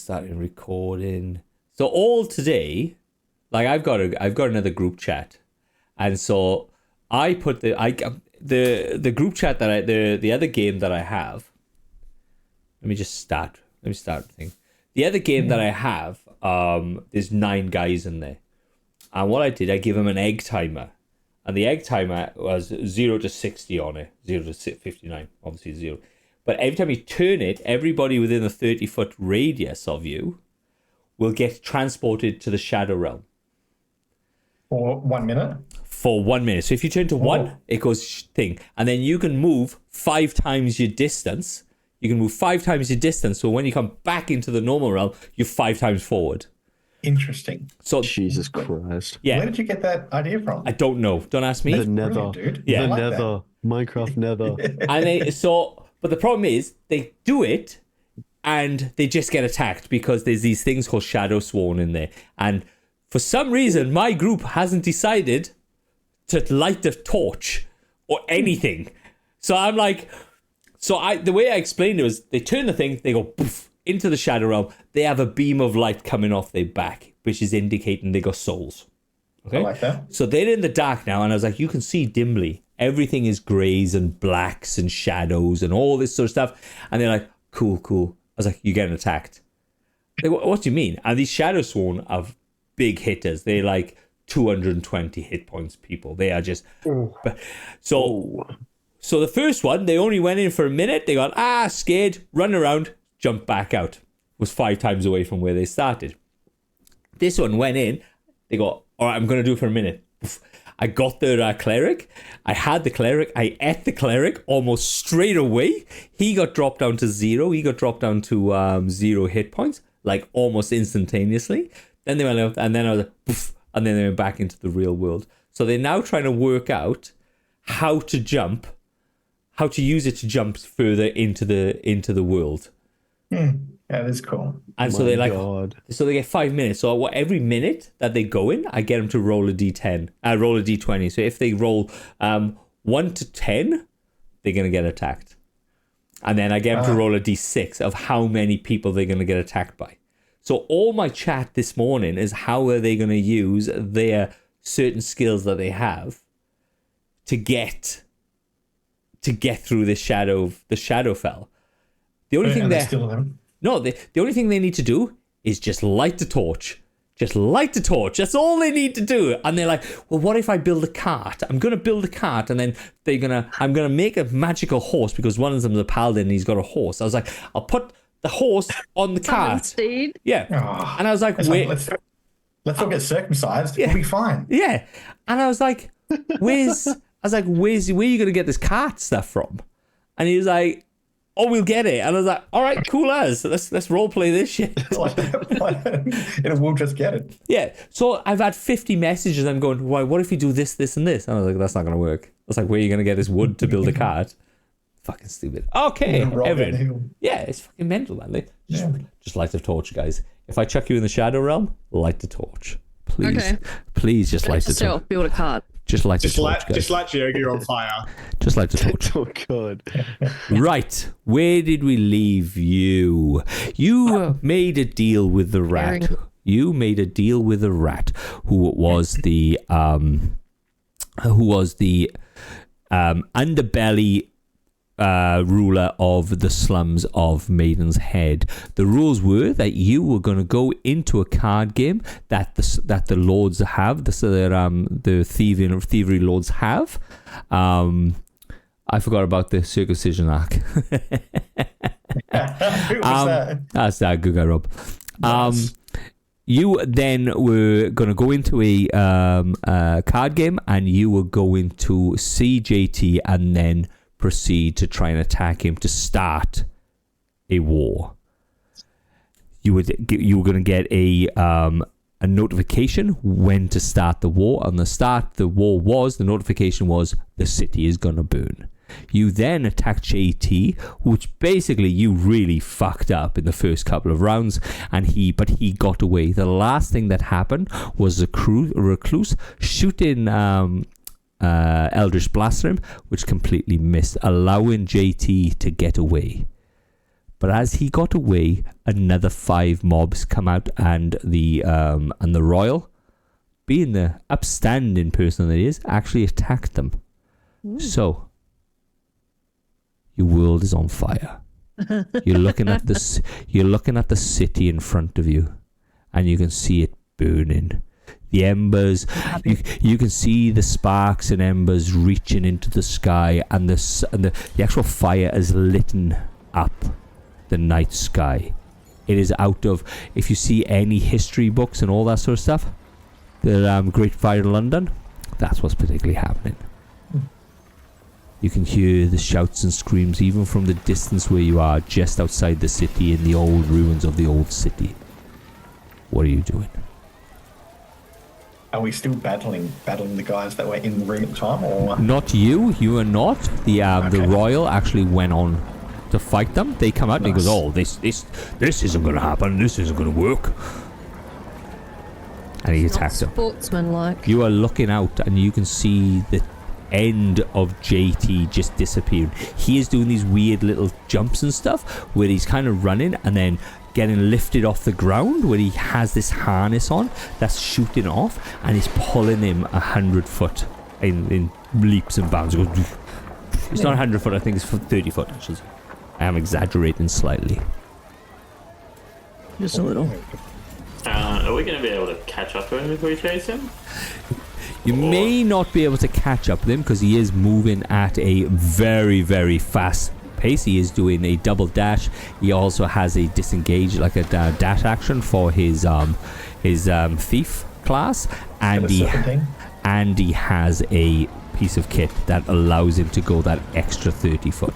starting recording. So all today, like I've got another group chat, and so I put the group chat that the other game that I have. Let me start the thing. The other game that I have, there's 9 guys in there, and what I did, I give them an egg timer, and the egg timer was 0 to 60 on it, 0 to 59, obviously 0. But every time you turn it, everybody within a 30-foot radius of you will get transported to the Shadow Realm. For 1 minute? For 1 minute. So if you turn to 1, it goes thing. And then you can move 5 times your distance. You can move 5 times your distance. So when you come back into the normal realm, you're 5 times forward. Interesting. So Jesus Christ. Yeah. Where did you get that idea from? I don't know. Don't ask me. The Nether. Dude. Yeah. The I like Nether. Minecraft Nether. And but the problem is they do it and they just get attacked because there's these things called Shadow Sworn in there. And for some reason, my group hasn't decided to light the torch or anything. So I'm like, the way I explained it was they turn the thing, they go poof into the Shadow Realm. They have a beam of light coming off their back, which is indicating they got souls. Okay? I like that. So they're in the dark now, and I was like, you can see dimly. Everything is greys and blacks and shadows and all this sort of stuff. And they're like, cool. I was like, you're getting attacked. Like, what do you mean? And these Shadow Sworn are big hitters. They're like 220 hit points people. They are just... So the first one, they only went in for a minute. They got, scared, run around, jump back out. Was 5 times away from where they started. This one went in. They go, all right, I'm going to do it for a minute. I got the cleric. I had the cleric. I ate the cleric almost straight away. He got dropped down to 0. He got dropped down to 0 hit points, like almost instantaneously. Then they went out, and then I was like, poof, and then they went back into the real world. So they're now trying to work out how to jump, how to use it to jump further into the world. Yeah, that's cool. And so they get 5 minutes. So every minute that they go in, I get them to roll a d10, roll a d20. So if they roll 1 to 10, they're going to get attacked. And then I get them to roll a d6 of how many people they're going to get attacked by. So all my chat this morning is how are they going to use their certain skills that they have to get through the Shadowfell. The only thing the only thing they need to do is just light the torch. Just light the torch. That's all they need to do. And they're like, well, what if I build a cart? I'm going to build a cart, and then I'm going to make a magical horse because one of them's a paladin and he's got a horse. I was like, I'll put the horse on the cart. Steed. Yeah. And I was like, wait. Let's all get circumcised. Yeah. We'll be fine. Yeah. And I was like, where are you going to get this cart stuff from? And he was like, oh, we'll get it. And I was like, all right, cool as. Let's role play this shit. We'll just get it. Yeah. So I've had 50 messages. I'm going, why? What if you do this, this, and this? And I was like, that's not going to work. I was like, where are you going to get this wood to build a cart? Fucking stupid. Okay, Evan. Yeah, it's fucking mental, man. Just light the torch, guys. If I chuck you in the Shadow Realm, light the torch. Please. Okay. Please just light the torch. Build a cart. Just light the torch, guys. Just light Yogi on fire. Just light the torch. Oh, God. Right. Where did we leave you? You made a deal with the rat. You made a deal with the rat, who was the underbelly ruler of the slums of Maiden's Head. The rules were that you were going to go into a card game that the lords have, the thievery lords have. I forgot about the circumcision arc. Who was that? That's that good guy, Rob. Yes. You then were going to go into a card game, and you were going to see JT and then proceed to try and attack him to start a war. You were going to get a notification when to start the war. And the notification was the city is going to burn. You then attacked JT, which basically you really fucked up in the first couple of rounds, but he got away. The last thing that happened was a recluse shooting Eldritch Blast at him, which completely missed, allowing JT to get away. But as he got away, another 5 mobs come out, and the royal, being the upstanding person that he is, actually attacked them. So your world is on fire. You're looking at this. You're looking at the city in front of you, and you can see it burning. The embers, you can see the sparks and embers reaching into the sky, and the actual fire is lit up the night sky. It is out of, if you see any history books and all that sort of stuff, the Great Fire in London, that's what's particularly happening. You can hear the shouts and screams even from the distance where you are, just outside the city, in the old ruins of the old city. What are you doing? Are we still battling the guys that were in the room at the time, or Not you. You are not. The Okay. royal actually went on to fight them. They come out and he goes, Nice. "Oh, this isn't going to happen. This isn't going to work." And he attacks them. Sportsman-like. You are looking out and you can see the end of JT just disappearing. He is doing these weird little jumps and stuff where he's kind of running and then getting lifted off the ground, where he has this harness on that's shooting off, and he's pulling him 100 foot in leaps and bounds. It goes, it's not 100 foot, I think it's 30 foot actually. I am exaggerating slightly. Just a little. Are we going to be able to catch up to him if we chase him? You may not be able to catch up with him because he is moving at a very, very fast pace. He is doing a double dash. He also has a disengage, like a dash action for his thief class, and he has a piece of kit that allows him to go that extra 30 foot.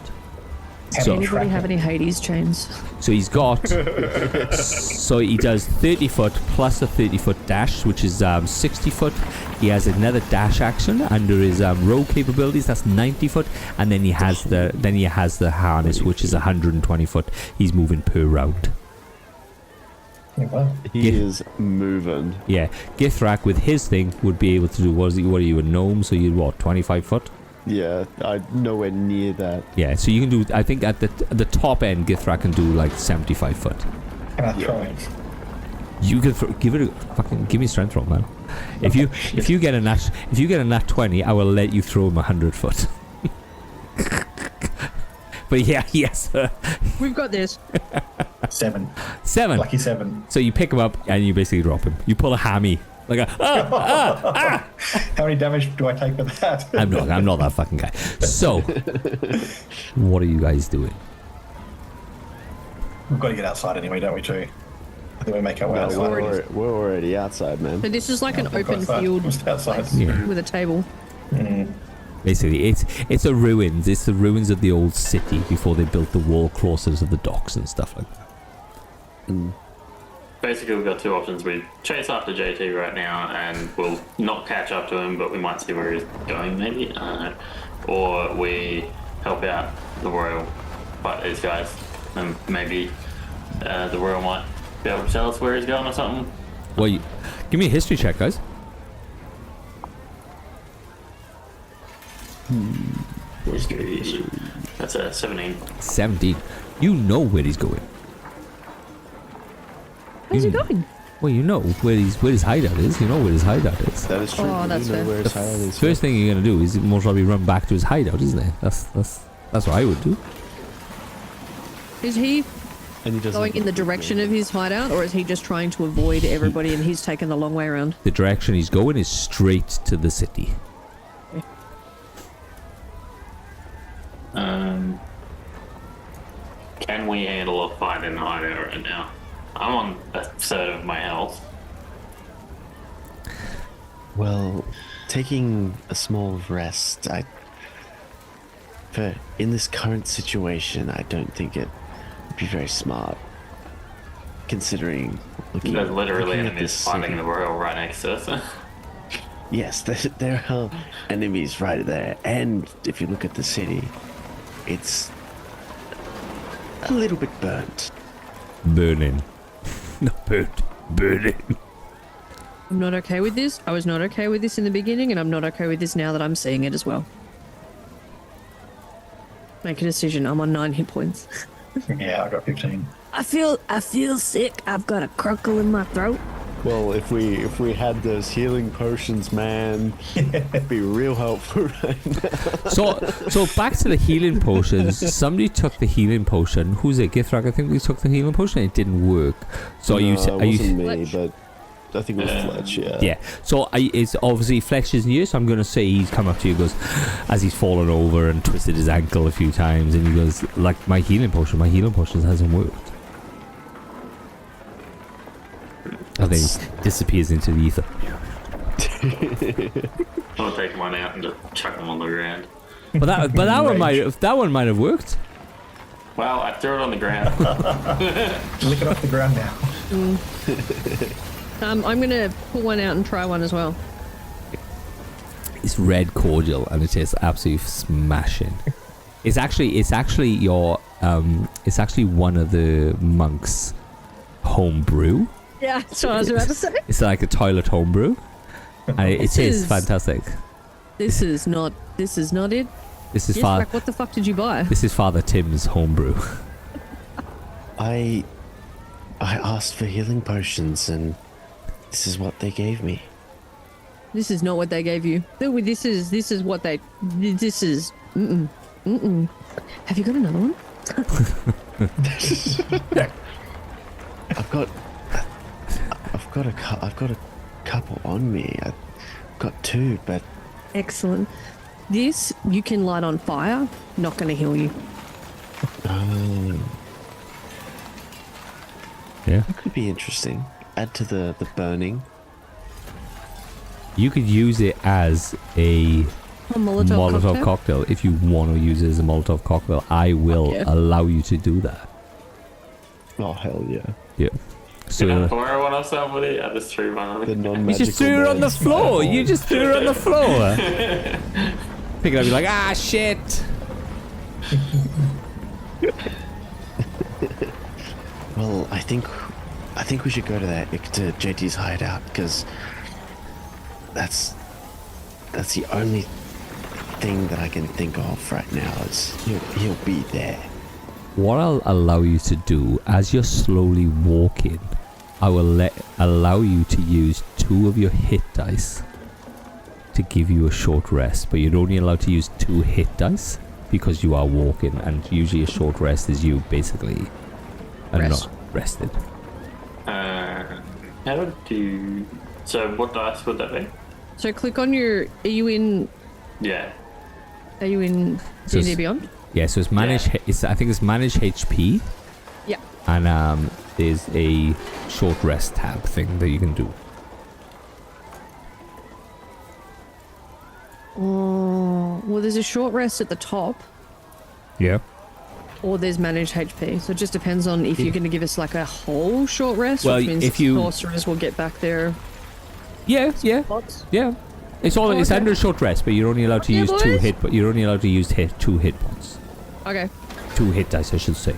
Does anybody have any Hades chains? So he's got, so he does 30 foot plus a 30 foot dash, which is 60 foot. He has another dash action under his rogue capabilities, that's 90 foot, and then he has the harness, which is 120 foot. He's moving per round. He is moving. Yeah, Githrak with his thing would be able to do, what are you, a gnome? So you're what, 25 foot? Yeah, I'm nowhere near that. Yeah, so you can do, I think at the top end, Githrak can do like 75 foot. Can I throw it? You can give me a strength roll, man. If you get a nat 20, I will let you throw him 100 foot. But yeah, yes. We've got this. 7. 7. Lucky 7. So you pick him up and you basically drop him. You pull a hammy. Like a How many damage do I take with that? I'm not that fucking guy. So what are you guys doing? We've got to get outside anyway, don't we, too? I think we make our way No, outside. we're already outside, So man. this is like an We're open outside. field Just outside. Yeah. with a table. Basically, it's a ruins. It's the ruins of the old city before they built the wall closer to the docks and stuff like that. Basically, we've got two options. We chase after JT right now, and we'll not catch up to him, but we might see where he's going, maybe. I don't know. Or we help out the Royal, fight these guys, and maybe the Royal might be able to tell us where he's going or something. Well, give me a history check, guys. History. That's a 17. 17. You know where he's going. Where's he going? Well, you know where his hideout is. You know where his hideout is. That is true. Oh, We that's do know fair. where his hideout is. First thing you're gonna do is most probably run back to his hideout, isn't it? That's what I would do. Is he And he doesn't going in the direction of his hideout, or is he just trying to avoid everybody and he's taken the long way around? The direction he's going is straight to the city. Can we handle a fight in the hideout right now? I'm on a third of my health. Well, taking a small rest, in this current situation, I don't think it would be very smart. Considering looking, There's literally looking at enemies this fighting city. the Royal right next to us. Yes, there are enemies right there, and if you look at the city, it's a little bit burnt. Burning. Not burnt. Burning. I'm not okay with this. I was not okay with this in the beginning, and I'm not okay with this now that I'm seeing it as well. Make a decision. I'm on 9 hit points. Yeah, I got 15. I feel sick. I've got a crunkle in my throat. Well, if we had those healing potions, man, it'd be real helpful right now. So back to the healing potions. Somebody took the healing potion. Who's it? Githrak, I think we took the healing potion and it didn't work. So No, are it wasn't you me, Fletch? but I think it was Fletch, yeah. Yeah. So it's obviously Fletch isn't you, so I'm going to say he's come up to you, goes, as he's fallen over and twisted his ankle a few times, and he goes, like, my healing potion hasn't worked. And then he disappears into the ether. I'll take mine out and just chuck them on the ground. But that one might have worked. Well, I threw it on the ground. Lick it off the ground now. I'm gonna pull one out and try one as well. It's red cordial and it tastes absolutely smashing. It's actually one of the monks' home brew. Yeah, that's what I was about to say. It's like a toilet home brew, and it tastes fantastic. This is not it. This is Yes, Father. What the fuck did you buy? This is Father Tim's home brew. I asked for healing potions, and this is what they gave me. This is not what they gave you. This is what they. This is. Have you got another one? I've got a couple on me. I've got 2, but Excellent. This you can light on fire. Not going to heal you. Yeah. that could be interesting. Add to the burning. You could use it as a A Molotov cocktail if you want to use it as a Molotov cocktail. I will yeah. allow you to do that. Oh hell yeah! Yeah. Did I So pour one or somebody? I just threw one on The it. you non-magical. just threw it on the man's floor. fireball. You just threw it on the floor. Pick it up. You're like, ah, shit. Well, I think we should go to to JT's hideout because that's the only thing that I can think of right now. Is he'll be there. What I'll allow you to do as you're slowly walking, I will allow you to use 2 of your hit dice to give you a short rest, but you're only allowed to use 2 hit dice because you are walking, and usually a short rest is you basically are not rested. How do you... So what dice would that be? So click on your. Are you in Yeah. D&D Beyond? Yeah, so it's manage. Yeah. I think it's manage HP, Yeah. and there's a short rest tab thing that you can do. Oh, well, there's a short rest at the top, Yeah. or there's managed HP. So it just depends on if you're going to give us like a whole short rest, Well, which means if you- sorcerers will get back their Yeah. pots. Yeah. It's all. It's okay. under a short rest, but you're only allowed to Yeah, use boys. 2 hit. But you're only allowed to use 2 hit points. Okay. 2 hit dice, I should say.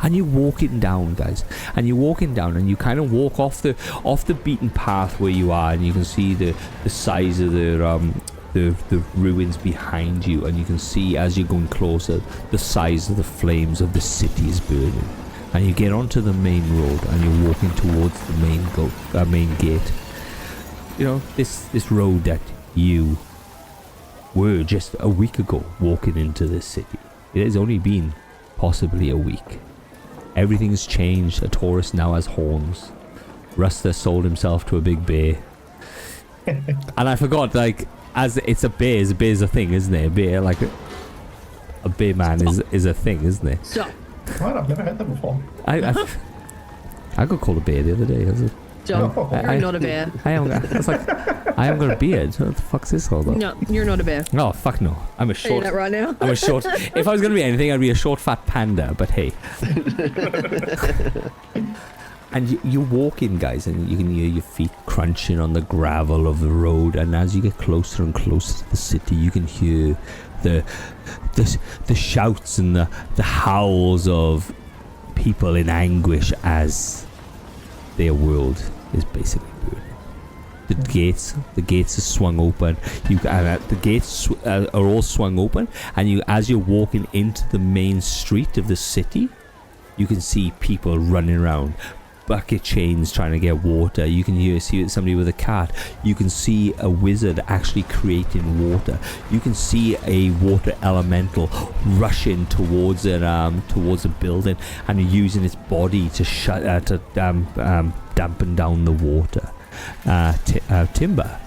And you're walking down, guys. And you're walking down, and you kind of walk off the beaten path where you are, and you can see the size of the ruins behind you, and you can see as you're going closer the size of the flames of the city is burning. And you get onto the main road, and you're walking towards the main gate. You know, this road that you were just a week ago walking into this city. It has only been possibly a week. Everything's changed. A tourist now has horns. Ruster sold himself to a big bear. And I forgot, like, as it's a bear is a thing, isn't it? A bear, like a bear man is a thing, isn't it? So, Right, I've never heard that before. I got called a bear the other day. I was like, you're not a bear. I was like, I haven't got a beard. What the fuck's this all about? No, you're not a bear. Oh, fuck no. I'm a Tell you short... that right now. I'm a short... If I was going to be anything, I'd be a short, fat panda, but hey. And you walk in, guys, and you can hear your feet crunching on the gravel of the road, and as you get closer and closer to the city, you can hear the shouts and the howls of people in anguish as their world is basically burning. The gates are swung open. The gates are all swung open, and as you're walking into the main street of the city, you can see people running around, bucket chains trying to get water. You can see somebody with a cart. You can see a wizard actually creating water. You can see a water elemental rushing towards a building and using its body to dampen down the water. Timber,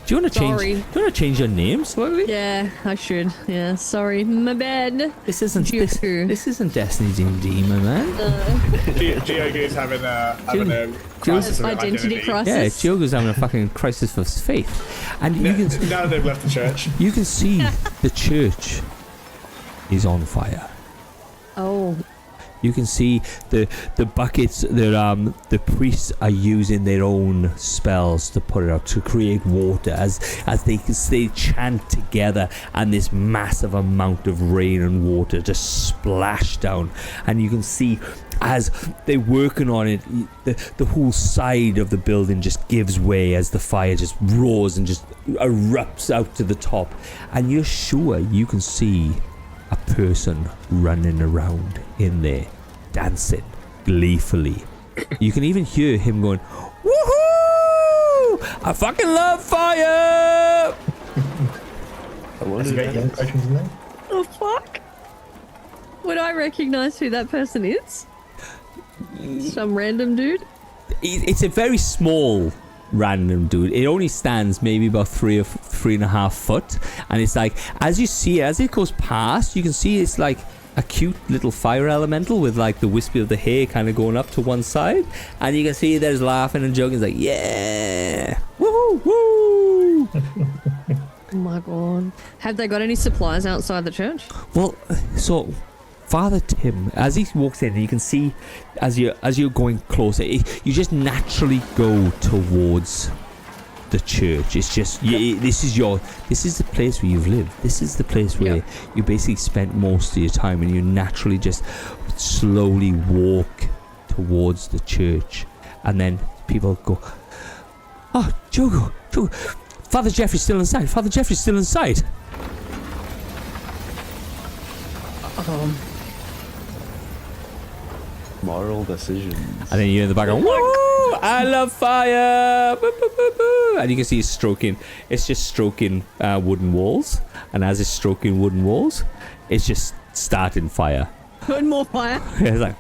do you want to change? Sorry. Do you want to change your name slightly? Yeah, I should. Yeah, sorry, my bad. This isn't Geo. this isn't Destiny D&D, my man. Diogo's having a crisis of Identity identity. crisis. Yeah, Diogo's having a fucking crisis of faith, and you can Now they've left the church. you can see the church is on fire. Oh, You can see the buckets that the priests are using their own spells to put it out to create water as they chant together, and this massive amount of rain and water just splash down, and you can see as they're working on it, the whole side of the building just gives way as the fire just roars and just erupts out to the top, and you're sure you can see a person running around in there, dancing gleefully. You can even hear him going, "Woohoo! I fucking love fire!" Has he got young potions in there? the fuck? Would I recognize who that person is? Some random dude? It's a very small random dude. It only stands maybe about 3.5 foot, and it's like as it goes past, you can see it's like a cute little fire elemental with like the wispy of the hair kind of going up to one side, and you can see there's laughing and joking. It's like, yeah, woohoo, woo. Oh my god. Have they got any supplies outside the church? Well, so Father Tim, as he walks in, you can see as you're going closer, you just naturally go towards the church. It's just this is the place where you've lived. This is the place where you basically spent most of your time, and you naturally just slowly walk towards the church, and then people go, "Oh, Jogo, Father Jeffrey's still inside. Father Jeffrey's still inside." Moral decisions. And then you're in the background, "Woo! I love fire!" Boo, boo, boo, boo. And you can see it's stroking. It's just stroking wooden walls. And as it's stroking wooden walls, it's just starting fire. Put more fire. It's like,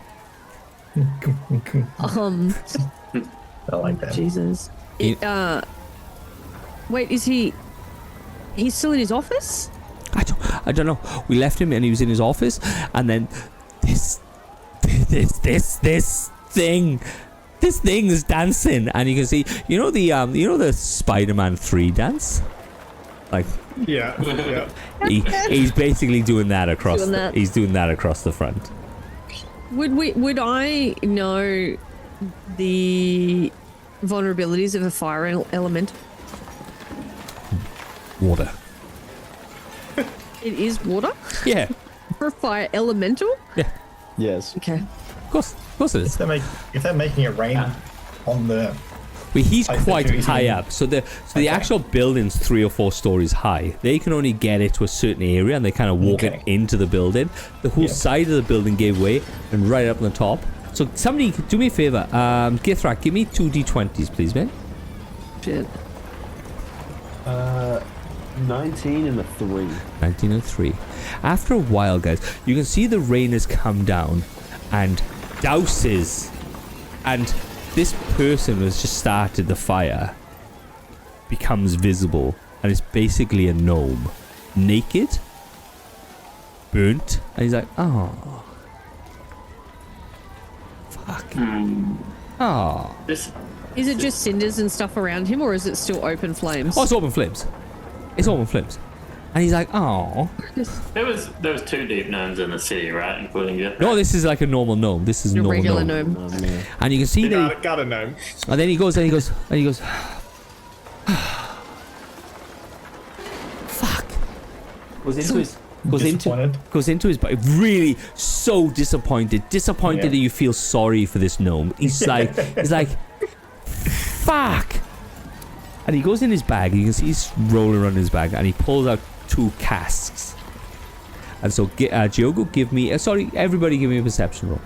I like that. Jesus. You- Wait, is he's still in his office? I don't know. We left him and he was in his office, and then this thing is dancing, and you can see the Spider-Man 3 dance, like Yeah. he's basically doing that across. Doing that. He's doing that across the front. Would I know the vulnerabilities of a fire element? Water. It is water Yeah. for a fire elemental. Yes. Okay. Of course it is. If they're making it rain on the... But he's I think quite he's high in- up, so the actual building's 3 or 4 stories high. They can only get it to a certain area, and they kind of walk it Okay. into the building. The whole side of the building gave way, and right up on the top. So somebody, do me a favor, Githrak, give me 2 d20s, please, man. Shit. 19 and a 3. 19 and 3. After a while, guys, you can see the rain has come down and douses, and this person who has just started the fire becomes visible, and it's basically a gnome, naked, burnt, and he's like, "Oh, fuck, oh." This Is it just cinders and stuff around him, or is it still open flames? Oh, it's open flames. It's open flames, and he's like, "Oh." there was 2 deep gnomes in the city, right? Including you. No, this is like a normal gnome. This is A normal regular gnome. gnome. And you can see that. Gotta know. And then he goes, fuck. Goes into his body, really so disappointed that you feel sorry for this gnome. He's like, fuck. And he goes in his bag. You can see he's rolling around in his bag, and he pulls out 2 casks. And so, Diogo, give me... sorry, everybody give me a perception roll.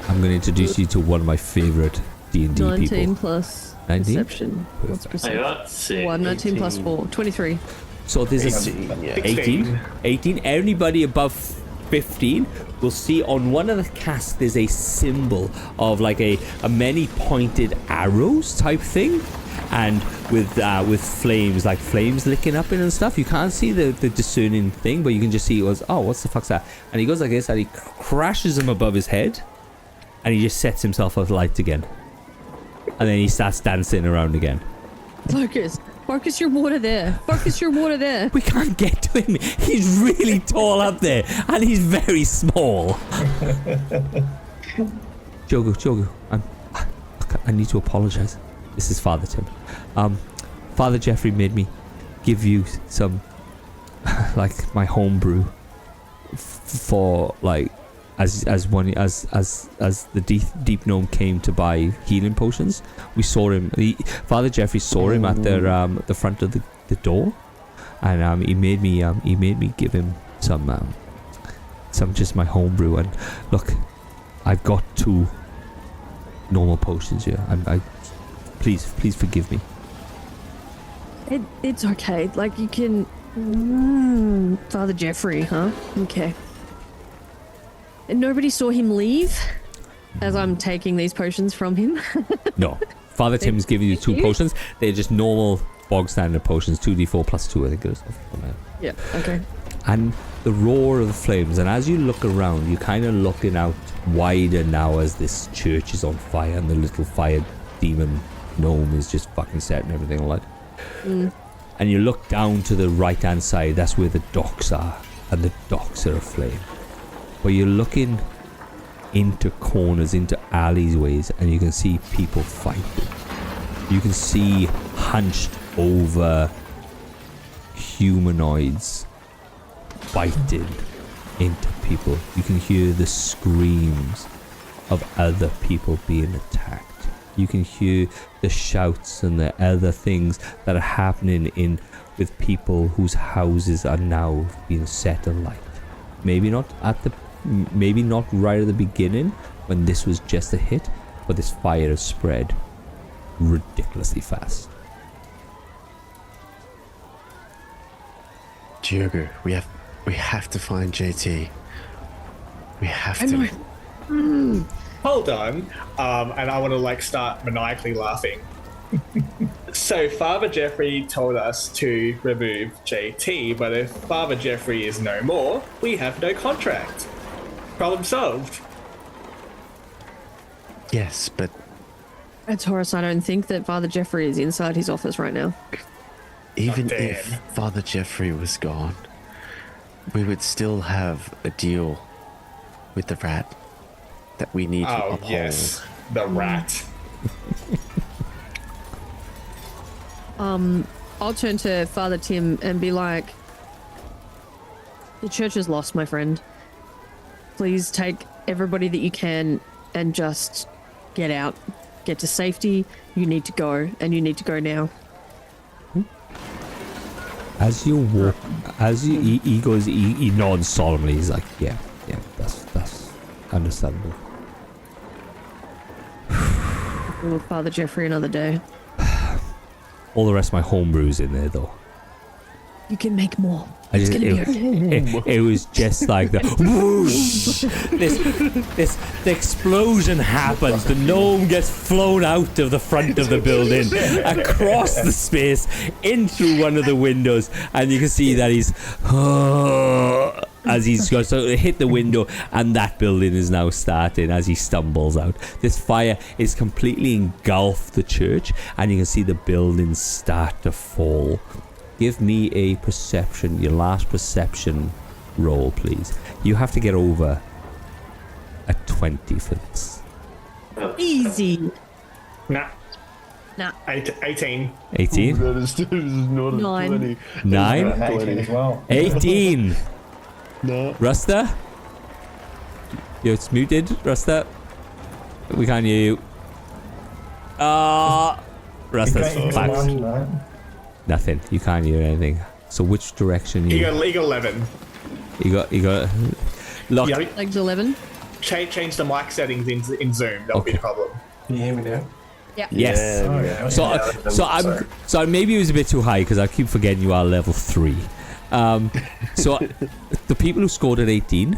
I'm going to introduce you to one of my favourite D&D 19 people. plus 19? perception. What's I perception? got 6. 19 plus 4. 23. So there's 18. 18. Anybody above 15 will see on one of the casks there's a symbol of like a many pointed arrows type thing, and with flames, like flames licking up it and stuff. You can't see the discerning thing, but you can just see it was, oh, what's the fuck's that? And he goes like this, and he crashes him above his head, and he just sets himself alight again, and then he starts dancing around again. Focus your water there. Focus your water there. We can't get to him. He's really tall up there, and he's very small. Jogo, I need to apologize. This is Father Tim. Father Jeffrey made me give you some, like, my home brew for, like, as the deep gnome came to buy healing potions. We saw him. Father Jeffrey saw him at the front of the door, and he made me give him some just my home brew. And look, I've got 2 normal potions here. Please forgive me. It's okay. Like, you can... Father Jeffrey, huh? Okay. And nobody saw him leave as I'm taking these potions from him? No. Father Tim's giving you 2 potions. They're just normal bog standard potions. 2d4 plus 2, I think it is. Yeah, okay. And the roar of the flames. And as you look around, you're kind of looking out wider now as this church is on fire and the little fire demon gnome is just fucking setting everything alight. And you look down to the right hand side. That's where the docks are. And the docks are aflame. But you're looking into corners, into alleyways, and you can see people fighting. You can see hunched over humanoids biting into people. You can hear the screams of other people being attacked. You can hear the shouts and the other things that are happening with people whose houses are now being set alight. Maybe not right at the beginning when this was just a hit, but this fire has spread ridiculously fast. Diogo, we have to find JT. We have to. Hold on. And I want to like start maniacally laughing. So Father Jeffrey told us to remove JT, but if Father Jeffrey is no more, we have no contract. Problem solved. Yes, but Taurus, I don't think that Father Jeffrey is inside his office right now. even damn. if Father Jeffrey was gone, we would still have a deal with the rat that we need to uphold. Yes, the rat. I'll turn to Father Tim and be like, the church is lost, my friend. Please take everybody that you can and just get out. Get to safety. You need to go, and you need to go now. As you walk, he goes, he nods solemnly. He's like, yeah, that's understandable. With Father Jeffrey another day. All the rest of my homebrew's in there, though. You can make more. It was just like the whoosh. The explosion happens. The gnome gets flown out of the front of the building, across the space, in through one of the windows, and you can see that he's as he's going to hit the window, and that building is now starting as he stumbles out. This fire is completely engulfed the church, and you can see the buildings start to fall. Give me a perception, your last perception roll, please. You have to get over a 20 for this. Easy. Nah. Nah. 18. 18? That is not a 9. 20. 9? 18 as well. 18! No. Rusta? You're muted, Rusta. We can't hear you. Russ, that's You can't facts. use that. Nothing. You can't hear anything. So which direction You you got 11. you got lock? Yeah, Legs 11. change the mic settings in Zoom. That would be Okay. the problem. Can you hear me now? Yeah. Yes. Oh, yeah. So, Yeah, so maybe it was a bit too high because I keep forgetting you are level 3. So the people who scored at 18,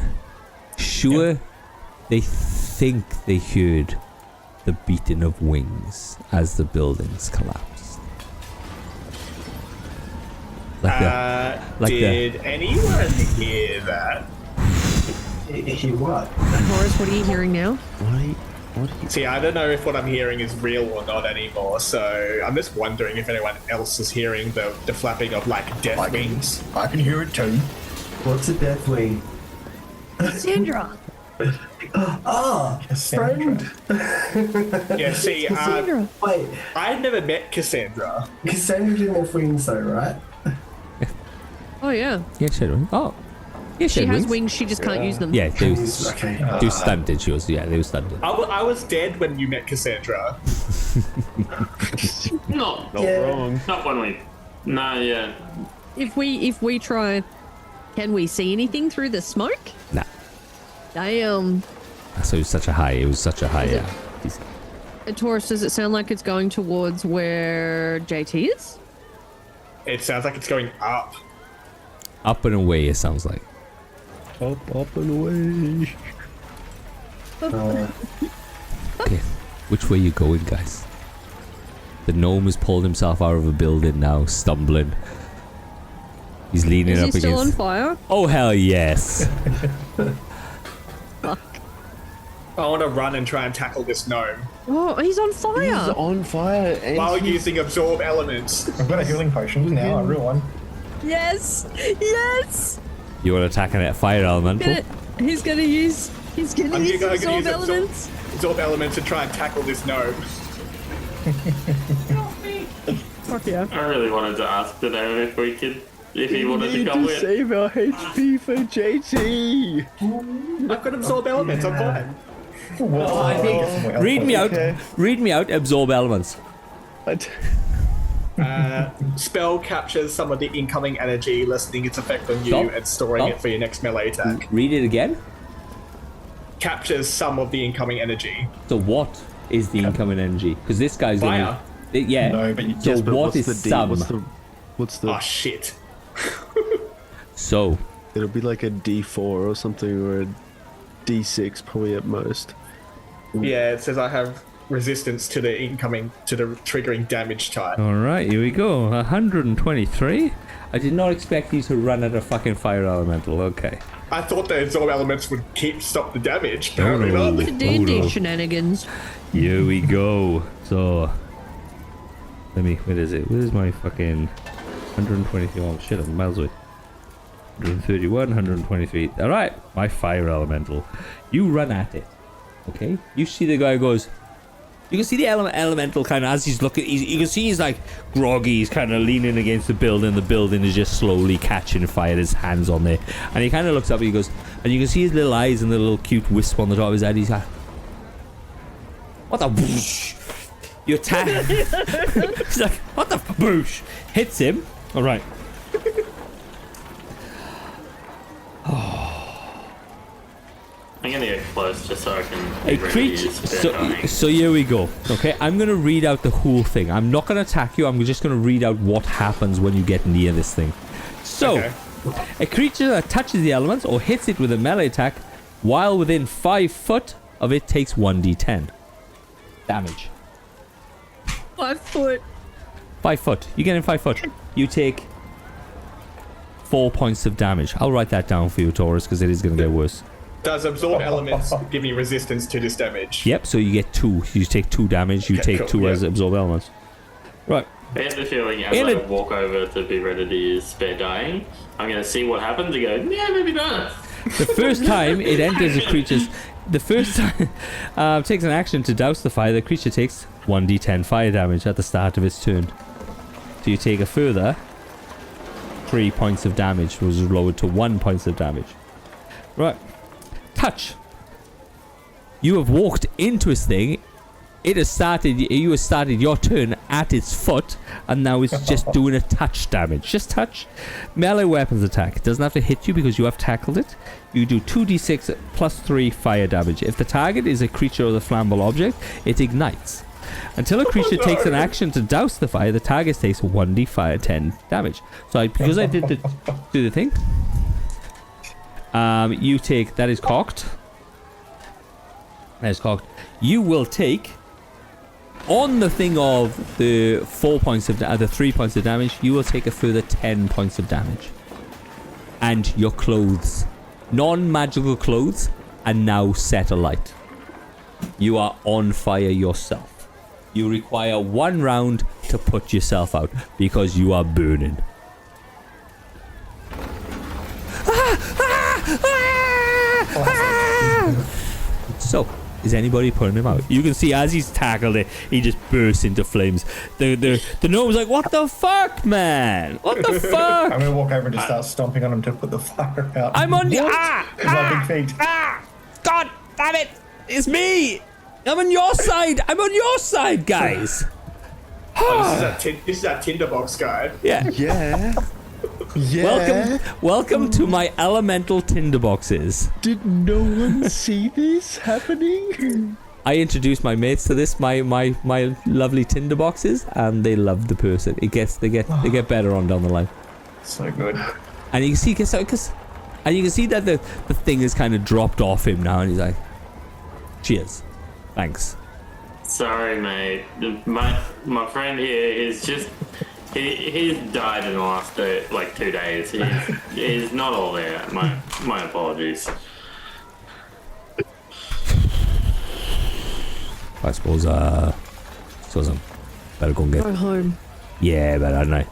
sure, they think they heard the beating of wings as the buildings collapsed. Like Did anyone hear that? Hear what? Horace, what are you hearing now? What do you See, I don't know if what I'm hearing is real or not anymore, so I'm just wondering if anyone else is hearing the flapping of, like, death wings. I can hear it too. What's a death wing? Sandra! Ah, friend. Yeah, see, Sandra! Wait, I've never met Cassandra. Cassandra didn't have wings though, right? Oh, yeah. yeah, she had wings. Oh, yeah, She has wings. wings, she just can't use them. Yeah, they was, Okay. they were stunted. She was. Yeah, they were stunted. I was dead when you met Cassandra. Not Yeah. not when we. No, yeah. If we try, can we see anything through the smoke? Nah. Damn. So it was such a high. It was such a high. Yeah. He's- Taurus, does it sound like it's going towards where JT is? It sounds like it's going up. Up and away. It sounds like. Up and away. Okay, which way you going, guys? The gnome has pulled himself out of a building now, stumbling. He's leaning Is up he still on against. fire? Oh hell yes! Fuck. I want to run and try and tackle this gnome Oh, he's on fire! He's on fire. And while using absorb elements. I've got a healing potion now, a real one. Yes! Yes! You want to attack at fire elemental? He's gonna use I'm gonna absorb use elements. absorb elements to try and tackle this gnome. Fuck yeah. I really wanted to ask the gnome if he wanted to come with. save our HP for JT. I've got absorb elements. I'm fine. Well, I think. Read me out. Okay. Read me out. Absorb elements. Spell captures some of the incoming energy, lessening its effect on you Stop. and storing Stop. it for your next melee attack. Read it again. Captures some of the incoming energy. So what is the incoming energy? Because this guy's Fire. yeah. No, but so yes, but what what's is the D? some? What's the? Oh shit. So It'll be like a D4 or something, or a D6 probably at most. Yeah, it says I have resistance to the triggering damage type. all right, here we go. 123. I did not expect you to run at a fucking fire elemental. Okay. I thought the absorb elements would stop the damage. No, Apparently no. not. The D&D no. shenanigans. Here we go. So, what is it? Where's my fucking 123? Oh shit, I'm miles away. 131, 123. All right, my fire elemental. You run at it. Okay. You see the guy goes. You can see the elemental kind of as he's looking. You can see he's like groggy. He's kind of leaning against the building. The building is just slowly catching fire. His hands on there, and he kind of looks up. And he goes, and you can see his little eyes and the little cute wisp on the top of his head. He's like, "What the boosh?" You attack. He's like, "What the boosh?" Hits him. All right. I'm gonna get close just so I can. A get rid of creature. these spare dying. So here we go. Okay, I'm gonna read out the whole thing. I'm not gonna attack you. I'm just gonna read out what happens when you get near this thing. So, Okay. a creature that touches the elements or hits it with a melee attack while within 5 foot of it takes 1d10 damage. 5 foot. 5 foot. You get in 5 foot. You take 4 points of damage. I'll write that down for you, Taurus, because it is gonna get worse. Does absorb elements give me resistance to this damage? Yep. So you get 2. You take 2 damage. You Okay, take cool, 2 yeah. as absorb elements. Right. I have the feeling as In I a- walk over to be ready to use spare dying, I'm gonna see what happens and go, yeah, maybe not. The first time it enters a creature's... The first time takes an action to douse the fire, the creature takes 1d10 fire damage at the start of its turn. So you take a further 3 points of damage, which is lowered to 1 point of damage. Right. Touch. You have walked into this thing. it has started. You have started your turn at its foot, and now it's just doing a touch damage. Just touch. Melee weapons attack. It doesn't have to hit you because you have tackled it. You do 2d6 plus 3 fire damage. If the target is a creature or the flammable object, it ignites. Until a creature takes an action to douse the fire, the target takes 1d fire 10 damage. So because I did do the thing, you take, that is cocked. That is cocked. You will take, on the thing of the 4 points of the 3 points of damage, you will take a further 10 points of damage. And your clothes, non-magical clothes, are now set alight. You are on fire yourself. You require 1 round to put yourself out because you are burning. So, is anybody putting him out? You can see as he's tackled it, he just bursts into flames. The gnome's like, what the fuck, man? What the fuck? I'm gonna walk over and just start stomping on him to put the fire out. I'm on the... With my big feet. God damn it! It's me! I'm on your side! I'm on your side, guys! This is that tinderbox guy. Yeah. Yeah. Yeah. Welcome to my elemental tinderboxes. Did no one see this happening? I introduced my mates to this, my lovely tinderboxes, and they love the person. They get better on down the line. So good. And you can see, and you can see that the thing has kind of dropped off him now, and he's like, cheers. Thanks. Sorry, mate. My friend here is just... He's died in the last 2 days. He's not all there. My apologies. I suppose I'm better go and get... Go home. Yeah, but I don't know.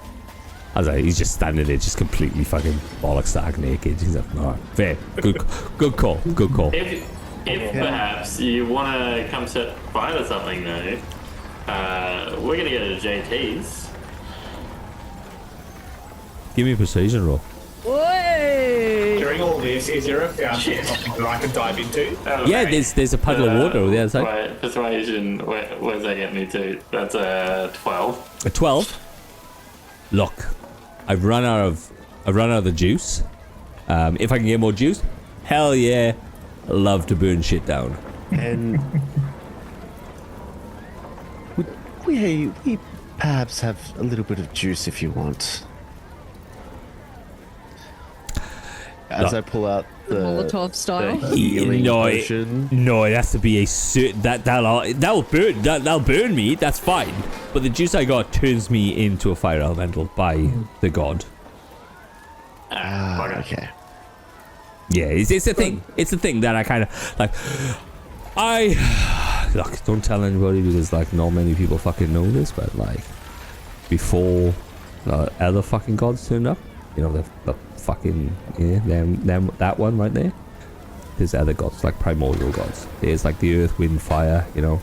I was like, he's just standing there, just completely fucking bollocks stark naked. He's like, alright, fair. Good call. If perhaps you want to come set fire to something, though, we're going to go to JT's. Give me a persuasion roll. Wait! During all this, is there a fountain or something that I can dive into? Yeah, there's a puddle of water over the other side. Right, persuasion, where's that get me to? That's a 12. A 12. Look, I've run out of the juice. If I can get more juice, hell yeah, love to burn shit down. And we perhaps have a little bit of juice if you want. As I pull out the Molotov style. healing potion. No, it has to be a certain that'll burn me. That's fine. But the juice I got turns me into a fire elemental by the god. Okay. Yeah, it's a thing. It's a thing that I kind of like. Look, don't tell anybody because like not many people fucking know this, but like before other fucking gods turned up, you know the fucking them that one right there. There's other gods like primordial gods. There's like the earth, wind, fire, you know,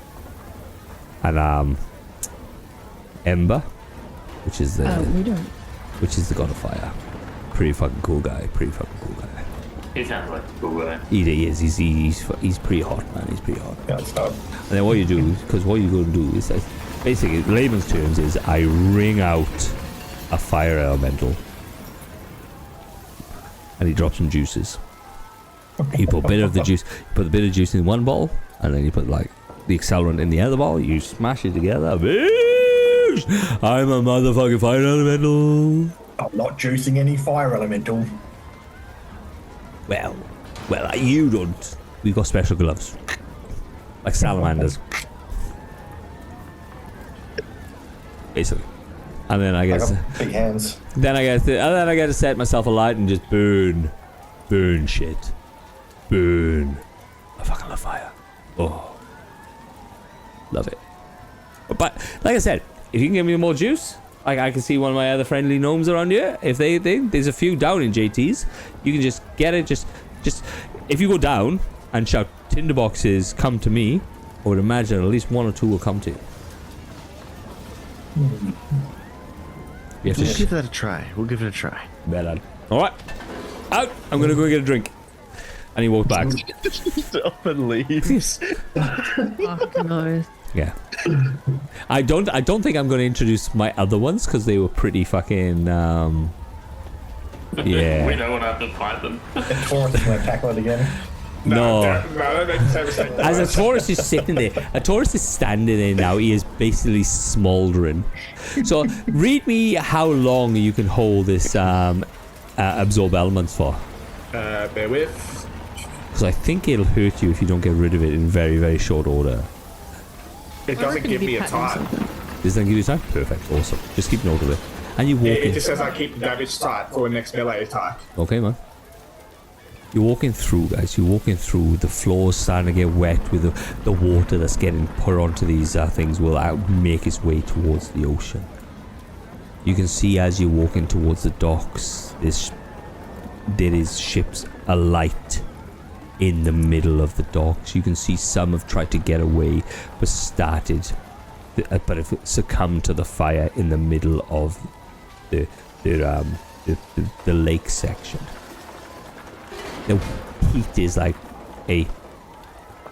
and Ember, which is the god of fire. Pretty fucking cool guy. He sounds like a cool guy. He is. He's pretty hot, man. He's pretty hot. Yeah, so And then what you do, because what you're going to do is basically layman's terms is I ring out a fire elemental. And he drops some juices. You put a bit of the juice, in one bottle, and then you put like the accelerant in the other bottle. You smash it together. Bitch! I'm a motherfucking fire elemental. I'm not juicing any fire elemental. Well, you don't. We've got special gloves, like salamanders, basically. And then I guess big hands. Then I get to set myself alight and just burn shit. Burn. I fucking love fire. Oh, love it. But like I said, if you can give me more juice, like I can see one of my other friendly gnomes around here. If there's a few down in JT's, you can just get it. Just if you go down and shout tinderboxes, come to me. I would imagine at least 1 or 2 will come to you. You have We'll to give that a try. Bad. All right, out. I'm gonna go get a drink. And he walked back. Up and leaves. Fuck no. Yeah. I don't think I'm going to introduce my other ones because they were pretty fucking. Yeah. We don't want to have to fight them. The Taurus is going to tackle it again. No. Don't make the same mistake. As a Taurus is sitting there, a Taurus is standing there now. He is basically smouldering. So, read me how long you can hold this absorb elements for. Bear with. Because I think it'll hurt you if you don't get rid of it in very, very short order. It I doesn't reckon give it'd be me a patting time. something. Does that give you time? Perfect. Awesome. Just keep note of it. And you walk It in. just says I keep the damage type for the next melee attack. Okay, man. You're walking through, guys. You're walking through. The floor's starting to get wet with the water that's getting put onto these things will make its way towards the ocean. You can see as you're walking towards the docks, there is ships alight in the middle of the docks. You can see some have tried to get away, but have succumbed to the fire in the middle of the lake section. The heat is like a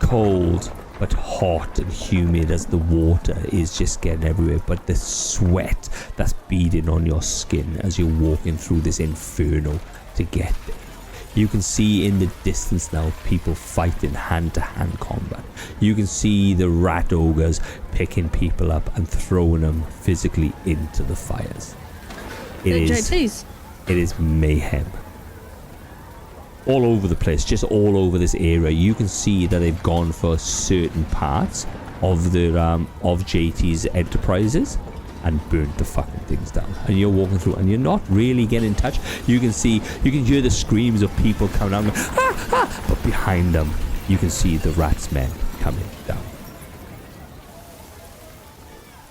cold but hot and humid as the water is just getting everywhere, but the sweat that's beading on your skin as you're walking through this inferno to get there. You can see in the distance now people fighting hand-to-hand combat. You can see the rat ogres picking people up and throwing them physically into the fires. They're JTs. It is mayhem. All over the place, just all over this area. You can see that they've gone for certain parts of the of JT's enterprises and burnt the fucking things down. And you're walking through, and you're not really getting in touch. You can hear the screams of people coming out, but behind them, you can see the rat's men coming down.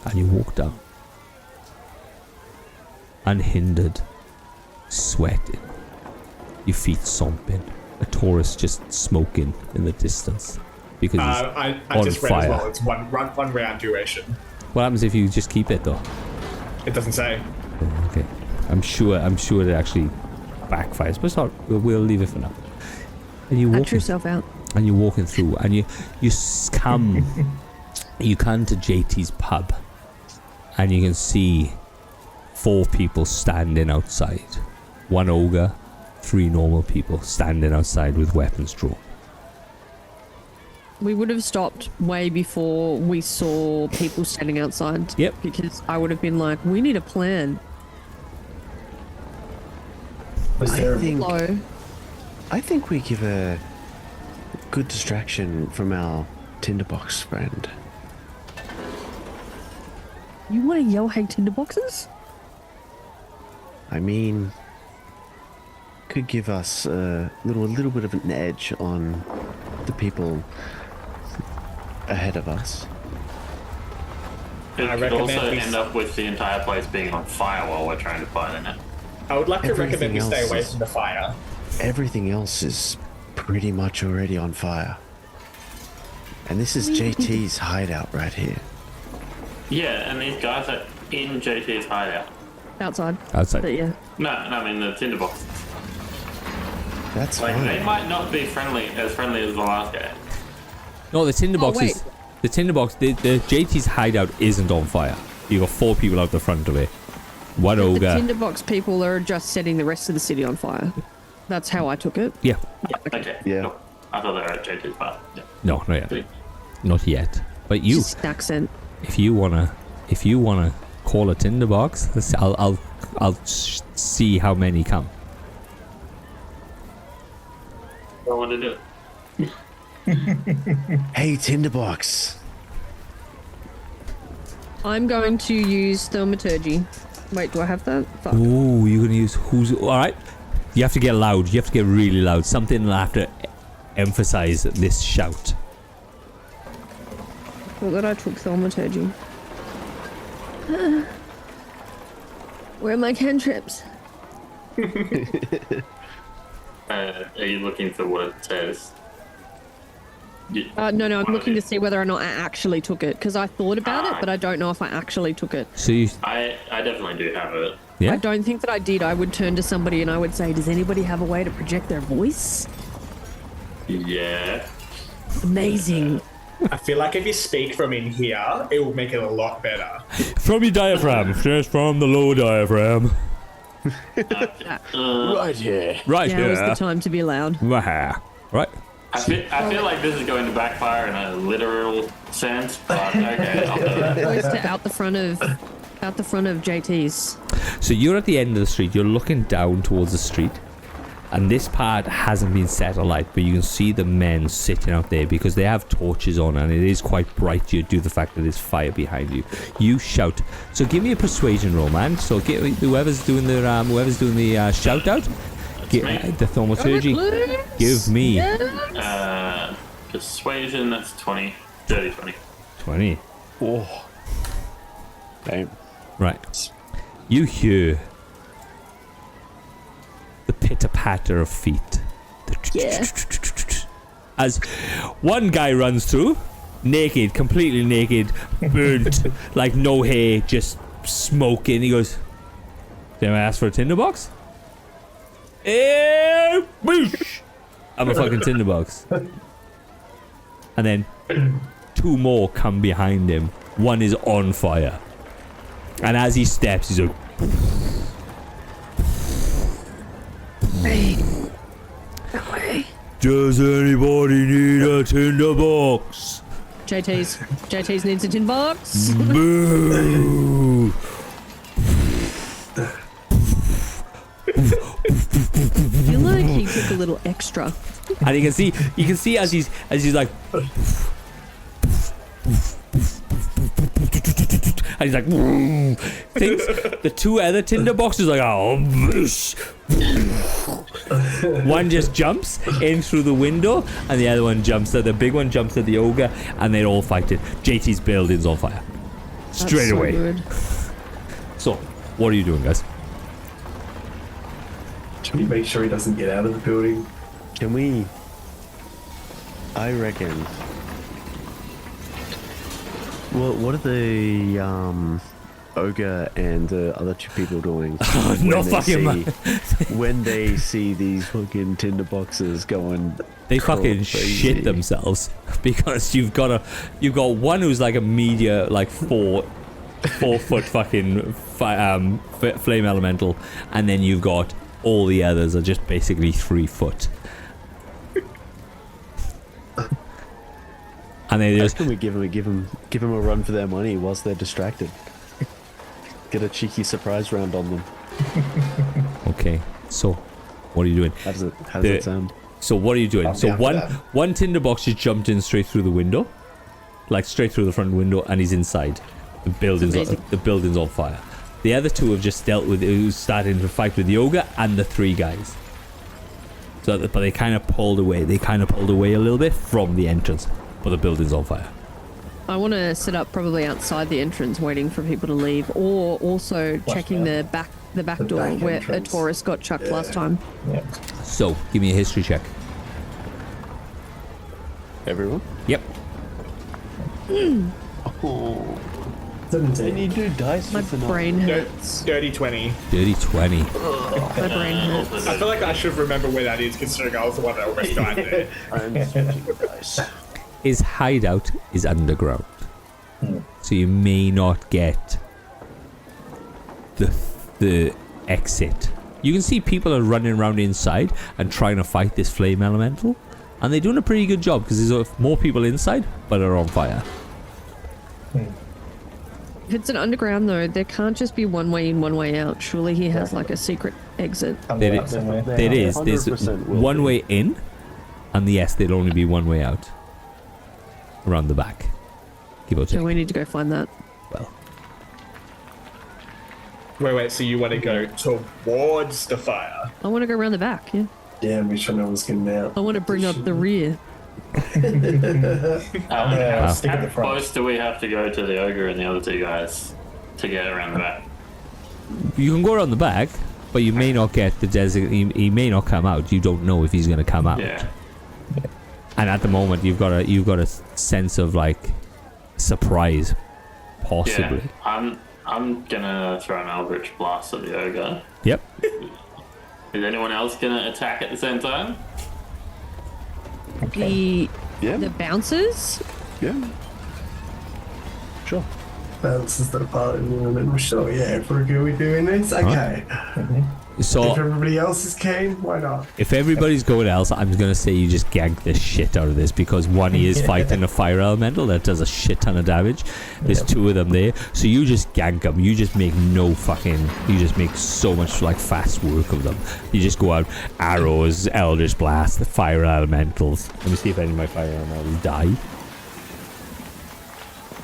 And you walk down, unhindered, sweating. Your feet somping, a Taurus just smoking in the distance because he's I on just read fire. as well. It's one round duration. What happens if you just keep it though? It doesn't say. Okay, I'm sure it actually backfires, but it's not, we'll leave it for now. And you Patch walk yourself out. and you're walking through, and you come you come to JT's pub, and you can see 4 people standing outside. 1 ogre, 3 normal people standing outside with weapons drawn. We would have stopped way before we saw people standing outside. Yep. Because I would have been like, we need a plan. Was there I think we give a good distraction from our tinderbox friend. You want to yell, hey, tinderboxes? I mean, could give us a little bit of an edge on the people ahead of us. It I could recommend also we end up with the entire place being on fire while we're trying to fight in it. I would like to recommend we Everything stay else away is- from the fire. Everything else is pretty much already on fire. And this is JT's hideout right here. Yeah, and these guys are in JT's hideout. Outside. Outside. But yeah. No, I mean the tinderbox. That's Like, fine. they might not be friendly as the last guy. No, the tinderbox Oh, wait. is the tinderbox. The JT's hideout isn't on fire. You got 4 people out the front of it. 1 The ogre. tinderbox people are just setting the rest of the city on fire. That's how I took it. Yeah. Okay. Yeah. Cool. I thought they were at JT's part. Yeah. No, not yet. Not yet. But you, Just an accent. if you wanna call a tinderbox, I'll see how many come. I want to do it. Hey, tinderbox. I'm going to use thaumaturgy. Wait, do I have that? Fuck. Ooh, you're gonna use who's all right. You have to get loud. You have to get really loud. Something will have to emphasize this shout. Thought that I took thaumaturgy. Where are my cantrips? Are you looking for what it says? No, I'm looking to see whether or not I actually took it, because I thought about it, but I don't know if I actually took it. So you, I definitely do have it. yeah. I don't think that I did. I would turn to somebody and I would say, does anybody have a way to project their voice? Yeah. Amazing. I feel like if you speak from in here, it will make it a lot better. From your diaphragm, just from the lower diaphragm. Right here. Right Now is here. the time to be loud. Right. I feel like this is going to backfire in a literal sense, but okay, I'll do it. Close to out the front of JT's. So you're at the end of the street. You're looking down towards the street. And this part hasn't been set alight, but you can see the men sitting out there because they have torches on and it is quite bright due to the fact that there's fire behind you. You shout. So give me a persuasion roll, man. So get whoever's doing the shout out. Get me. the thaumaturgy. Give me Persuasion, that's 20. Dirty 20. 20. Oh. Damn. Right. You hear the pitter-patter of feet. Yeah. As one guy runs through, naked, completely naked, burnt, like no hair, just smoking. He goes, "Did I ask for a tinderbox?" Boosh! I'm a fucking tinderbox. And then 2 more come behind him. One is on fire. And as he steps, he's like, Hey. That way. "Does anybody need a tinderbox?" JT's needs a tin box. Boo! I feel like he took a little extra. And you can see as he's like, and he's like, thinks the 2 other tinder boxes like, oh, one just jumps in through the window, and the other one jumps at the big one jumps at the ogre, and they're all fighting. JT's building's on fire straight That's so away. good. So, what are you doing, guys? Should we make sure he doesn't get out of the building? Can we? I reckon. Well, what are the ogre and the other 2 people doing? No fucking when they see these fucking tinderboxes going. They fucking crazy. shit themselves because you've got one who's like a media, like 4 foot fucking flame elemental, and then you've got all the others are just basically 3 foot. And they just How can we give them a run for their money whilst they're distracted? Get a cheeky surprise round on them. okay. So, what are you doing? How does it sound? So what are you doing? I'm So down for one that. one tinderbox just jumped in straight through the window, like straight through the front window, and he's inside. The building's on fire. The other 2 have just dealt with who's starting to fight with the ogre and the 3 guys. So, but they kind of pulled away. They kind of pulled away a little bit from the entrance, but the building's on fire. I want to sit up probably outside the entrance, waiting for people to leave, or also checking the back door back where a entrance. tourist got chucked last time. Yeah. So give me a history check. Everyone? Yep. Oh. 17. You do dice My with the brain hurts. Dirty 20. Dirty 20. My brain hurts. I feel like I should remember where that is, considering I was the one that almost died there. I'm switching the dice. His hideout is underground, so you may not get the exit. You can see people are running around inside and trying to fight this flame elemental, and they're doing a pretty good job because there's more people inside but are on fire. If it's an underground though, there can't just be one way in, one way out. Surely he has like a secret exit. There is. There is. There's 100% will one be. way in, and yes, there'll only be one way out. Around the back. Give or take. So we need to go find that. Well, Wait, so you want to go towards the fire? I want to go around the back, yeah. Yeah, make sure no one's getting out. I want to bring up the rear. Yeah, I'll stick at How the front. close do we have to go to the ogre and the other 2 guys to get around the back? you can go around the back, but you may not get the he may not come out. You don't know if he's going to come out. Yeah. And at the moment, you've got a sense of like surprise, possibly. Yeah. I'm gonna throw an Eldritch Blast at the ogre. Yep. Is anyone else gonna attack at the same time? The Yeah. the bouncers Yeah. Sure. Bounces the party and then sure, yeah, if we're good, we're doing this. Okay. So If everybody else is keen, why not? if everybody's going else, I'm gonna say you just gank the shit out of this because one is fighting a fire elemental that does a shit ton of damage. There's two of them there, so you just gank them. You just make you just make so much like fast work of them. You just go out arrows, eldritch blast, the fire elementals. Let me see if any of my fire elementals die.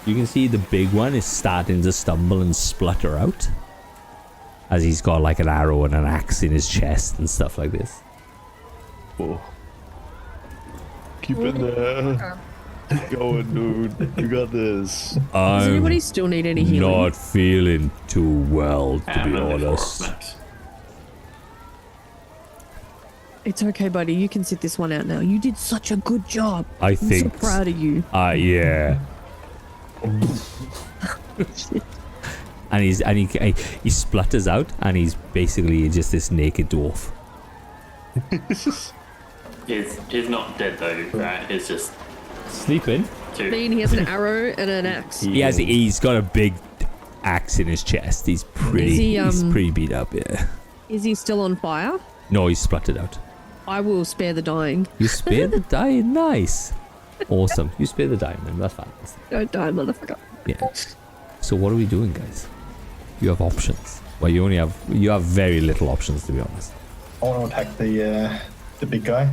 You can see the big one is starting to stumble and splutter out as he's got like an arrow and an axe in his chest and stuff like this. Oh. Keep it there. Keep going, dude. You got this. Does anybody still need any healing? Not feeling too well, to be only 4 honest. max. It's okay, buddy. You can sit this one out now. You did such a good job. I I'm think. so proud of you. Yeah. And he splutters out, and he's basically just this naked dwarf. He's not dead though, right? He's just Sleeping. too. Dean, he has an arrow and an axe. He's got a big axe in his chest. He's pretty. Is he, he's pretty beat up. Yeah. Is he still on fire? No, he's spluttered out. I will spare the dying. You spare the dying. Nice. Awesome. You spare the dying, then. That's fine. Don't die, motherfucker. Yeah. So what are we doing, guys? You have options. Well, you have very little options, to be honest. I want to attack the big guy.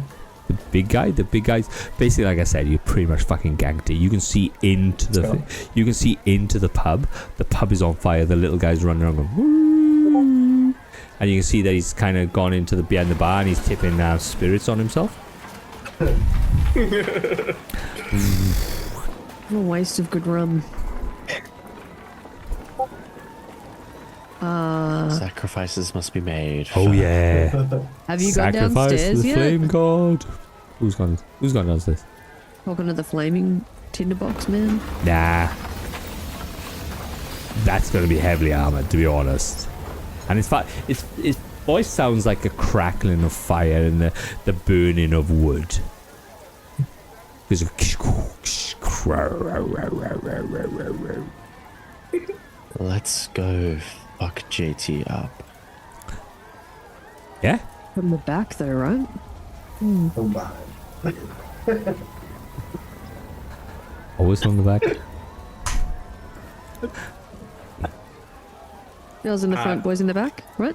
The big guys. Basically, like I said, you pretty much fucking ganked it. You can see into the pub. The pub is on fire. The little guy's running around going, woo! And you can see that he's kind of gone into behind the bar and he's tipping spirits on himself. What a waste of good rum. Sacrifices must be made. Oh yeah. Have you gone Sacrifice downstairs the yet? flame god. Who's gone downstairs? Talking to the flaming tinderbox man. Nah. That's going to be heavily armored, to be honest. And his voice sounds like a crackling of fire and the burning of wood. Because of Let's go fuck JT up. yeah. From the back though, right? Oh my. Always on the back. Girls in the front, boys in the back, right?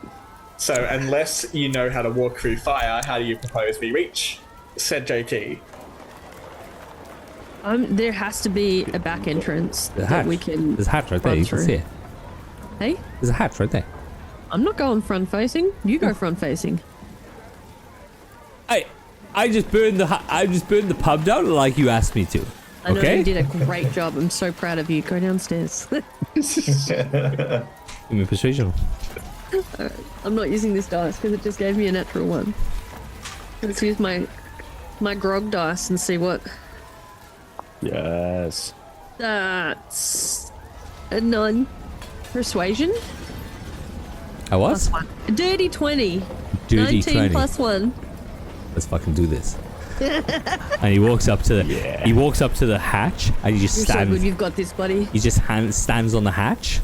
So, unless you know how to walk through fire, how do you propose we reach? Said JT. There has to be a back entrance The that hatch. we can. There's a hatch right there. run You can through. see it. Hey, There's a hatch right there. I'm not going front facing. You go front facing. I just burned the pub down like you asked me to. I know Okay. you did a great job. I'm so proud of you. Go downstairs. Give me persuasion. I'm not using this dice because it just gave me a natural one. Let's use my grog dice and see what. Yes. That's a 9. Persuasion I plus was. 1. A dirty 20. Dirty 19 20. plus 1. Let's fucking do this. And he walks up to the hatch and he just You're so stands. good. You've got this, buddy. He just stands on the hatch,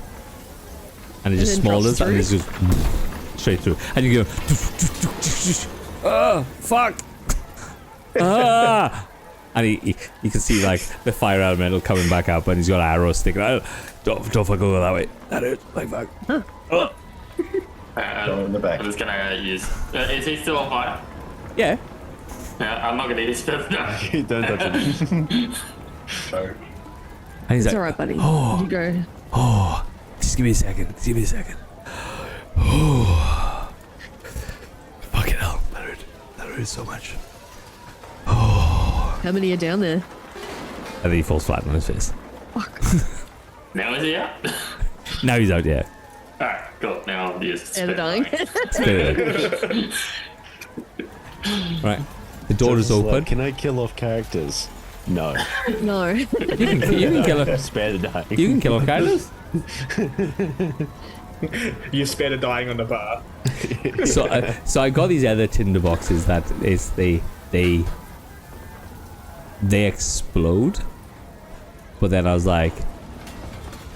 and it just then drops smolders and it just goes straight through. And you go, oh fuck, and you can see like the fire elemental coming back up, and he's got arrows sticking out. Don't fucking go that way. That hurts. Like fuck. Go in the back. I'm just gonna use. Is he still on fire? Yeah. I'm not gonna use spell. No. Don't touch him. So, And he's It's like, alright, buddy. oh. You go. oh, just give me a second. Give me a second. Oh, fucking hell, that hurt so much. How many are down there? And then he falls flat on his face. Fuck. Now is he out? Now he's out. Yeah. Alright, cool. Now I'll use And the dying. Right. The door is open. Like, can I kill off characters? No. No. You can kill Spare the dying. You can kill off characters. You spare the dying on the bar. So I got these other tinder boxes that is they explode, but then I was like,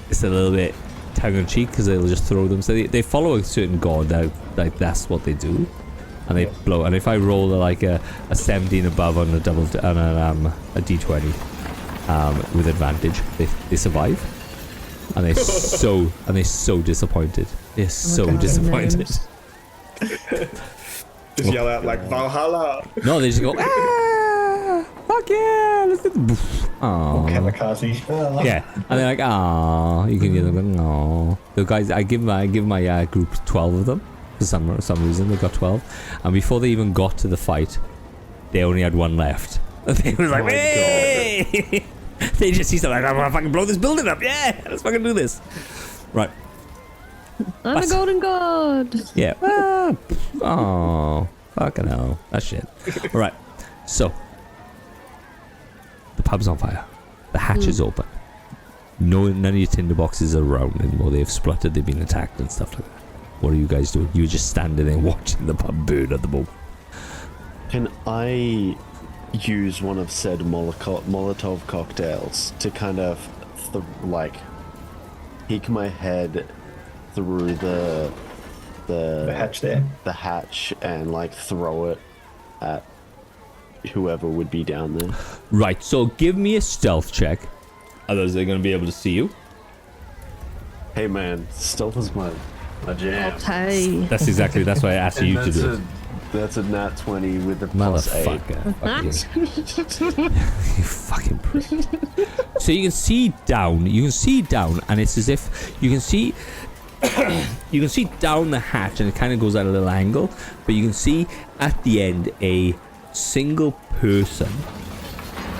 it's a little bit tongue-in-cheek because they'll just throw them. So they follow a certain god that, like, that's what they do. And they blow. And if I roll like a 17 above on a a d20 with advantage, they survive. And they're so disappointed. They're so disappointed. Just yell out like Valhalla. No, they just go, ah, fuck yeah, let's do the Or kamikaze. yeah, and they're like, ah, you can hear them going, no. The guys, I give my group 12 of them for some reason. They got 12, and before they even got to the fight, they only had one left. They were like, hey! They just see something like, I'm gonna fucking blow this building up. Yeah, let's fucking do this. Right. I'm a golden god. Yeah. Oh, fucking hell. That shit. All right. So, the pub's on fire. The hatch is open. None of your tinder boxes are around anymore. They've spluttered. They've been attacked and stuff like that. What are you guys doing? You're just standing there watching the pub burn at the moment. Can I use one of said Molotov cocktails to kind of peek my head through the hatch there. the hatch and like throw it at whoever would be down there? Right. So give me a stealth check. Otherwise, they're going to be able to see you. Hey man, stealth is my jam. Okay. That's why I asked you to do it. That's a nat 20 with the +8. Motherfucker. You fucking prick. So you can see down, and it's as if you can see down the hatch, and it kind of goes at a little angle, but you can see at the end a single person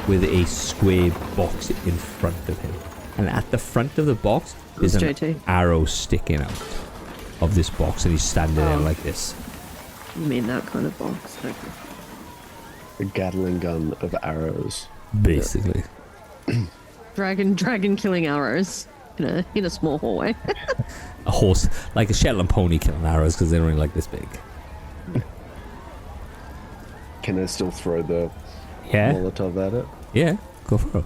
with a square box in front of him, and at the front of the box is an JT. arrow sticking out of this box, and he's standing there like this. You mean that kind of box? Okay. A Gatling gun of arrows. Basically. Dragon killing arrows in a small hallway. A horse, like a Shetland pony killing arrows because they're only like this big. Can I still throw the Yeah? Molotov at it? Yeah, go for it.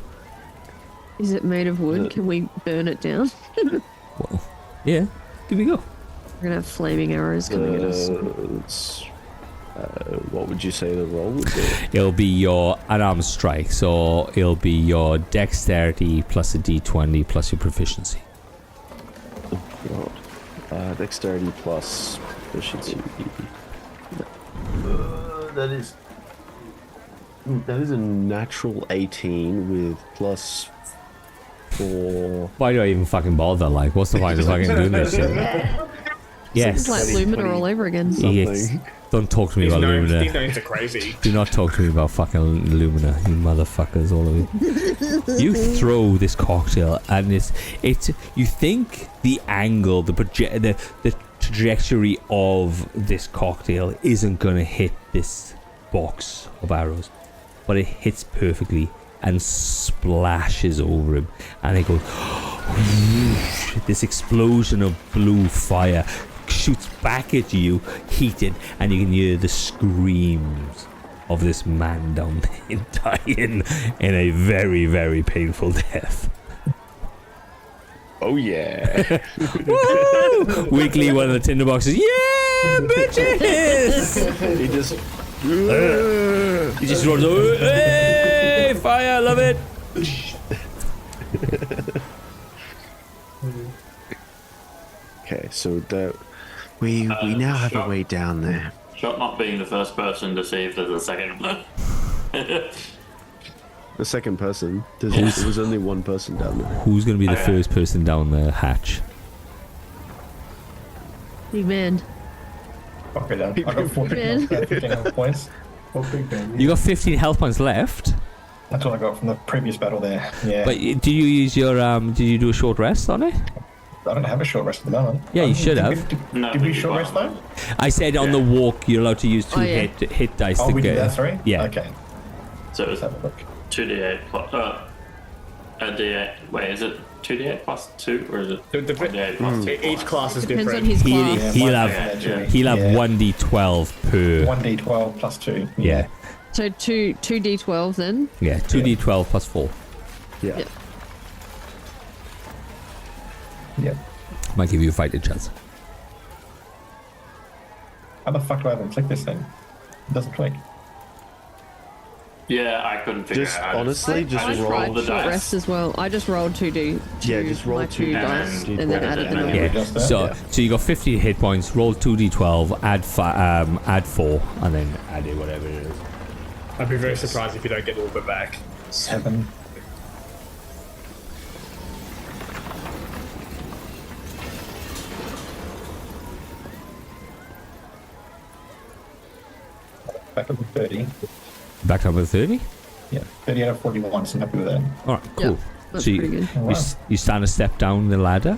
Is it made of wood? Can we burn it down? Well, yeah, give me a go. We're gonna have flaming arrows coming at us. What would you say the roll would be? It'll be your unarmed strike, so it'll be your dexterity plus a d20 plus your proficiency. God. Dexterity plus proficiency. That is a natural 18 with +4. Why do I even fucking bother? Like, what's the point of fucking doing this shit? Yes. It's like Lumina all over again. Yes. Don't talk to me about Lumina. These names are crazy. Do not talk to me about fucking Lumina, you motherfuckers, all of you. You throw this cocktail, and it's you think the angle, the trajectory of this cocktail isn't gonna hit this box of arrows, but it hits perfectly and splashes over him, and it goes whoosh, this explosion of blue fire shoots back at you, heated, and you can hear the screams of this man down there dying in a very, very painful death. Oh yeah. Woo! Weekly, one of the tinder boxes. Yeah, bitches! He just runs over. Hey, fire, love it. Okay, so we now have a way down there. Shot not being the first person to see if there's a second one. The second person. There was only one person down there. Who's going to be the first person down the hatch? Big man. Okay, then. I got 14 health points. You got 15 health points left. That's what I got from the previous battle there. Yeah. But did you use your did you do a short rest on it? I don't have a short rest at the moment. Yeah, you should have. Did we short rest though? I said on the walk you're allowed to use 2 hit dice Oh, to we get. did that, sorry? Yeah. Okay. So it's Let's have a look. 2d8 plus a d8. Wait, is it 2d8 plus 2 or is it The 1d8 plus 2? Each class is Depends on different. his class. He'll Yeah, have yeah. 1d12 per. 1d12 plus 2. Yeah. So two d12 then. Yeah, 2d12 plus 4. Yeah. Yep. Yeah. Might give you a fighting chance. How the fuck do I even click this thing? It doesn't click. Yeah, I couldn't figure Just out. honestly, just I roll. tried the short dice. rest as well. I just rolled 2D. Yeah, just roll my 2 dice and and then then added the and number. then Yeah. adjust that, So yeah. so you got 50 hit points. Roll 2d12. Add 4, and then add it whatever it is. I'd be very surprised if you don't get all of it back. 7. Back up to 30. Back up with 30. Yeah, 30 out of 41, so I'm happy with that. All right, cool. That's so you, pretty good. Oh, wow. you stand a step down the ladder.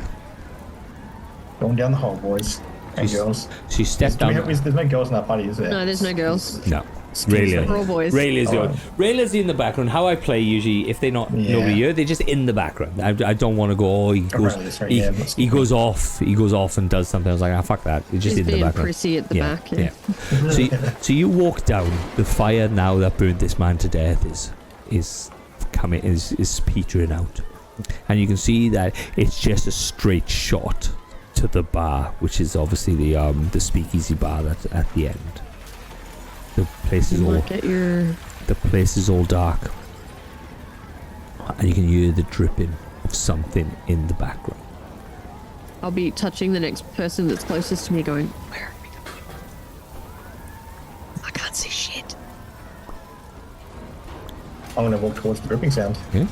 Going down the hole, boys and She's- girls. So you step down. There's no girls in our party, is there? No, there's no girls. No. Skinny Rayleigh. We're all boys. Rayleigh's the Alright. Rayleigh's in the background. How I play usually, if they're not Yeah. nobody here, they're just in the background. I don't want to go. Oh, he goes. Right, that's right, he, yeah, that's he cool. goes off. He goes off and does something. I was like, ah, fuck that. He's just He's in the being background. prissy at the back. Yeah. So you walk down. The fire now that burned this man to death is petering out, and you can see that it's just a straight shot to the bar, which is obviously the speakeasy bar that's at the end. The place is You all might get your... the place is all dark, and you can hear the dripping of something in the background. I'll be touching the next person that's closest to me going, where are we going? I can't see shit. I'm going to walk towards the dripping sound. Yeah.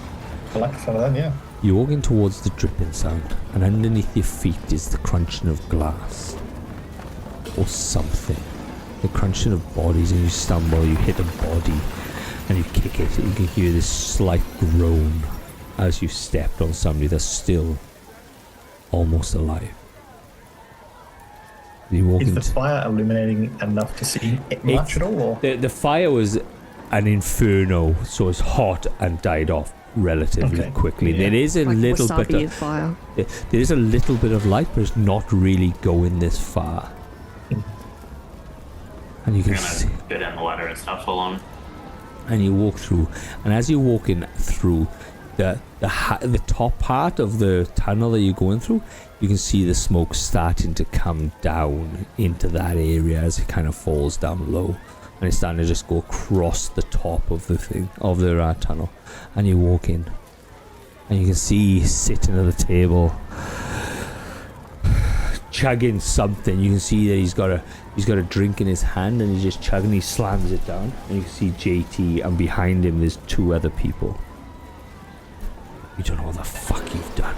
I like the sound of that, yeah. You're walking towards the dripping sound, and underneath your feet is the crunching of glass or something. The crunching of bodies, and you stumble, you hit a body, and you kick it, and you can hear this slight groan as you stepped on somebody that's still almost alive. You walk Is the into fire illuminating enough to see it much at all? Or? the fire was an inferno, so it's hot and died off relatively Okay. quickly. Yeah. There is a Like little wasabi bit of fire. there is a little bit of light, but it's not really going this far. And you I'm can see, gonna go down the ladder and start following. and you walk through, and as you're walking through the top part of the tunnel that you're going through, you can see the smoke starting to come down into that area as it kind of falls down low, and it's starting to just go across the top of the thing of the tunnel. And you walk in, and you can see sitting at the table, chugging something. You can see that he's got a drink in his hand, and he's just chugging. He slams it down, and you can see JT, and behind him there's 2 other people. You don't know what the fuck you've done.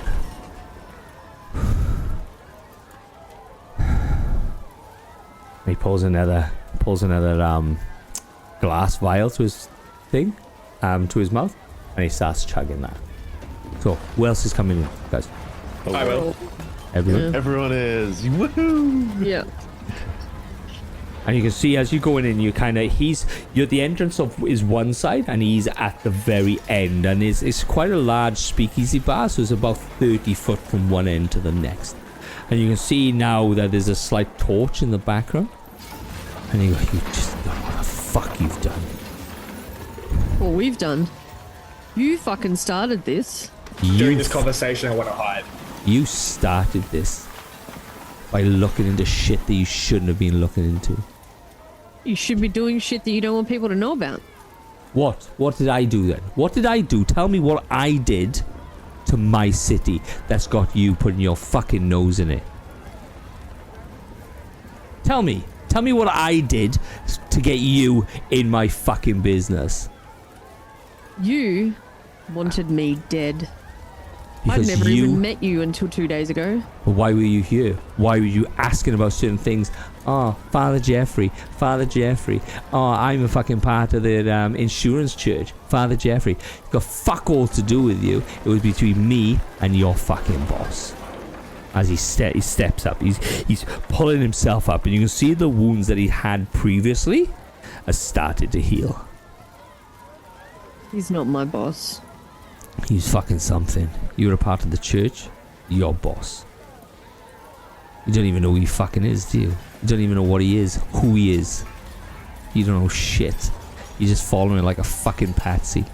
And he pulls another glass vial to his thing, to his mouth, and he starts chugging that. So, who else is coming in, guys? I will. Everyone. Everyone is. Woohoo! Yeah. And you can see as you're going in, you're at the entrance of his one side, and he's at the very end, and it's quite a large speakeasy bar, so it's about 30 foot from one end to the next. And you can see now that there's a slight torch in the background, and you just don't know what the fuck you've done. What we've done. You fucking started this. During this conversation, I want to hide. You started this by looking into shit that you shouldn't have been looking into. You should be doing shit that you don't want people to know about. What? What did I do then? What did I do? Tell me what I did to my city that's got you putting your fucking nose in it. Tell me. Tell me what I did to get you in my fucking business. You wanted me dead. Because I'd never you... even met you until 2 days ago. But why were you here? Why were you asking about certain things? Oh, Father Jeffrey. Oh, I'm a fucking part of the insurance church. Father Jeffrey. It's got fuck all to do with you. It was between me and your fucking boss. As he steps up, he's pulling himself up, and you can see the wounds that he had previously has started to heal. He's not my boss. He's fucking something. You're a part of the church. Your boss. You don't even know who he fucking is, do you? You don't even know what he is, who he is. You don't know shit. You're just following like a fucking patsy.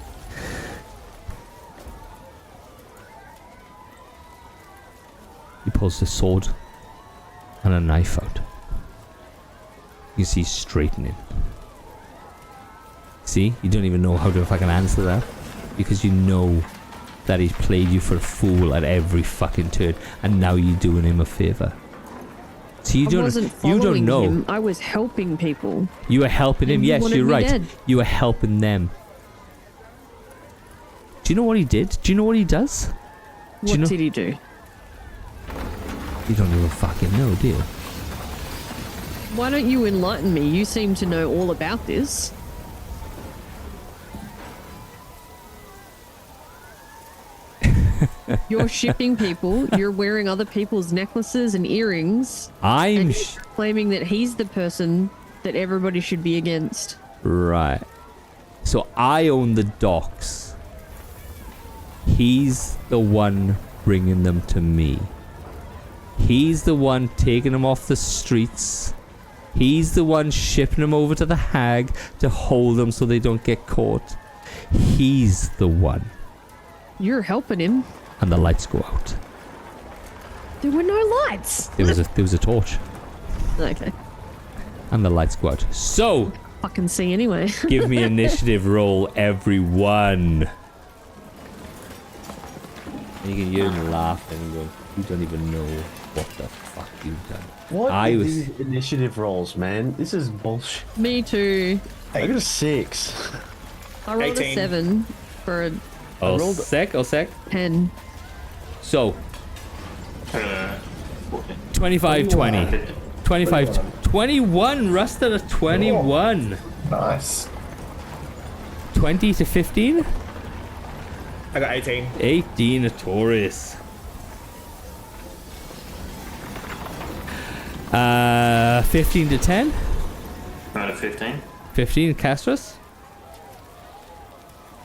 He pulls the sword and a knife out. You see straightening. See, you don't even know how to fucking answer that because you know that he's played you for a fool at every fucking turn, and now you're doing him a favor. So you don't know. Him. I was helping people. You were helping him. Yes, you're right. Dead. You were helping them. Do you know what he did? Do you know what he does? What did he do? You don't even fucking know, do you? Why don't you enlighten me? You seem to know all about this. You're shipping people. You're wearing other people's necklaces and earrings. I'm claiming that he's the person that everybody should be against. Right. So I own the docks. He's the one bringing them to me. He's the one taking them off the streets. He's the one shipping them over to the hag to hold them so they don't get caught. He's the one. You're helping him. And the lights go out. There were no lights. There was a torch. Okay. And the lights go out. So Fucking see anyway. give me initiative roll, everyone. And you can hear him laughing and go, you don't even know what the fuck you've done. What are these initiative rolls, man? This is bullshit. Me too. I got a 6. I rolled 18. a 7 for a Oh, sec. 10. So, 25, 20. 25, 21. Rusted at 21. Nice. 20 to 15. I got 18. 18 a Taurus. 15 to 10. Out of 15. 15 Castros.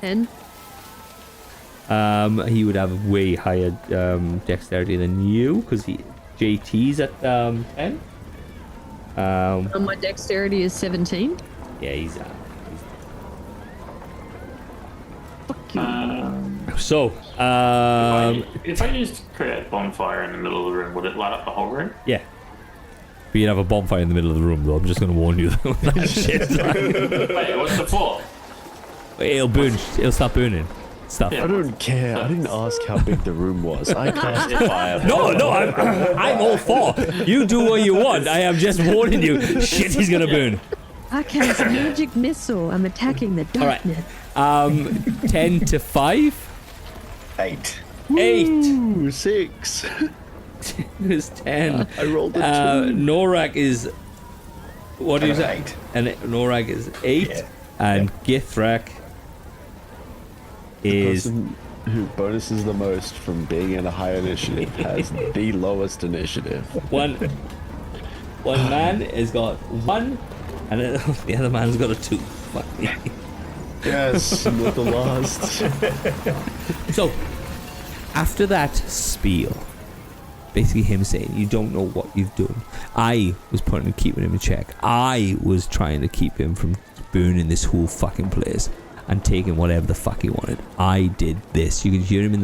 10. He would have a way higher dexterity than you because JT's at 10. My dexterity is 17. Yeah, he's Fuck you. so If I used create bonfire in the middle of the room, would it light up the whole room? yeah. But you'd have a bonfire in the middle of the room, though. I'm just going to warn you. That shit. Wait, what's the for? It'll burn. It'll start burning stuff. Yeah. I don't care. I didn't ask how big the room was. I cast fire. No, I'm all for. You do what you want. I am just warning you. Shit is gonna burn. I cast magic missile. I'm attacking the All right. darkness. 10 to 5. 8. 8. Ooh, 6. Is 10. I rolled a 2. Norak is. What is it? 8. And Norak is 8. Yeah. And Githrak is. Person who bonuses the most from being in a high initiative has the lowest initiative. One man has got 1, and the other man's got a 2. Fuck me. Yes, with the last. So, after that spiel, basically him saying, you don't know what you've done. I was keeping him in check. I was trying to keep him from burning this whole fucking place and taking whatever the fuck he wanted. I did this. You can hear him in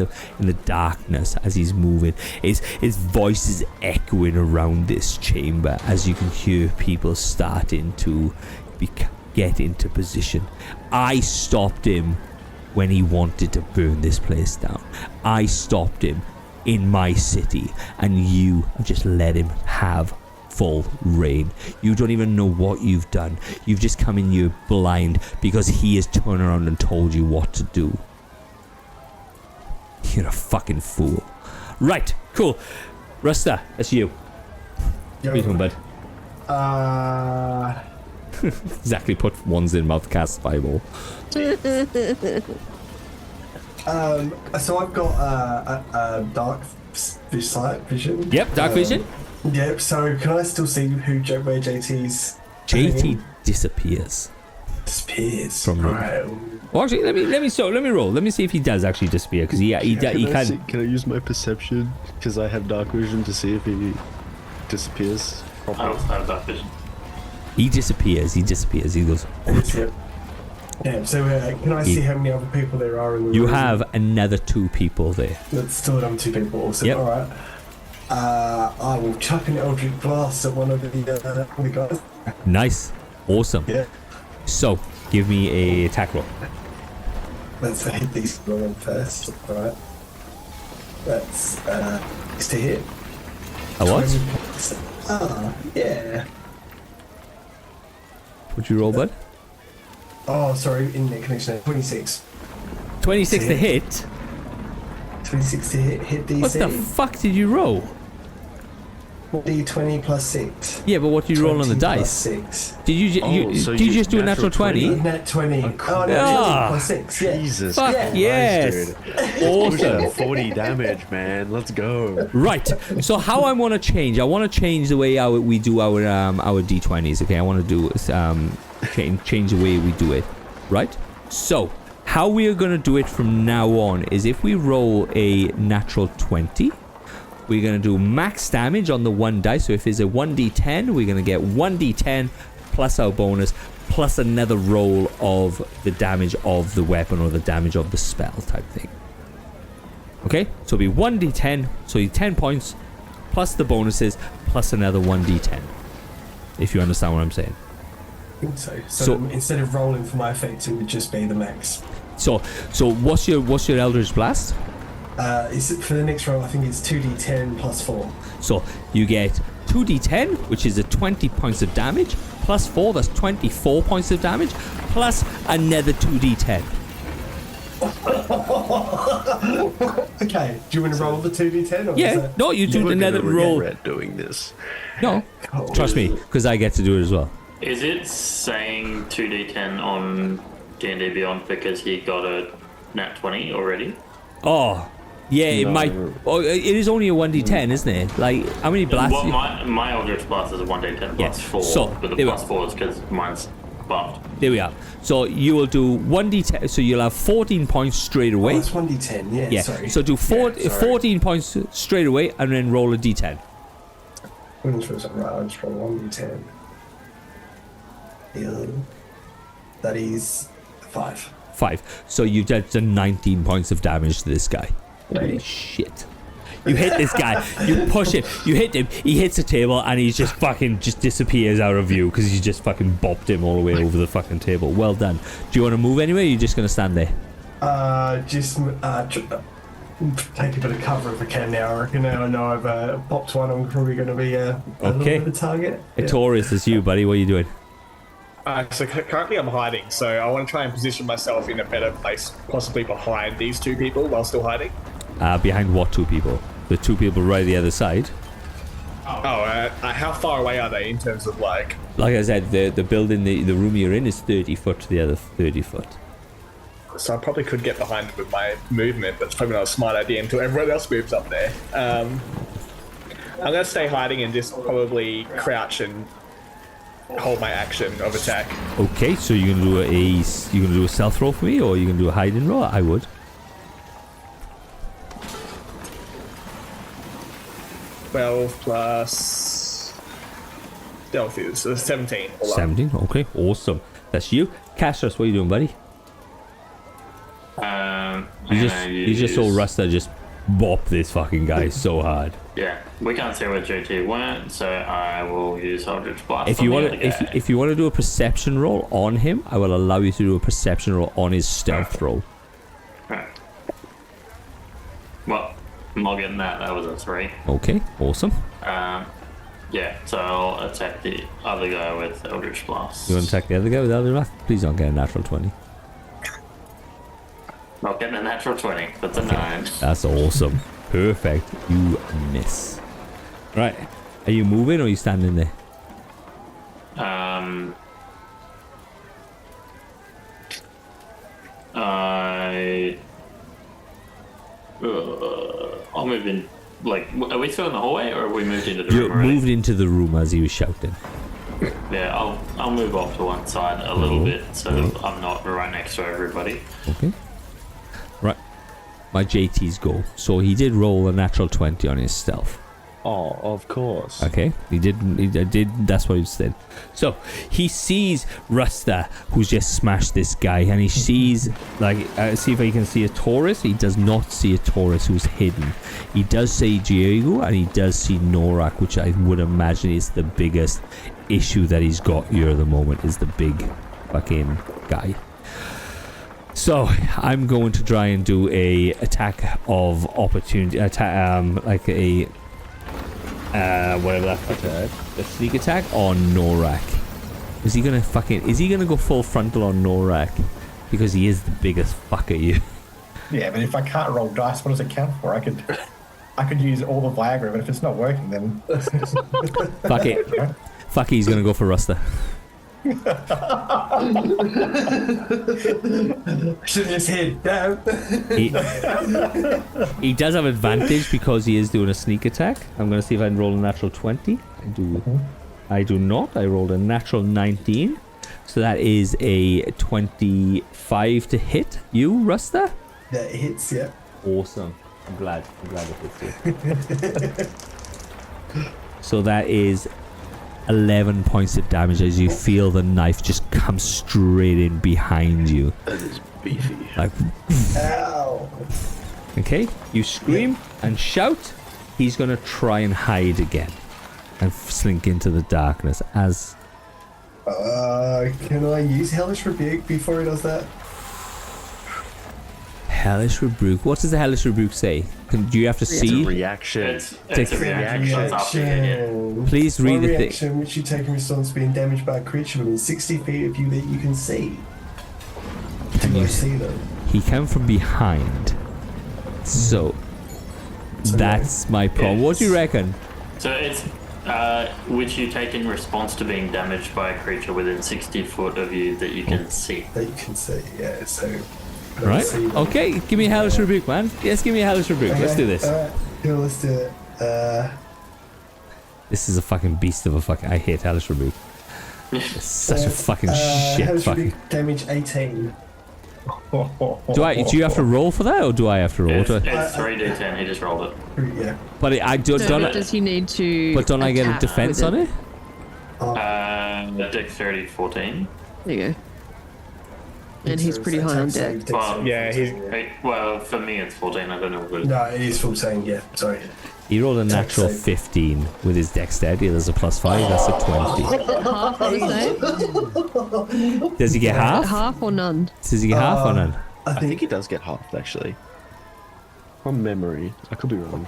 the darkness as he's moving. His voice is echoing around this chamber as you can hear people starting to get into position. I stopped him when he wanted to burn this place down. I stopped him in my city, and you just let him have full reign. You don't even know what you've done. You've just come in here blind because he has turned around and told you what to do. You're a fucking fool. Right, cool. Rusta, that's you. Yo. What are you talking Uh, Exactly, put ones in mouth, cast fireball. so I've got a dark sight vision. Yep, dark vision. Yep. So can I still see where JT's? JT disappears. Disappears. From the- Right. Well, actually, let me roll. Let me see if he does actually disappear, because he can. Can I use my perception? Because I have dark vision to see if he disappears. I also have that vision. He disappears. He goes. Yep. Yeah. So can I see how many other people there are in the room? You have another 2 people there. That's still another 2 people. So Yep. all right. I will chuck an Eldritch Blast at one of the guys. Nice. Awesome. Yeah. So, give me a attack roll. Let's hit these rolling first. Alright. That's is to hit. A what? 20 points. Yeah. What'd you roll, bud? Oh, sorry, internet connection. 26. 26 to hit? 26 to hit DC. What the fuck did you roll? D20 plus 6. Yeah, but what did you roll on the 20 plus dice? 6. Did you, so did you just do a natural natural 20? Net 20. Oh, no, Ah. 20 plus 6. Yeah. Jesus Fuck Christ, yes. dude. Awesome. Pushing 40 damage, man. Let's go. Right. So how I want to change? I want to change the way we do our d20s. Okay, I want to do change the way we do it. Right. So how we are going to do it from now on is if we roll a natural 20, we're going to do max damage on the one dice. So if it's a 1d10, we're going to get 1d10 plus our bonus plus another roll of the damage of the weapon or the damage of the spell type thing. Okay, so it'll be 1d10, so 10 points plus the bonuses plus another 1d10. If you understand what I'm saying. I think so. So instead of rolling for my effect, it would just be the max. So what's your Eldritch Blast? For the next roll, I think it's 2d10 plus 4. So you get 2d10, which is a 20 points of damage, plus 4, that's 24 points of damage, plus another 2d10. Okay, do you want to roll the 2d10? Or is Yeah, that... no, you do We're another gonna roll. regret doing this. No, trust me, because I get to do it as well. Is it saying 2d10 on D&D Beyond because he got a nat 20 already? Oh, yeah, it might. Oh, it is only a 1d10, isn't it? Like, how many blasts? Well, my Eldritch Blast is a 1d10 plus 4, So, but the there we plus 4 is because mine's buffed. There we are. So you will do 1d10, so you'll have 14 points straight Oh, away. it's 1d10, yeah, Yeah, sorry. so do 14 points straight away and then roll a d10. I'm not sure it's right, I'll just roll 1d10. Yeah. That is 5. 5. So you've done 19 points of damage to this guy. Holy shit. You hit this guy, you push him, you hit him, he hits the table and he just fucking disappears out of view because you just fucking bopped him all the way over the fucking table. Well done. Do you want to move anywhere or are you just going to stand there? Take a bit of cover if I can now. I reckon now I know I've popped one, I'm probably going to be a little bit of a target. Yeah. Taurus, it's you, buddy. What are you doing? So currently I'm hiding, so I want to try and position myself in a better place, possibly behind these two people while still hiding. Behind what two people? The two people right the other side. How far away are they in terms of like... Like I said, the building, the room you're in is 30 foot to the other 30 foot. So I probably could get behind them with my movement, but it's probably not a smart idea until everyone else moves up there. I'm going to stay hiding and just probably crouch and hold my action of attack. Okay, so you're gonna do a stealth roll for me, or you gonna do a hiding roll? I would. Twelve plus stealth is 17. 17. Okay, awesome. That's you, Cassius. What are you doing, buddy? You just saw Rusta just bop this fucking guy so hard. Yeah, we can't see where JT went, so I will use Eldritch Blast. If you want to, if you want to do a perception roll on him, I will allow you to do a perception roll on his stealth roll. Right. Well, I'm not getting that. That was a 3. Okay, awesome. Yeah, so I'll attack the other guy with Eldritch Blast. You want to attack the other guy with Eldritch Blast? Please don't get a natural 20. Not getting a natural 20. That's a 9. That's awesome. Perfect. You miss. Right. Are you moving or are you standing there? I'll move in. Like, are we still in the hallway or have we moved into the You room already? moved into the room as he was shouting. Yeah, I'll move off to one side a little bit so I'm not right next to everybody. Okay. Right. My JT's go. So he did roll a natural 20 on his stealth. Oh, of course. Okay, he didn't. He did. That's what he said. So he sees Rusta, who's just smashed this guy, and he sees like see if he can see a Taurus. He does not see a Taurus who's hidden. He does see Diego, and he does see Norak, which I would imagine is the biggest issue that he's got here at the moment. Is the big fucking guy. So I'm going to try and do a attack of opportunity, like a whatever that fucker, a sneak attack on Norak. Is he gonna go full frontal on Norak? Because he is the biggest fucker you. Yeah, but if I can't roll dice, what does it count for? I could use all the Viagra, but if it's not working, then Fuck it. Fuck it, he's gonna go for Rusta. Should have just hit down. He does have advantage because he is doing a sneak attack. I'm gonna see if I can roll a natural 20. I do not. I rolled a natural 19. So that is a 25 to hit you, Rusta. That hits, yeah. Awesome. I'm glad it hits you. So that is 11 points of damage as you feel the knife just come straight in behind you. That is beefy. Like, Ow. okay, you scream and shout. He's gonna try and hide again and slink into the darkness as Can I use Hellish Rebuke before he does that? Hellish Rebuke. What does the Hellish Rebuke say? Do you have to It's a see? reaction. It's a reaction. That's after you hit it. Please read One the thing. reaction which you take in response to being damaged by a creature within 60 feet of you that you can see. Can Do I you see them? He came from behind. So that's my problem. What do you reckon? So it's which you take in response to being damaged by a creature within 60 foot of you that you can see. That you can see, yeah, so... I Right? see them. Okay, give me a Hellish Rebuke, man. Yes, give me a Hellish Rebuke. Let's do this. Alright, cool, let's do it. This is a fucking beast of a fucking... I hate Hellish Rebuke. It's such a fucking shit Hellish fucking... Rebuke, damage 18. Do you have to roll for that, or do I have to roll? It's Do I- 3d10. He just rolled it. Yeah. But I don't... So don't does he need to? but don't I get a attack defense with on it? Dexterity 14. There you go. And he's pretty high on deck. Well, Yeah, he's Well, for me it's 14. I don't know what it is. No, it is 14, yeah, sorry. He rolled a natural save. 15 with his dexterity. There's a +5. That's a 20. Half, I would say. Does he get half? Half or none? Does he get half or none? I think he does get half, actually. From memory. I could be wrong.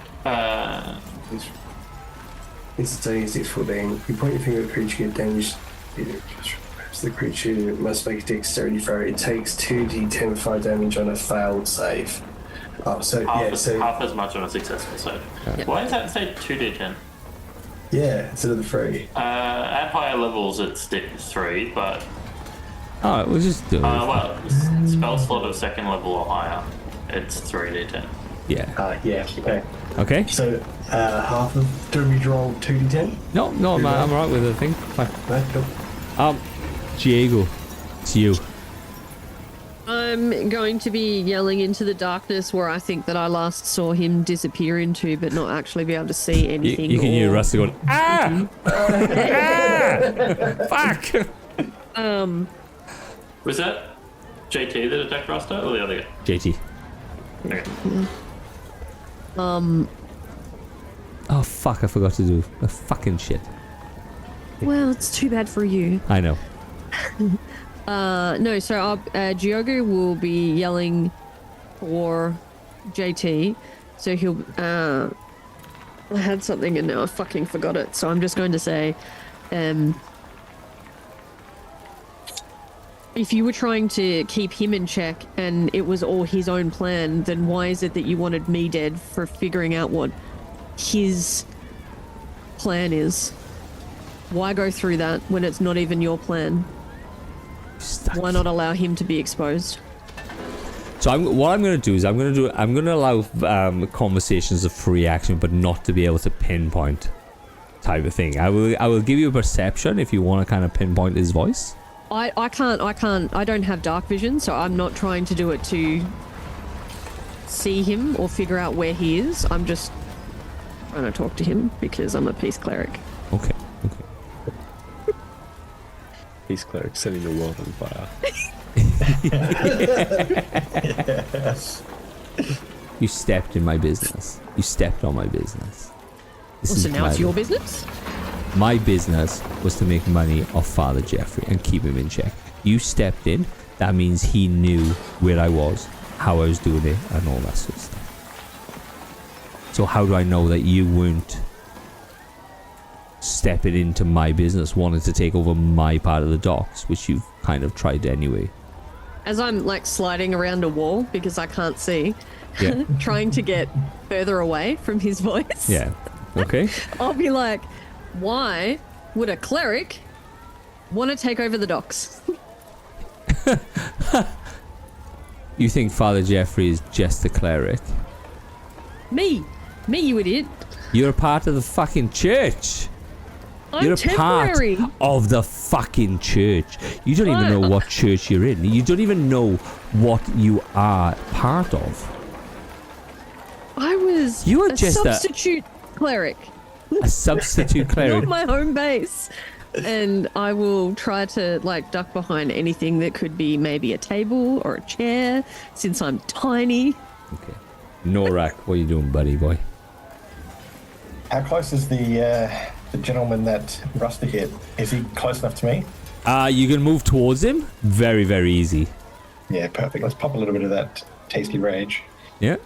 It's a 36 14. You point your finger at the creature, get damaged. The creature must make a dexterity throw. It takes 2d10 fire damage on a failed save. Oh, so Half, yeah, so half as much on a successful save. Why does that say 2d10? yeah, instead of the 3. At higher levels it's 3, but Alright, we'll just do it. well, spell slot of 2nd level or higher, it's 3d10. Yeah. Yeah, okay. Okay. So half of do we roll 2d10? No, I'm alright with the thing. Fine. Right, cool. Diego, it's you. I'm going to be yelling into the darkness where I think that I last saw him disappear into, but not actually be able to see anything. You can hear or- Rusty going, ah! Fuck! Was that JT that attacked Rasta or the other guy? JT. Okay. Oh, fuck, I forgot to do the fucking shit. Well, it's too bad for you. I know. No, so Diogo will be yelling for JT. So he'll. I had something and now I fucking forgot it. So I'm just going to say, if you were trying to keep him in check and it was all his own plan, then why is it that you wanted me dead for figuring out what his plan is? Why go through that when it's not even your plan? Why not allow him to be exposed? So what I'm going to do is I'm going to allow conversations of free action, but not to be able to pinpoint type of thing. I will give you a perception if you want to kind of pinpoint his voice. I don't have dark vision, so I'm not trying to do it to see him or figure out where he is. I'm just trying to talk to him because I'm a peace cleric. Okay. Peace cleric setting the world on fire. You stepped in my business. You stepped on my business. So now it's your business? My business was to make money off Father Jeffrey and keep him in check. You stepped in. That means he knew where I was, how I was doing it, and all that sort of stuff. So how do I know that you weren't stepping into my business, wanting to take over my part of the docks, which you've kind of tried anyway? As I'm like sliding around a wall because I can't see, Yeah. trying to get further away from his voice. Yeah. Okay. I'll be like, why would a cleric want to take over the docks? You think Father Jeffrey is just a cleric? Me, you idiot. You're a part of the fucking church. I'm You're a temporary. part of the fucking church. You don't even know what church you're in. You don't even know what you are part of. I was You are a just substitute cleric, a substitute cleric. not my home base. And I will try to like duck behind anything that could be maybe a table or a chair, since I'm tiny. Okay. Norak, what are you doing, buddy boy? How close is the gentleman that Rusty hit? Is he close enough to me? You can move towards him. Very, very easy. Yeah, perfect. Let's pop a little bit of that tasty rage. Yeah.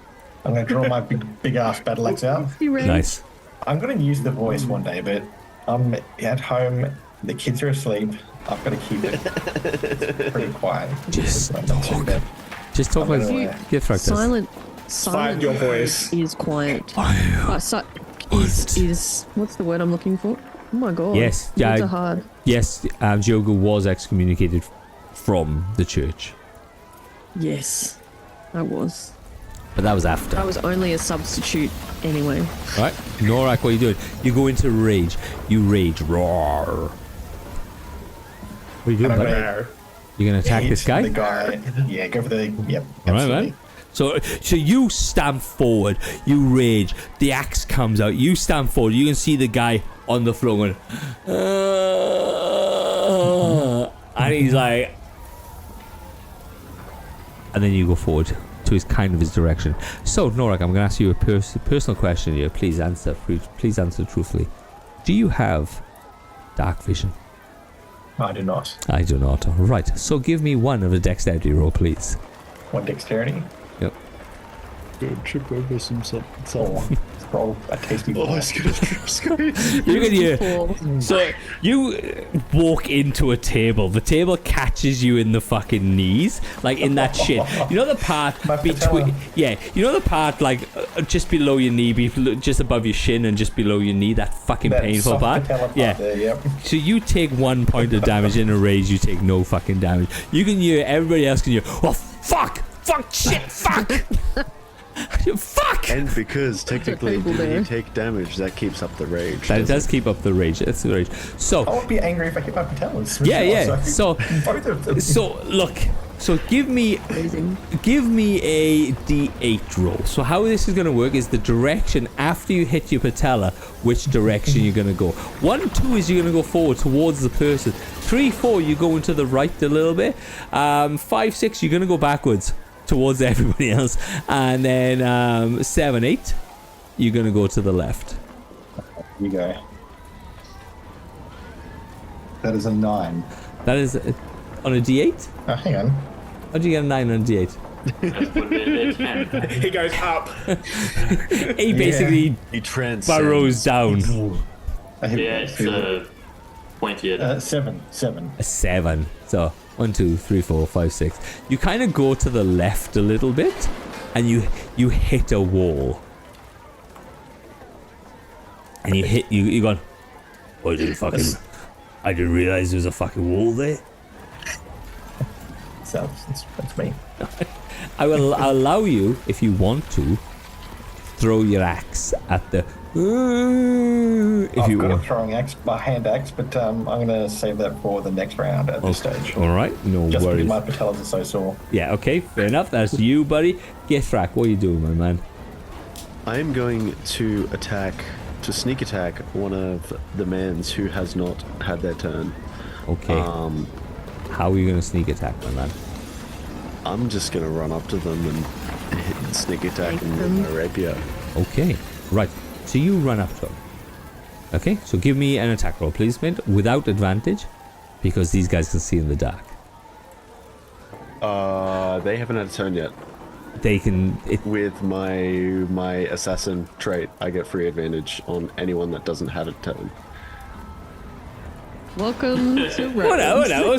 I'm going to draw my big ass battle axe out. You ready? Nice. I'm going to use the voice one day, but I'm at home. The kids are asleep. I've got to keep it pretty quiet. Just Not too bad. Just talk I'm like gonna, get through this. Silent your voice. is quiet. Oh, Is what's the word I'm looking for? Oh my god. Yes, Words yeah. are hard. Yes, Diogo was excommunicated from the church, Yes, I was. but that was after. I was only a substitute anyway. Right, Norak, what are you doing? You go into rage. You rage. Roar. What are you doing, And I'm buddy? gonna You're gonna attack hit this guy? The guy. Yeah, go for the. Yep. All right, absolutely. man. So you stamp forward, you rage, the axe comes out, you stamp forward, you can see the guy on the floor going, and he's like, and then you go forward to his direction. So Norak, I'm going to ask you a personal question here. Please answer truthfully. Do you have dark vision? I do not. I do not. Right. So give me one of a dexterity roll, please. One dexterity. Yep. Don't trip over some Or roll a tasty. Oh, ball. it's gonna trip. You can hear. Four. So you walk into a table. The table catches you in the fucking knees, like in that shit. You know the part My between, patella. yeah. You know the part like just below your knee, just above your shin, and just below your knee. That fucking That painful soft part. patella part Yeah. there, yep. So you take 1 point of damage in a rage. You take no fucking damage. You can hear everybody else can hear. Oh fuck! Fuck! Shit! Fuck! Fuck! And because technically, people when there. you take damage, that keeps up the rage. That doesn't does keep up the rage. That's the rage. So. I would be angry if I hit my patellas. Yeah. So both of them. look. So give me a D8 roll. So how this is going to work is the direction after you hit your patella, which direction you're going to go. 1, 2 is you're going to go forward towards the person. 3, 4 you go into the right a little bit. 5, 6 you're going to go backwards towards everybody else, and then 7, 8 you're going to go to the left. You go. That is a 9. That is on a D8. Oh, hang on. How do you get a 9 on a D8? That would be a 10. He goes up. He basically He transcends. burrows down. I hit Yeah, it's a 20. 7. A 7. So 1, 2, 3, 4, 5, 6. You kind of go to the left a little bit, and you hit a wall. And you gone. I didn't realize there was a fucking wall there. So that's me. I'll allow you, if you want to, throw your axe at the. If I've you got a want. throwing axe, my hand axe, but I'm going to save that for the next round at this stage. All right, no Just worries. because my patellas are so sore. Yeah, okay, fair enough. That's you, buddy. Githrak, what are you doing, my man? I am going to sneak attack one of the mans who has not had their turn. Okay. How are you going to sneak attack, my man? I'm just going to run up to them and hit sneak attack them with my rapier. Okay. Right. So you run up to him. Okay. So give me an attack roll, please, mate, without advantage, because these guys can see in the dark. They haven't had a turn yet. They can. With my assassin trait, I get free advantage on anyone that doesn't have a turn. Welcome to No.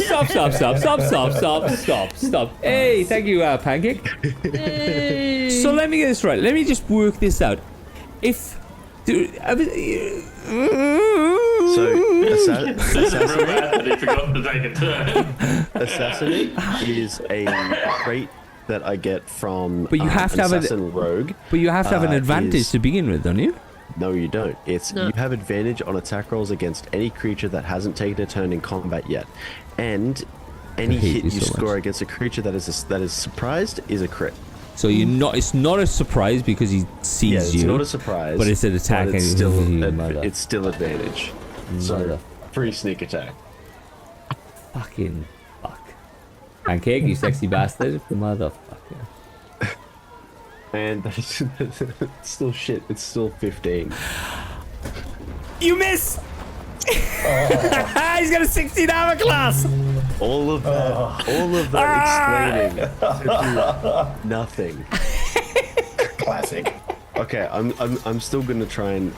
Stop. Hey, thank you, Pancake. Hey. So let me get this right. Let me just work this out. If. So, assassinate, He forgot to take a turn. assassinate is a trait that I get from But you have to have assassin rogue. But you have to have an advantage is- to begin with, don't you? No, you don't. It's No. you have advantage on attack rolls against any creature that hasn't taken a turn in combat yet, and any hate hit you you so score much. against a creature that is surprised is a crit. So you're not. It's not a surprise because he sees Yeah, it's you. not a surprise, but it's an attack but it's and- still Mother. it's still advantage. So Mother. free sneak attack. Fucking fuck. Pancake, you sexy bastard. Motherfucker. And it's still shit. It's still 15. You miss! He's got a 16 armor class! All of that explaining nothing. Classic. Okay, I'm still gonna try and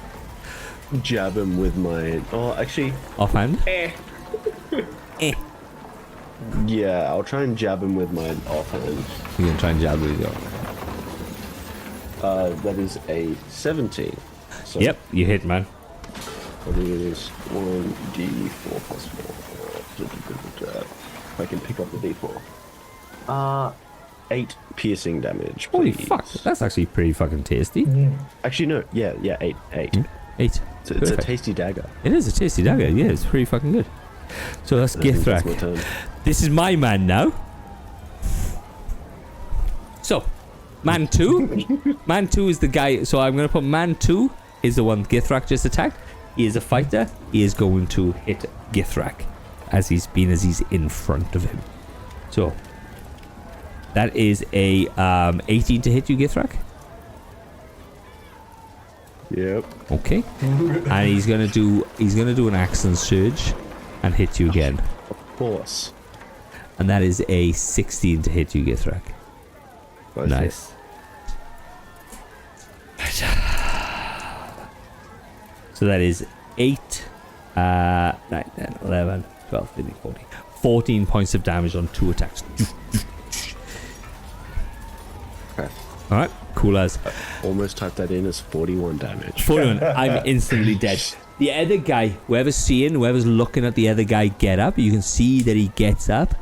jab him with my. Oh, actually, Offhand? yeah, I'll try and jab him with my offhand. You're gonna try and jab with your. That is a 17. So Yep, you hit, man. What it is 1d4 plus 4. If I can pick up the d4. 8 piercing damage. Holy Please. fuck, that's actually pretty fucking tasty. Actually, no. Yeah, 8. 8. 8. It's a Perfect. tasty dagger. It is a tasty dagger, yeah, it's pretty fucking good. So that's I think that's my Githrak. turn. This is my man now. So, man 2. Man 2 is the guy. So I'm going to put man 2 is the one Githrak just attacked. He is a fighter. He is going to hit Githrak as he's in front of him. So, that is a 18 to hit you, Githrak. Yep. Okay. And he's gonna do an accent surge and hit you again. Of course. And that is a 16 to hit you, Githrak. Both Nice. So that is 8, 9, 10, 11, 12, 13, 14. 14 points of damage on 2 attacks. Okay. Alright, cool as. Almost typed that in as 41 damage. 41, I'm instantly dead. The other guy, whoever's looking at the other guy get up, you can see that he gets up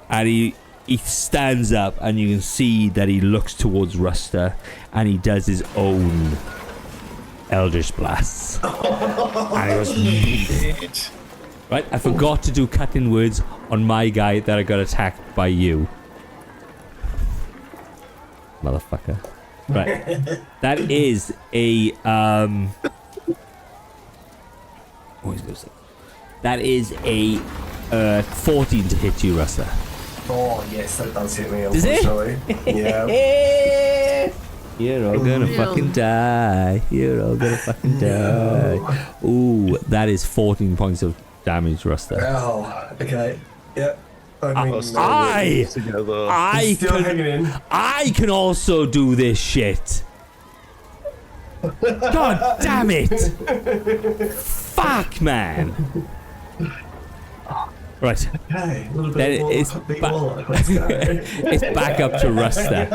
and he stands up and you can see that he looks towards Ruster and he does his own Eldritch Blasts. And he goes, Shit. right, I forgot to do cutting words on my guy that I got attacked by you. Motherfucker. Right. That is a what was I gonna say? That is a 14 to hit you, Ruster. Oh yes, that does hit me. Does it? Unfortunately. Yeah. You're all gonna Yeah. fucking die. You're all gonna fucking die. Ooh, that is 14 points of damage, Ruster. Oh. Okay. Yep. I mean, Together. still hanging in. I can also do this shit. God damn it! Fuck, man. Right, Okay. A little Then bit more. it's Big ba- wallet. Let's go. it's back up to Ruster.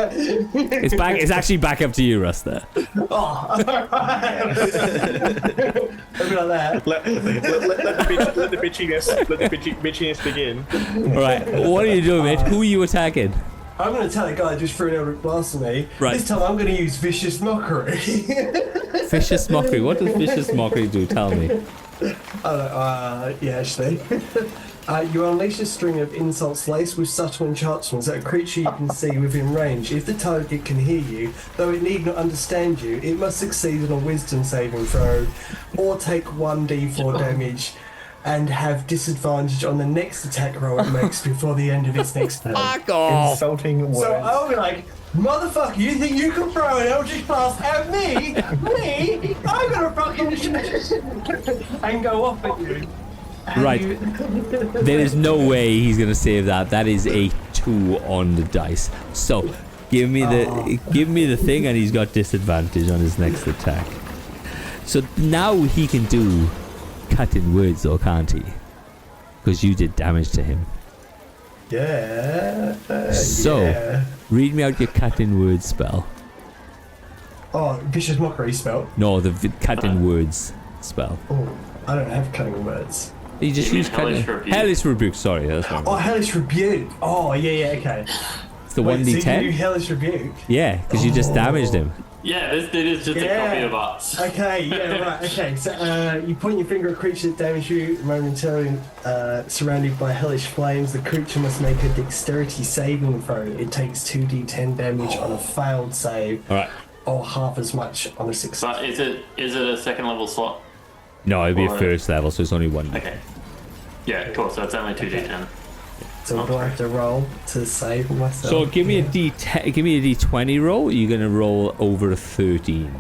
It's actually back up to you, Ruster. Oh. Maybe like that. Let the bitchiness begin. All right, what are you doing, mate? Who are you attacking? I'm going to tell the guy who just threw an Eldritch Blast at me. Right. This time I'm going to use Vicious Mockery. Vicious Mockery. What does Vicious Mockery do? Tell me. Yeah, actually. You unleash a string of insults laced with subtle enchantments at a creature you can see within range. If the target can hear you, though it need not understand you, it must succeed on a wisdom saving throw or take 1d4 damage and have disadvantage on the next attack roll it makes before the end of its next turn. Fuck off! Insulting words. So I'll be like, motherfucker, you think you can throw an Eldritch Blast at me? Me? I'm gonna fucking and go off at you. And Right. There is no way he's gonna save that. That is a 2 on the dice. So give me the thing, and he's got disadvantage on his next attack. So now he can do cutting words, though, can't he? Because you did damage to him. Yeah. So yeah. read me out your cutting words spell. Oh, vicious mockery spell. No, the cutting words spell. Oh, I don't have cutting words. You just You use mean Hellish cutting. Rebuke? Hellish rebuke. Sorry, that's what I Oh, meant. hellish rebuke. Oh, yeah, okay. It's the Wait, so you do 1d10. hellish rebuke? Yeah, because you just damaged him. Yeah, this dude is just a copy of us. Okay, yeah, right, okay. So you point your finger at a creature that damaged you momentarily surrounded by hellish flames. The creature must make a dexterity saving throw. It takes 2d10 damage on a failed save, All right. or half as much on a success. But is it a second level slot? No, it'd be a Or- first level, so it's only 1. Okay. Yeah, cool. So it's only 2d10. So do I have to roll to save myself? So give me a d10, give me a d20 roll. You're gonna roll over a 13.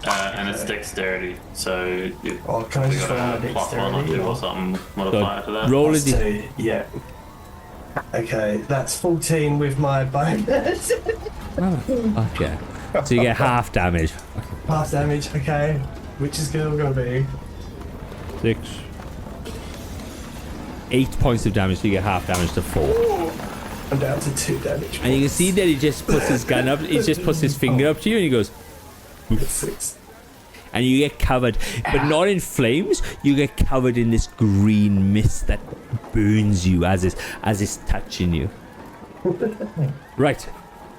And it's dexterity. So you Oh, can I we just got roll my a plus 1 or dexterity? 2 or something modifier to that. Roll a Plus d. 2, yeah. Okay, that's 14 with my bonus. Okay. So you get half damage. Half damage, okay. Which is gonna be 6. 8 points of damage, so you get half damage to 4. I'm down to 2 damage. And you can see that he just puts his gun up. He just puts his finger up to you, and he goes, 6. and you get covered, but not in flames. You get covered in this green mist that burns you as it's touching you. Right,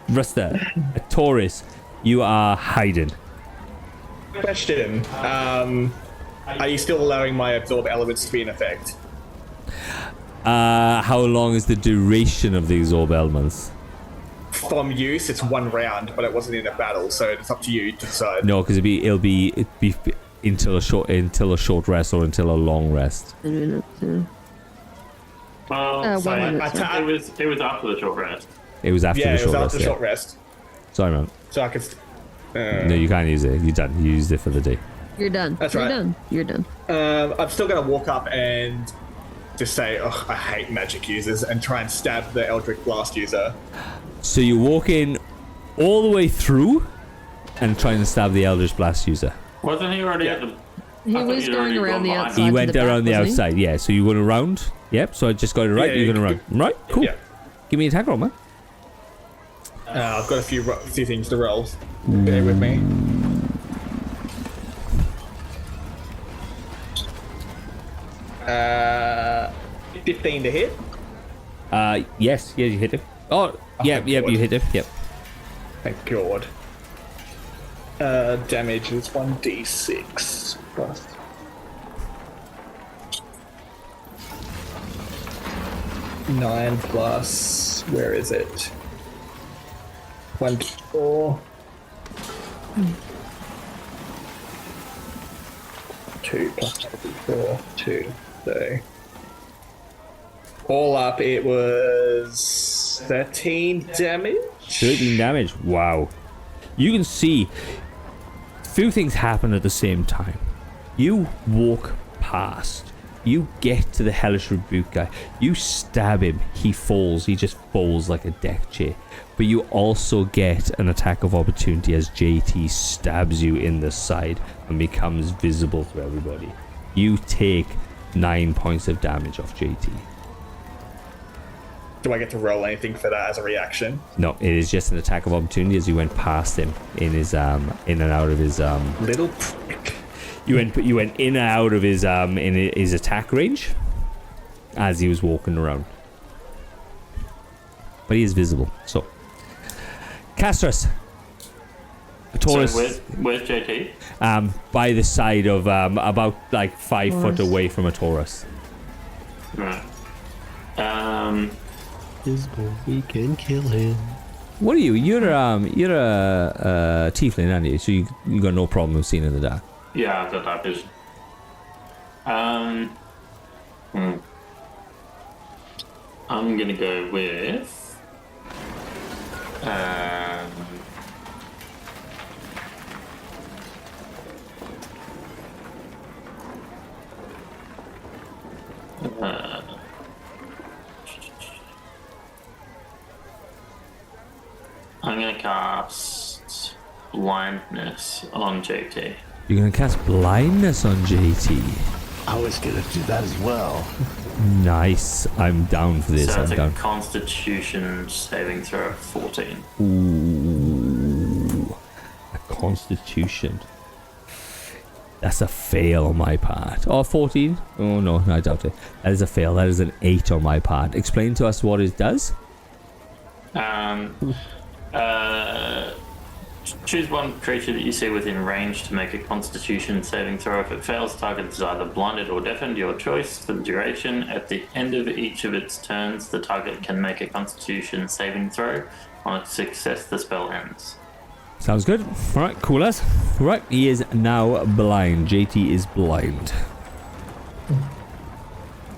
Rusta, Taurus, you are hiding. Question. Are you still allowing my absorb elements to be in effect? How long is the duration of the absorb elements? From use, it's 1 round, but it wasn't in a battle, so it's up to you to decide. No, because it'll be until a short rest or until a long rest. Well, one so minute, it was after the short rest. It was after Yeah, the it short was rest. after the Yeah. short rest. Sorry, man. So I could. No, you can't use it. You're done. You used it for the day. You're done. That's You're right. done. You're done. I'm still gonna walk up and just say, "Oh, I hate magic users," and try and stab the Eldritch Blast user. So you walk in all the way through and trying to stab the Eldritch Blast user. Wasn't he already at the? He I thought was he'd going already around gone the behind. outside. He to went the back, around the wasn't he? outside, yeah. So you went around. Yep. So I just got it right. Yeah, You're yeah, gonna run. Right. Cool. Yeah. Give me an attack roll, man. I've got a few things to roll. Bear with me. Uh, 15 to hit. Yes. Yeah, you hit him. Oh, yep. Yep. God. You hit him. Yep. Thank God. Damage is 1d6 plus. Nine plus. Where is it? 1d4. 2 plus 1d4. 2. So. All up, it was 13 damage. 13 damage. Wow. You can see few things happen at the same time. You walk past. You get to the Hellish Rebuke guy. You stab him. He falls. He just falls like a deck chair. But you also get an attack of opportunity as JT stabs you in the side and becomes visible to everybody. You take 9 points of damage off JT. Do I get to roll anything for that as a reaction? No, it is just an attack of opportunity as you went past him in his in and out of his Little prick. you went in and out of his in his attack range as he was walking around. But he is visible. So Castras. Taurus, So where's JT? by the side of about like 5 foot away from a Taurus. Right. We can kill him. What are you? You're a tiefling, aren't you? So you got no problem with seeing in the dark. Yeah, I've got that vision. I'm gonna go with. I'm gonna cast blindness on JT. You're gonna cast blindness on JT. I was gonna do that as well. Nice. I'm down for this. So I'm it's a down. Constitution saving throw of 14. Ooh, a Constitution. That's a fail on my part. Oh, 14? Oh no, I doubt it. That is a fail. That is an 8 on my part. Explain to us what it does. Choose one creature that you see within range to make a Constitution saving throw. If it fails, target is either blinded or deafened, your choice, for the duration. At the end of each of its turns, the target can make a Constitution saving throw. On its success, the spell ends. Sounds good. All right, cool as. Right, he is now blind. JT is blind.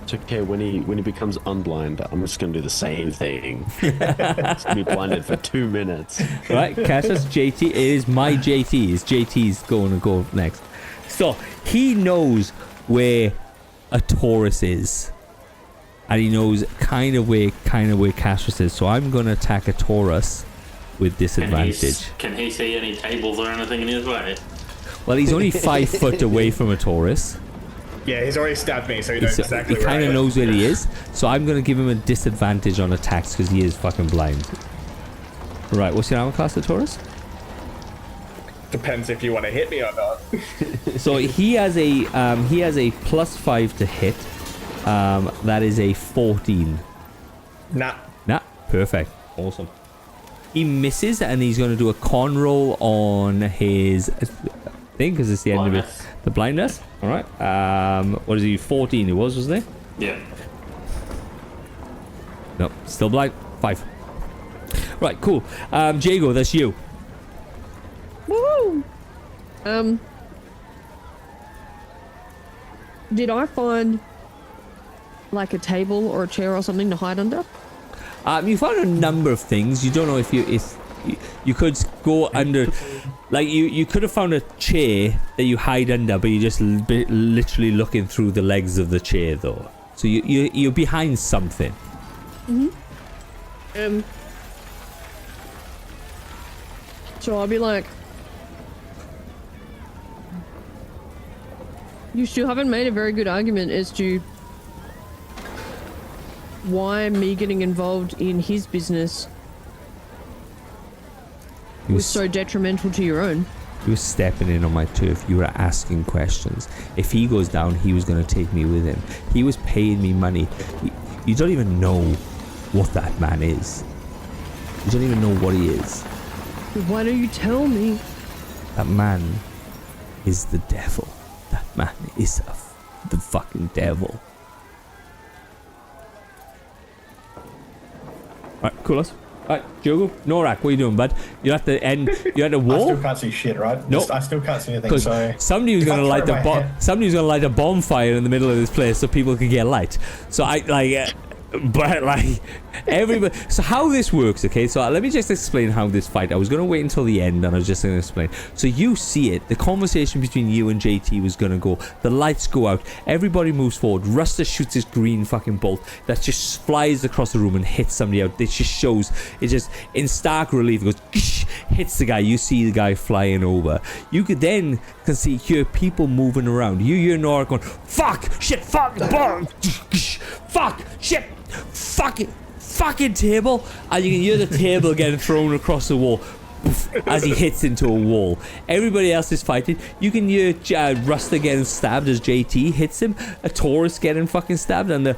It's okay when he becomes unblind. I'm just gonna do the same thing. It's gonna be blinded for 2 minutes. Right, Cassius, JT is my JT. Is JT's going to go next. So he knows where a Taurus is, and he knows kind of where Cassius is. So I'm going to attack a Taurus with disadvantage. Can he see any tables or anything in his way? Well, he's only 5 foot away from a Taurus. Yeah, he's already stabbed me, so he knows exactly He where kind I of am. knows where he is. So I'm going to give him a disadvantage on attacks because he is fucking blind. Right, what's your armor class, the Taurus? Depends if you want to hit me or not. So he has a +5 to hit. That is a 14. Nah. Nah, perfect, awesome. He misses, and he's going to do a con roll on his thing because it's the end of it. The blindness. All right. What is he? 14. It was, wasn't it? Yeah. No, still blind. 5. Right, cool. Jago, that's you. Woo! Did I find like a table or a chair or something to hide under? You found a number of things. You don't know if you could go under, like you could have found a chair that you hide under, but you're just literally looking through the legs of the chair though. So you're behind something. So I'll be like, you still haven't made a very good argument as to why me getting involved in his business was so detrimental to your own. You were stepping in on my turf. You were asking questions. If he goes down, he was going to take me with him. He was paying me money. You don't even know what that man is. You don't even know what he is. Why don't you tell me? That man is the devil. That man is the fucking devil. Alright, cool us. Alright, Jogo, Norak, what are you doing, bud? You're at the end. You're at the I wall. still can't see shit, right? Nope. I still can't see anything. Because So somebody was if I going to light throw the my head- somebody was going to light a bonfire in the middle of this place so people could get light. So I like, but like everybody. So how this works, okay? So let me just explain how this fight. I was going to wait until the end, and I was just going to explain. So you see it. The conversation between you and JT was going to go. The lights go out. Everybody moves forward. Ruster shoots his green fucking bolt that just flies across the room and hits somebody out. It just shows. It just in stark relief. It goes. Hits the guy. You see the guy flying over. You could then hear people moving around. You hear Nora going, "Fuck, shit, fuck, fuck, shit, fucking table," and you can hear the table getting thrown across the wall as he hits into a wall. Everybody else is fighting. You can hear Ruster getting stabbed as JT hits him. A Taurus getting fucking stabbed, and the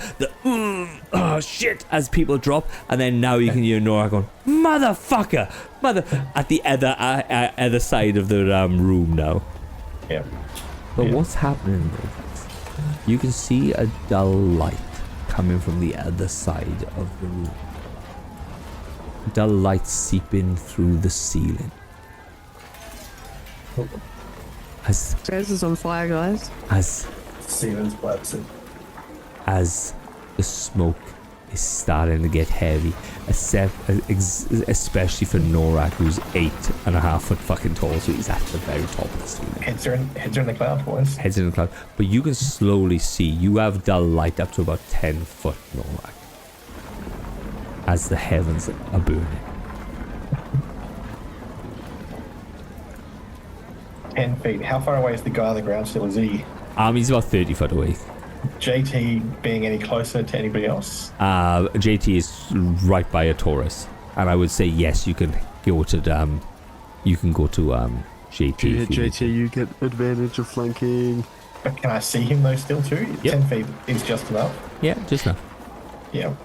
oh shit as people drop. And then now you can hear Nora going, "Motherfucker, at the other side of the room now." Yeah. But what's happening though? You can see a dull light coming from the other side of the room. Dull light seeping through the ceiling. As Stairs is on fire, guys. Steven's collapsing. as the smoke is starting to get heavy, especially for Norak, who's 8.5 foot fucking tall, so he's at the very top of the ceiling. Heads are in the cloud, boys. Heads in the cloud. But you can slowly see, you have dull light up to about 10 foot, Norak, as the heavens are burning. 10 feet. How far away is the guy on the ground still? Is he? He's about 30 foot away. JT being any closer to anybody else? JT is right by a Taurus, and I would say yes, you can go to JT. If you hit JT, you get advantage of flanking. But can I see him though still too? Yep. 10 feet is just enough. Yeah, just now. Yeah.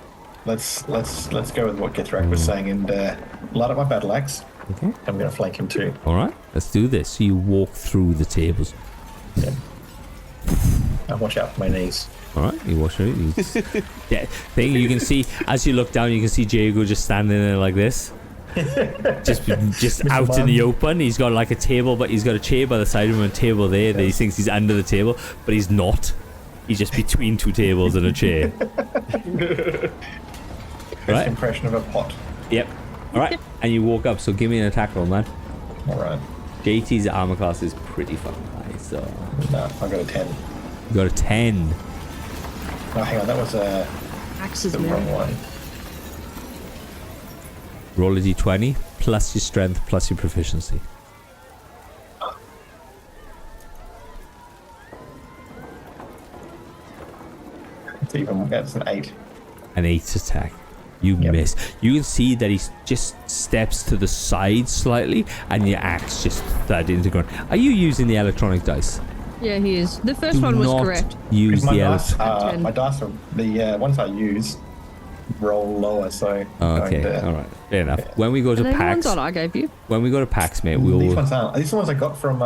Let's go with what Githrak was saying and light up my battle axe. Okay. I'm gonna flank him too. All right, let's do this. So you walk through the tables. Yeah. And watch out for my knees. All right, you watch it. Yeah, thing you can see as you look down, you can see Jago just standing there like this, just out in the open. He's got like a table, but he's got a chair by the side of him and a table there. That he thinks he's under the table, but he's not. He's just between two tables and a chair. First impression of a pot. Yep. All right, and you walk up. So give me an attack roll, man. All right. JT's armor class is pretty fucking high, so No, I got a 10. you got a 10. Oh, hang on, that was Axes, the man. wrong one. Roll a d20 plus your strength plus your proficiency. That's an 8. An 8 attack. You miss. You can see that he just steps to the side slightly, and your axe just thud into the ground. Are you using the electronic dice? Yeah, he is. The first Do one was not correct. Use My the dice, Ten. my dice are the ones I use roll lower, so Okay, all right, fair enough. When we go to And then the ones PAX, that I gave you. when we go to PAX, mate, These we'll. ones aren't. These are the ones I got from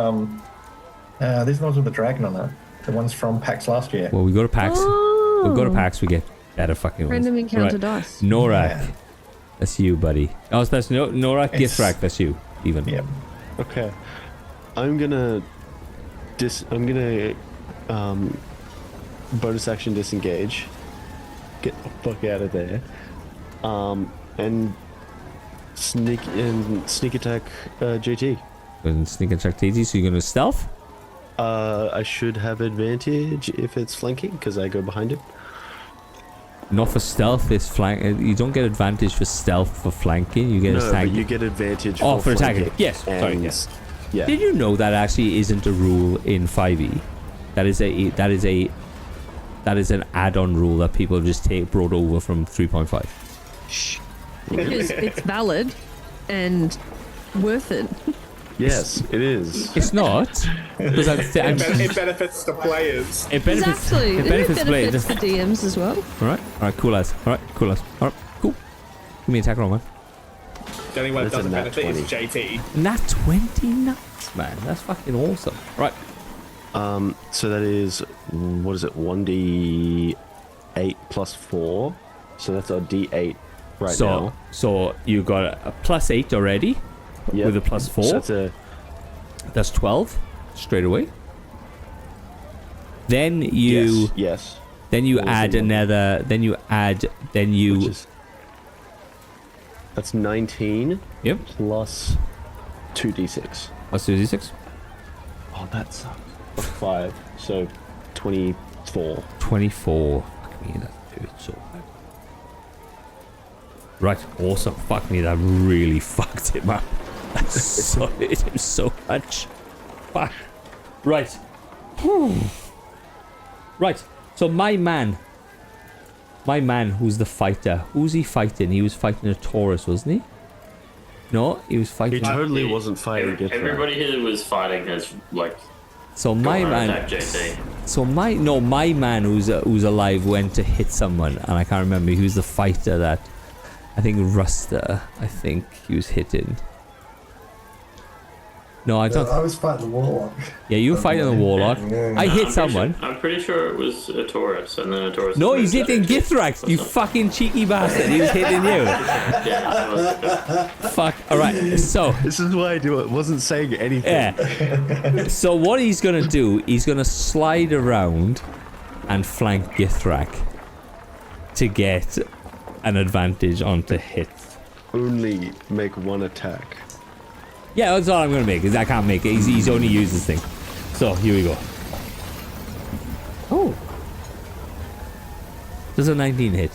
these ones with the dragon on it. The ones from PAX last year. When we go to PAX, Oh. we'll go to PAX. We get better fucking ones. Random encounter Right. dice. Norak, Yeah. that's you, buddy. Oh, that's Norak. It's- Githrak, that's you. Even. Yep. Okay. I'm gonna bonus action disengage. Get the fuck out of there. And sneak attack JT. And sneak attack TT. So you're gonna stealth. I should have advantage if it's flanking because I go behind him. Not for stealth. It's flank. You don't get advantage for stealth for flanking. You get No, attack. but you get advantage Oh, for flanking. attacking. Yes, sorry, And- yes. Yeah. Did you know that actually isn't a rule in 5e? That is an add-on rule that people just brought over from 3.5. Because it's valid and worth it. Yes, it is. It's not. Because It benefits the players. it benefits. Exactly. It benefits It players. benefits the DMs as well. All right, cool as. All right, cool. Give me an attack roll, man. The only one that That's a doesn't nat benefit 20. is JT. Nat 20 nuts, man. That's fucking awesome. Right. So that is, what is it, 1d8 plus 4. So that's our d8 right now. So you got a +8 already Yep. with a +4. So That's 12 straight away. Then you yes. then you What was add the one? another. Then you Which is, that's 19 yep. plus 2d6. Let's do d6. Oh, that sucks. Plus 5, so 24. 24. Fuck me, that hurts so bad. Right, awesome. Fuck me, that really fucked him up. That so hit him so much. Fuck. Right. Whew. Right. So my man who's the fighter. Who's he fighting? He was fighting a Taurus, wasn't he? No, he was He fighting. totally wasn't fighting Githrak. Everybody here was fighting as like So my go man. attack JT. So my man who's alive went to hit someone, and I can't remember. He was the fighter that I think Ruster. I think he was hitting. No, I don't. I was fighting the warlock. Yeah, you were fighting the warlock. Yeah. I hit I'm someone. I'm pretty sure it was a Taurus, and then a Taurus. No, was he's moved hitting to- Githrax, you fucking cheeky bastard. He was hitting you. Yeah, that was- Fuck. Alright, so, This is why I do it. Wasn't saying anything. yeah. So what he's going to do, he's going to slide around and flank Githrak to get an advantage onto hits. Only make one attack. Yeah, that's all I'm going to make, because I can't make it. He's only used this thing. So, here we go. Oh. Does a 19 hit?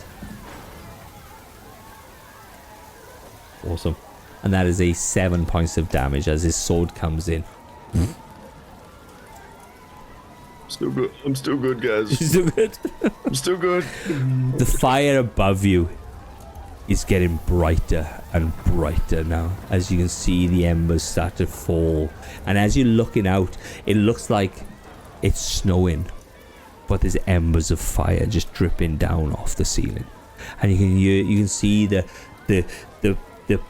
Awesome. And that is a 7 points of damage as his sword comes in. Still good. I'm still good, guys. Is it good? I'm still good. The fire above you is getting brighter and brighter now. As you can see, the embers start to fall. And as you're looking out, it looks like it's snowing. But there's embers of fire just dripping down off the ceiling. And you can see the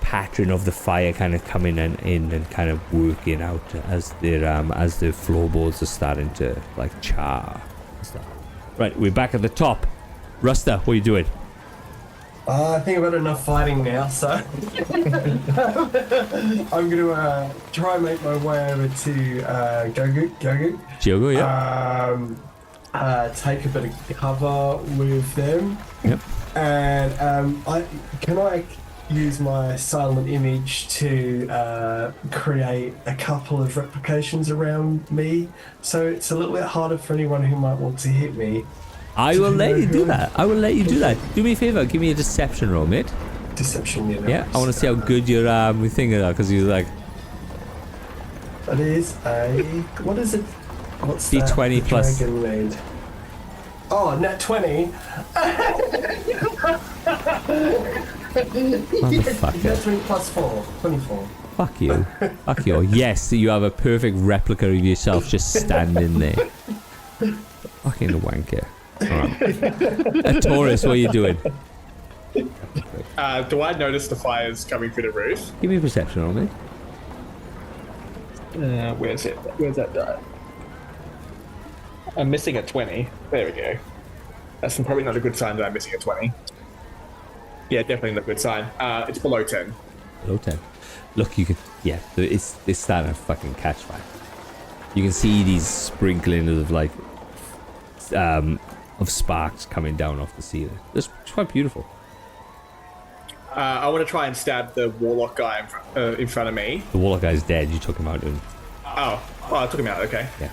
pattern of the fire kind of coming in and kind of working out as the floorboards are starting to like char and stuff. Right, we're back at the top. Rusta, what are you doing? I think I've had enough fighting now, so I'm going to try and make my way over to Gogu. Giogo, yeah. Take a bit of cover with them. Yep. And can I use my silent image to create a couple of replications around me, so it's a little bit harder for anyone who might want to hit me. I will let you do that. I will let you do that. Do me a favor, give me a deception roll, mate. Deception, Yeah, I want to see how good your thing is, because you're like That is a... What is it? What's D20 that? plus... Dragon made. Oh, nat 20. Motherfucker. Nat 20 plus 4. 24. Fuck you. Fuck you. Yes, you have a perfect replica of yourself just standing there. Fucking wanker. Alright. Taurus, what are you doing? Do I notice the fires coming through the roof? Give me a perception on me. Where's it? Where's that die? I'm missing a 20. There we go. That's probably not a good sign that I'm missing a 20. Yeah, definitely not a good sign. It's below 10. Below 10. Look, you can... Yeah, it's starting to fucking catch fire. You can see these sprinklings of, like... of sparks coming down off the ceiling. It's quite beautiful. I want to try and stab the warlock guy in front of me. The warlock guy's dead. You took him out, didn't you? Oh, I took him out. Okay. Yeah.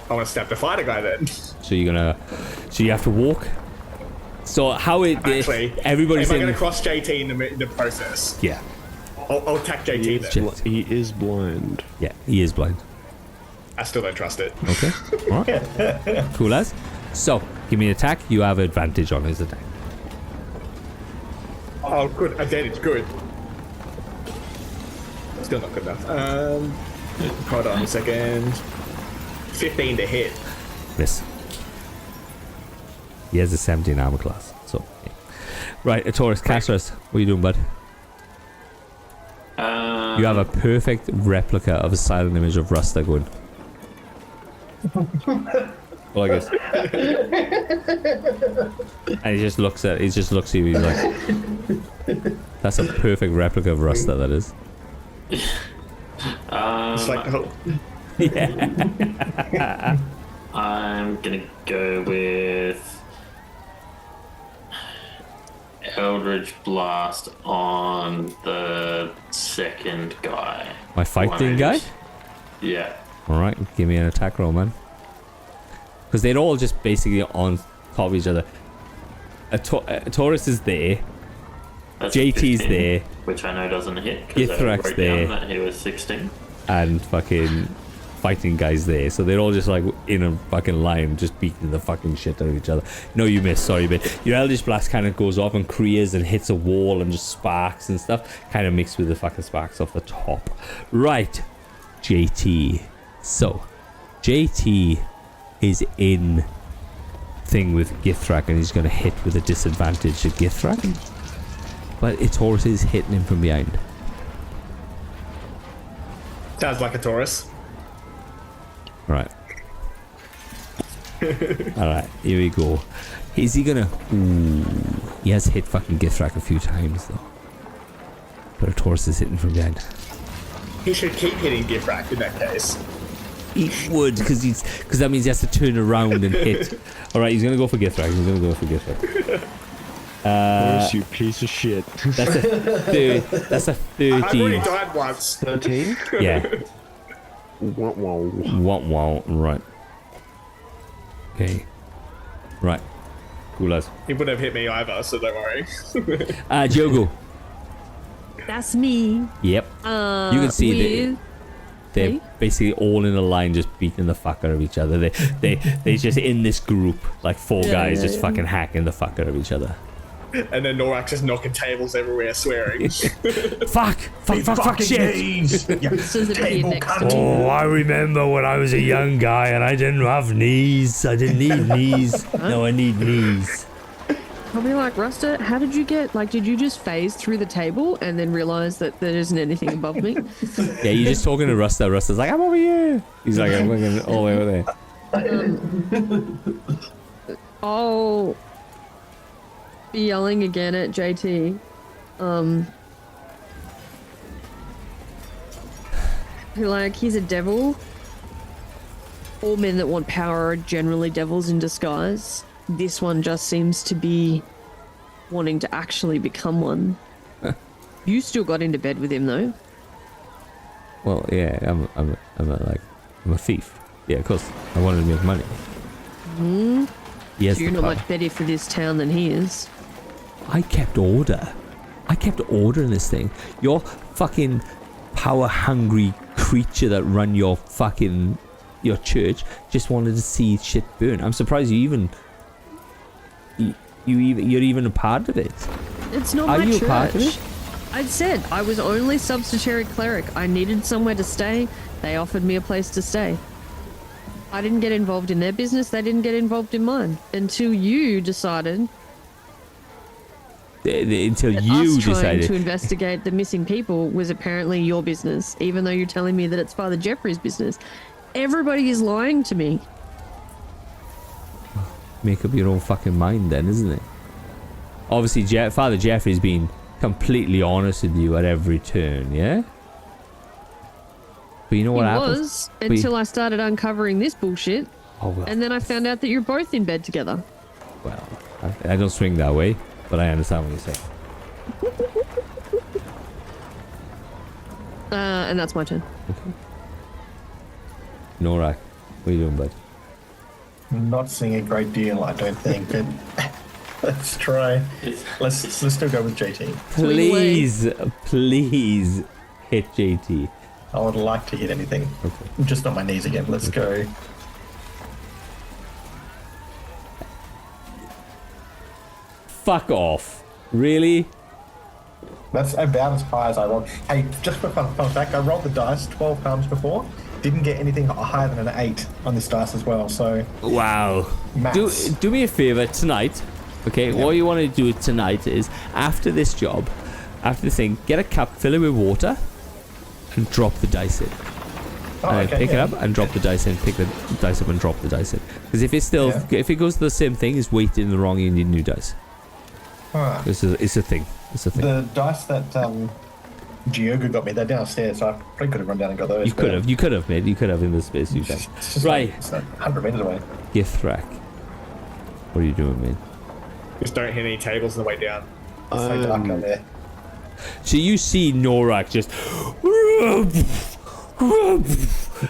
I want to stab the fighter guy then. So you're gonna... So you have to walk? So how it... Actually, everybody's am I in... going to cross JT in the process? Yeah. I'll attack JT then. He is blind. Yeah, he is blind. I still don't trust it. Okay. Alright. Cool as. So, give me an attack. You have advantage on his attack. Oh, good. Advantage. Good. Still not good enough. Hold on a second. 15 to hit. Miss. He has a 17 armor class. So, yeah. Right, Taurus, Castros, what are you doing, bud? You have a perfect replica of a silent image of Rusta going. Well, I guess. And he just looks at you, he's like, that's a perfect replica of Rusta, that is. It's like, oh, Yeah. I'm gonna go with Eldritch Blast on the second guy. My fighting guy? Yeah. Alright, give me an attack roll, man. Because they're all just basically on top of each other. Taurus is there. That's JT's 15, there. which I know doesn't hit because I Githrak's wrote there. down that he was 16. And fucking fighting guys there. So they're all just like in a fucking line, just beating the fucking shit out of each other. No, you missed, sorry, but your Eldritch Blast kind of goes off and creates and hits a wall and just sparks and stuff. Kind of mixed with the fucking sparks off the top. Right, JT. So, JT is in thing with Githrak and he's going to hit with a disadvantage to Githrak. But Taurus is hitting him from behind. Sounds like a Taurus. Right. Alright, here we go. Is he gonna... Ooh, he has hit fucking Githrak a few times though. But a Taurus is hitting from behind. He should keep hitting Githrak in that case. He would, because that means he has to turn around and hit. Alright, he's gonna go for Githrak. He's gonna go for Githrak. Taurus, you piece of shit. That's a 13. I've already died once. 13? Yeah. Wow. Wow. Right. Okay. Right. Cool, lads. He wouldn't have hit me either, so don't worry. Diogo. That's me. Yep. You can see with... they're Hey? basically all in a line just beating the fuck out of each other. They just in this group, like four guys just fucking hacking the fuck out of each other. And then Norak just knocking tables everywhere, swearing. Fuck shit. Knees. You This is a kid table next to cunt. me. Oh, I remember when I was a young guy and I didn't have knees. I didn't need knees. No, I need knees. I'll be like, Rusta, how did you get, like, did you just phase through the table and then realize that there isn't anything above me? Yeah, you're just talking to Rusta. Rusta's like, I'm over here. He's like, I'm looking all the way over there. I'll be yelling again at JT. Like, he's a devil. All men that want power are generally devils in disguise. This one just seems to be wanting to actually become one. You still got into bed with him, though. Well, yeah, I'm a thief. Yeah, of course. I wanted to make money. Yes, You're not much better for this town than he is. I kept order. I kept order in this thing. Your fucking power-hungry creature that run your church just wanted to see shit burn. I'm surprised you're even a part of it. It's not Are my you church. a part of it? I said I was only substitutory cleric. I needed somewhere to stay. They offered me a place to stay. I didn't get involved in their business. They didn't get involved in mine until you decided. Until Us you trying decided. to investigate the missing people was apparently your business, even though you're telling me that it's Father Jeffrey's business. Everybody is lying to me. Make up your own fucking mind then, isn't it? Obviously, Father Jeffrey's been completely honest with you at every turn, yeah? But you know what He happens? was until I started uncovering this bullshit, Oh, well. and then I found out that you're both in bed together. Well, I don't swing that way, but I understand what you say. And that's my turn. Norak, what are you doing, bud? Not seeing a great deal, I don't think. But let's try. Let's still go with JT. Please hit JT. I would like to hit anything. Okay. Just not my knees again. Let's go. Fuck off. Really? That's about as high as I rolled. Hey, just for fun fact, I rolled the dice 12 times before. Didn't get anything higher than an 8 on this dice as well. So Wow. Maths. Do me a favor tonight. Okay, what you want to do tonight is after this job, after this thing, get a cup, fill it with water, and drop the dice in. And then pick it up and drop the dice in. Pick the dice up and drop the dice in. Because if it's still, if it goes to the same thing, it's weighted in the wrong, you need new dice. Alright. It's a thing. It's a thing. The dice that Diogo got me, they're downstairs, so I probably could have run down and got those. You could have, mate. You could have in the space you have. It's just Right. Like, it's like 100 meters away. Githrak. What are you doing, man? Just don't hit any tables on the way down. It's so dark out there. So you see Norak just...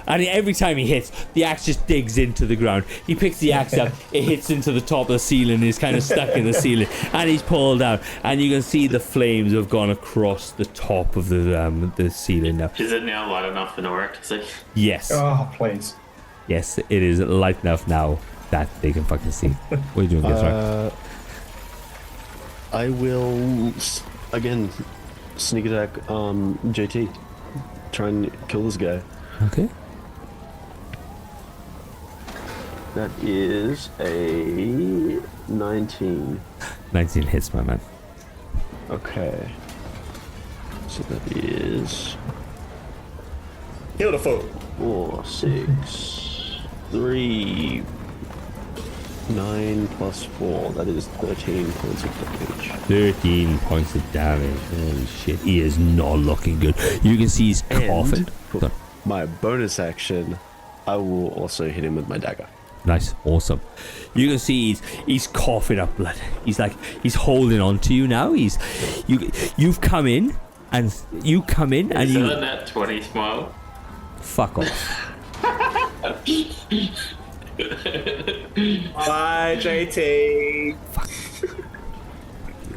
And every time he hits, the axe just digs into the ground. He picks the axe up, it hits into the top of the ceiling, is kind of stuck in the ceiling, and he's pulled out. And you can see the flames have gone across the top of the ceiling now. Is it now light enough for Norak to see? Yes. Oh, please. Yes, it is light enough now that they can fucking see. What are you doing, Githrak? I will again sneak attack JT. Try and kill this guy. Okay. That is a 19. 19 hits, my man. Okay. So that is Heal the fool. 4, 6, 3, 9 plus 4. That is 13 points of damage. 13 points of damage. Holy shit, he is not looking good. You can see he's coughing. For my bonus action, I will also hit him with my dagger. Nice, awesome. You can see he's coughing up blood. He's holding on to you now. You've come in and you Selling that 20 smile. fuck off. Bye, JT.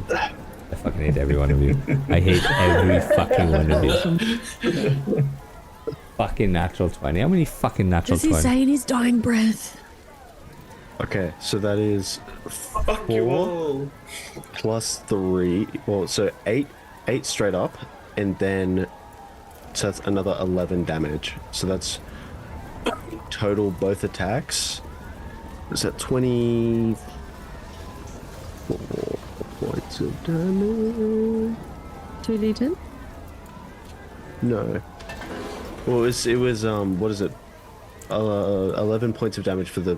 I fucking hate every one of you. I hate every fucking one of you. Fucking natural 20. How many fucking natural Does he 20? say in his dying breath? Okay, so that is Fuck you 4 all. plus 3. Well, so 8 straight up, and then so that's another 11 damage. So that's total both attacks. Is that 24 points of damage? 2d10? No. Well, it was what is it? 11 points of damage for the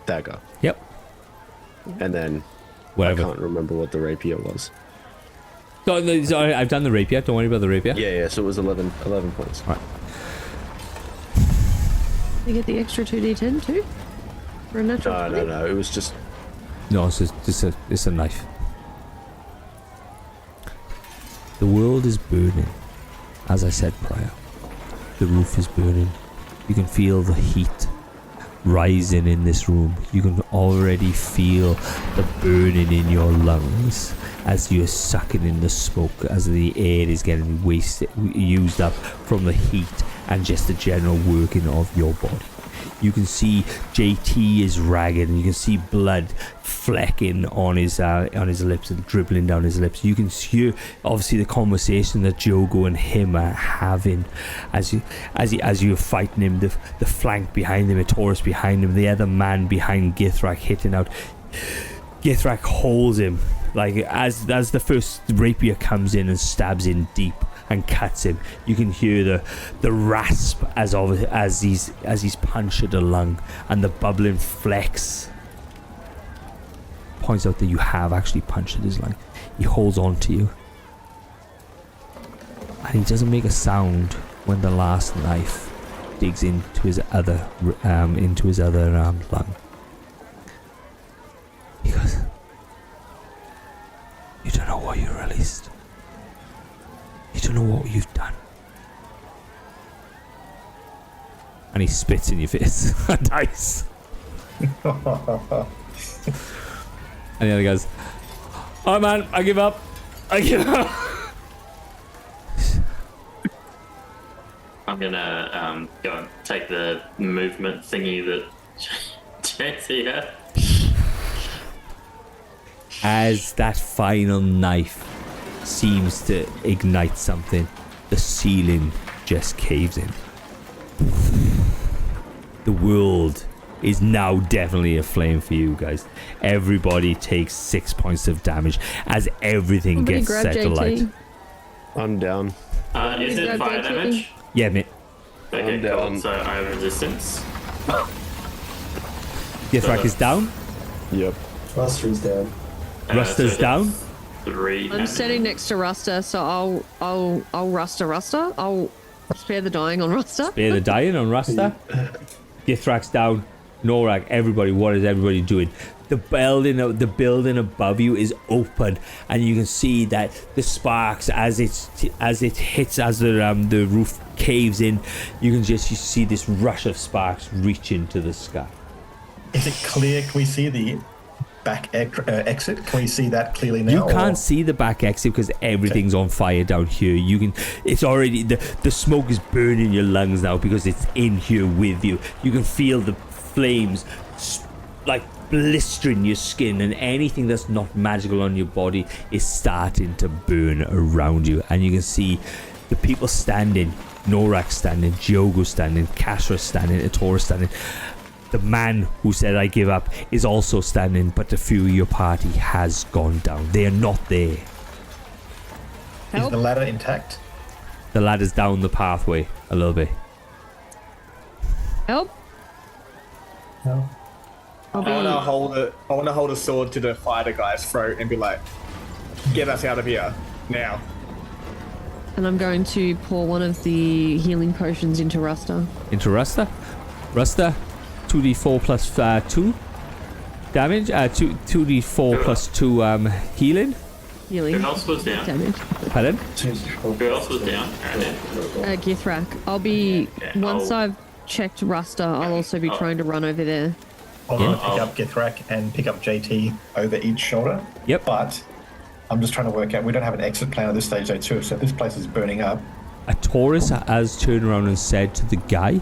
dagger, Yep. and then Whatever. I can't remember what the rapier was. So, I've done the rapier. Don't worry about the rapier. Yeah. So it was 11 points. All right. You get the extra 2d10 too? For a natural 20? No. It was just No, it's a knife. The world is burning. As I said prior, the roof is burning. You can feel the heat rising in this room. You can already feel the burning in your lungs as you're sucking in the smoke, as the air is getting used up from the heat and just the general working of your body. You can see JT is ragged, and you can see blood flecking on his lips and dribbling down his lips. You can hear obviously the conversation that Jogo and him are having as you're fighting him. The flank behind him, a Taurus behind him, the other man behind Githrak hitting out. Githrak holds him like as the first rapier comes in and stabs in deep and cuts him. You can hear the rasp as he's punched at a lung, and the bubbling flex points out that you have actually punched at his lung. He holds on to you, and he doesn't make a sound when the last knife digs into his other lung. He goes, "You don't know what you released. You don't know what you've done." And he spits in your face. Dice. And the other goes, "Oh man, I give up. I give up." I'm gonna go and take the movement thingy that JT had. As that final knife seems to ignite something, the ceiling just caves in. The world is now definitely aflame for you guys. Everybody takes 6 points of damage as everything Somebody gets grab set alight. JT. I'm down. Is it grab fire JT? damage? Yeah, mate. Okay, I'm cool. down. So I have resistance. Githrak is down. Yep. Luster's down. Ruster's So down. 3. I'm damage. sitting next to Ruster, so I'll Ruster. I'll spare the dying on Ruster. Bear the dying on Rasta. Githrak's down. Norak, everybody, what is everybody doing? The building above you is open, and you can see that the sparks as it hits, as the roof caves in. You see this rush of sparks reach into the sky. Is it clear? Can we see the back exit? Can we see that clearly now? You can't see the back exit because everything's on fire down here. You can. It's already the smoke is burning your lungs now because it's in here with you. You can feel the flames like blistering your skin, and anything that's not magical on your body is starting to burn around you. And you can see the people standing, Norak standing, Jogo standing, Kasra standing, Atora standing. The man who said "I give up" is also standing, but the few of your party has gone down. They are not there. Is the ladder intact? The ladder's down the pathway. a little bit. Help. No. I'll be. I want to hold a sword to the fighter guy's throat and be like, "Get us out of here now!" And I'm going to pour one of the healing potions into Rusta. Into Rusta. Rusta, 2d4 plus 2 damage. 2d4 plus 2 healing. Healing. Who else was down? Damage. Pardon? Who else was down? Githrak. I'll be Okay, once I'll- I've checked Rusta. I'll also be trying to run over there. I'm going to pick up Githrak and pick up JT over each shoulder. Yep. But I'm just trying to work out. We don't have an exit plan at this stage, though, too. So if this place is burning up, A Taurus has turned around and said to the guy,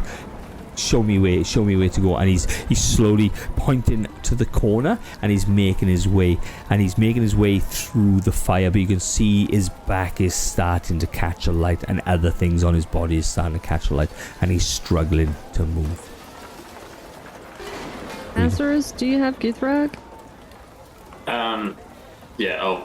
show me where to go. And he's slowly pointing to the corner, and he's making his way through the fire, but you can see his back is starting to catch a light, and other things on his body is starting to catch a light, and he's struggling to move. Azarus, do you have Githrak? Yeah,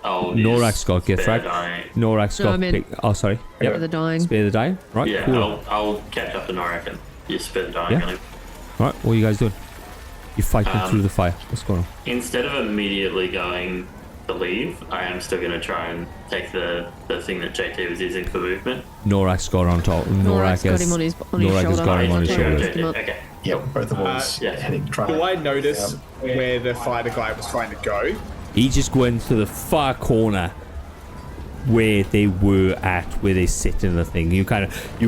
I'll Norak's use got spare Githrak. dying. Norak's No, got I mean- oh, sorry. For Yep. the dying. Spare the dying. Right, Yeah, cool. I'll catch up to Norak and use spare dying Yeah. on him. Right, what are you guys doing? You're fighting through the fire. What's going on? Instead of immediately going to leave, I am still going to try and take the thing that JT was using for movement. Norak's got on top. Norak's got has- him on his Norak has shoulder. got him on his Yeah, shoulder. lift him up. Okay. yeah, both of us yeah. heading, trying Do to. I notice where the fighter guy was trying to go? He just went to the far corner where they were at, where they sit in the thing. You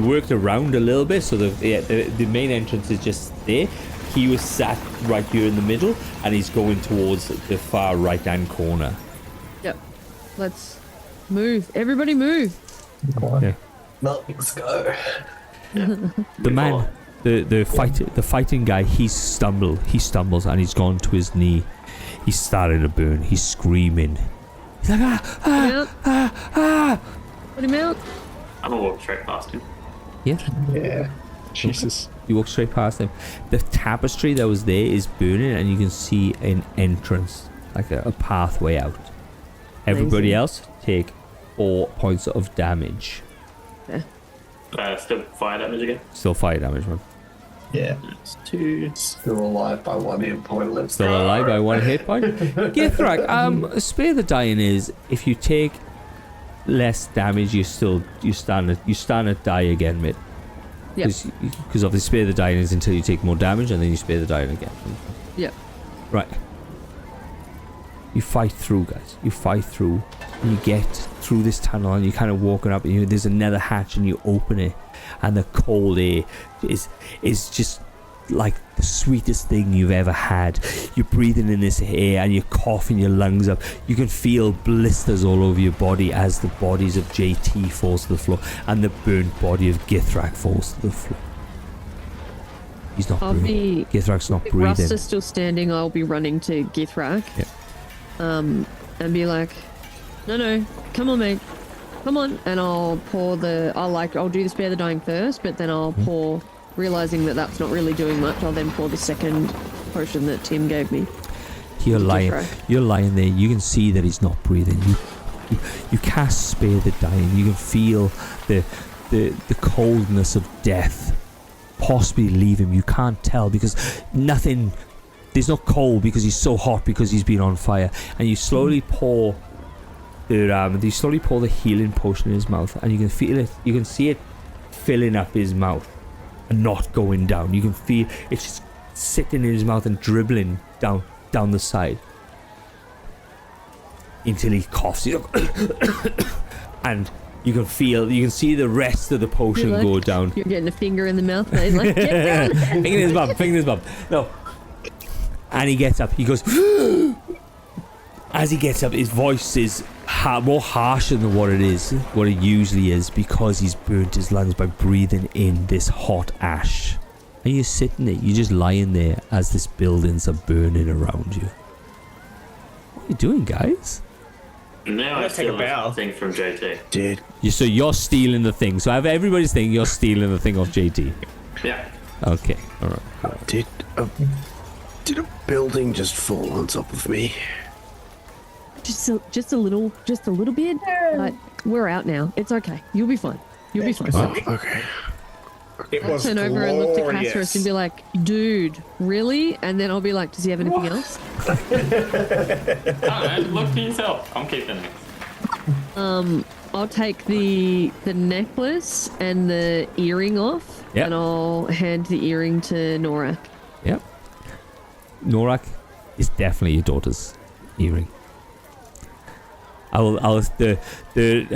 worked around a little bit, so the main entrance is just there. He was sat right here in the middle, and he's going towards the far right hand corner. Yep. Let's move. Everybody move. Yeah. No, let's go. The man, the fighting guy, he stumbles, and he's gone to his knee. He's starting to burn. He's screaming. He's like, Put him out. Put him out. I'm going to walk straight past him. Yeah. Yeah. Jesus. You walk straight past him. The tapestry that was there is burning, and you can see an entrance, like a pathway out. Everybody Amazing. else take 4 points of damage. Still fire damage again? Still fire damage, man. Yeah. It's 2. Still alive by 1 hit point. Let's Still alive by 1 hit point. Githrak, spare the dying is if you take less damage, you stand to die again, mate. Yep. Because obviously spare the dying is until you take more damage, and then you spare the dying again. Yep. Right. You fight through, guys. You fight through. And you get through this tunnel, and you're kind of walking up, and there's another hatch, and you open it, and the cold air is just like the sweetest thing you've ever had. You're breathing in this air, and you're coughing your lungs up. You can feel blisters all over your body as the bodies of JT falls to the floor, and the burnt body of Githrak falls to the floor. He's not breathing. Githrak's not breathing. Rusta's still standing. I'll be running to Githrak. Yep. And be like, no, come on, mate, come on. And I'll pour I'll do the spare the dying first, but then I'll pour, realizing that that's not really doing much. I'll then pour the second potion that Tim gave me. You're lying. Githrak. You're lying there. You can see that he's not breathing. You cast spare the dying. You can feel the coldness of death possibly leave him. You can't tell because nothing. There's no cold because he's so hot because he's been on fire. And you slowly pour the healing potion in his mouth, and you can feel it. You can see it filling up his mouth and not going down. You can feel it's just sitting in his mouth and dribbling down the side until he coughs. And you can see the rest of the potion You're like, go down. You're getting a finger in the mouth, mate. Like, get down. Finger in his bum. No. And he gets up. He goes. As he gets up, his voice is more harsher than what it usually is, because he's burnt his lungs by breathing in this hot ash. And you're sitting there, you're just lying there as this buildings are burning around you. What are you doing, guys? Now I Let's take a steal bow. the thing from JT. Dude, So you're stealing the thing. So I have everybody's thing. You're stealing the thing off JT. Yeah. Okay, all right. did a building just fall on top of me? just a little bit. Like, we're out now. It's okay. You'll be fine. You'll be fine. Oh, okay. It I'll was turn over and look to glorious. Castorus and be like, dude, really? And then I'll be like, does he have anything else? I don't know. Look for yourself. I'm keeping it. I'll take the necklace and the earring off, Yep. and I'll hand the earring to Norak. Yep. Norak is definitely your daughter's earring. The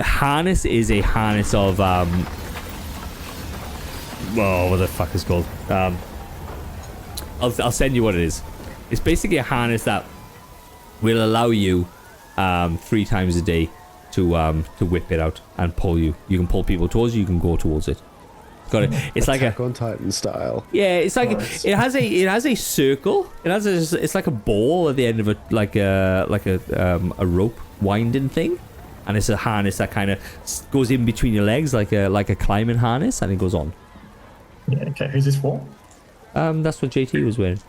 harness is a harness of what the fuck is it called? I'll send you what it is. It's basically a harness that will allow you 3 times a day to whip it out and pull you. You can pull people towards you. You can go towards it. It's like Attack on Titan style. yeah. It's like it has a circle. It's like a ball at the end of it, like a rope winding thing, and it's a harness that kind of goes in between your legs like a climbing harness, and it goes on. Yeah, okay, who's this for? That's what JT was wearing.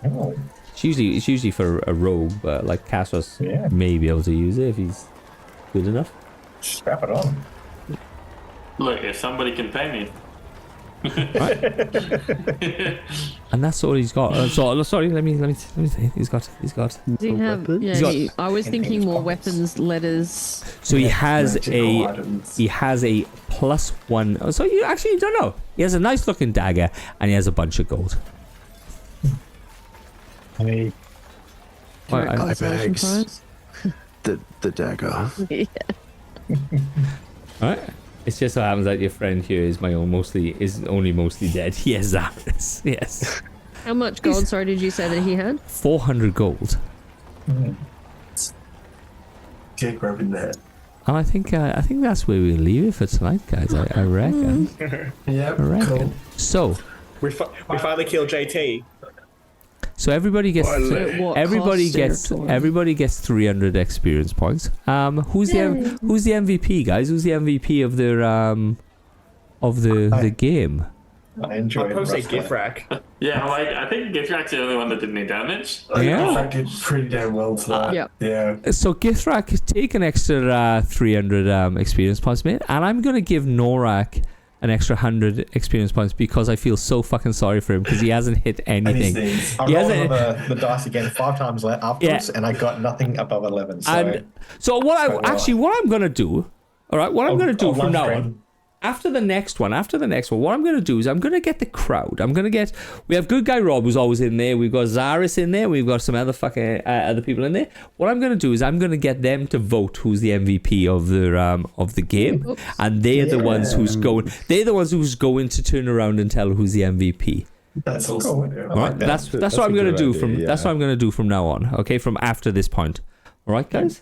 Oh, It's usually for a rogue, but like Castos Yeah. may be able to use it if he's good enough. strap it on. Look, if somebody can pay me. And that's all he's got. Sorry, let me say. He's got. Does he have? weapons? Yeah, He's got- I was In thinking his more pockets. weapons, letters. So he has Magical a items. he has a +1. Oh, so you don't know. He has a nice looking dagger and he has a bunch of gold. Hey, Well, I- Consolation bags. prize. The dagger. Yeah. All right. It's just so happens that your friend here is only mostly dead. Yes, Zaris. Yes. How much gold? Sorry, did you say that he had? 400 gold. Get grabbing that. And I think that's where we leave it for tonight, guys. I reckon. Yep, I reckon. cool. So We finally killed JT. everybody gets At what everybody cost, gets Territory? everybody gets 300 experience points. Who's the MVP, guys? Who's the MVP of the game? I enjoyed I'd probably say Rust gift Light. rack. Yeah, like I think Gifrak's the only one that didn't need damage. Yeah. I did pretty damn well tonight. Yep. Yeah. So Githrak, take an extra 300 experience points, mate, and I'm gonna give Norak an extra 100 experience points because I feel so fucking sorry for him because he hasn't hit And he anything. sneezed. I He rolled hasn't- on the dice again 5 times afterwards, and I got nothing above 11. So And so what Quite well. what I'm gonna do, all right, what I'm gonna do on from live now stream. on. After the next one, what I'm going to do is I'm going to get the crowd. We have Good Guy Rob, who's always in there. We've got Zaris in there. We've got some other fucking other people in there. What I'm going to do is I'm going to get them to vote who's the MVP of the game, Oops. and they're the ones who's going. They're the ones who's going to turn around and tell who's the MVP. That's awesome. Cool. Yeah. I All like right, that. that's That's what a I'm going to good do idea, from. yeah. That's what I'm going to do from now on. Okay, from after this point. All right, guys.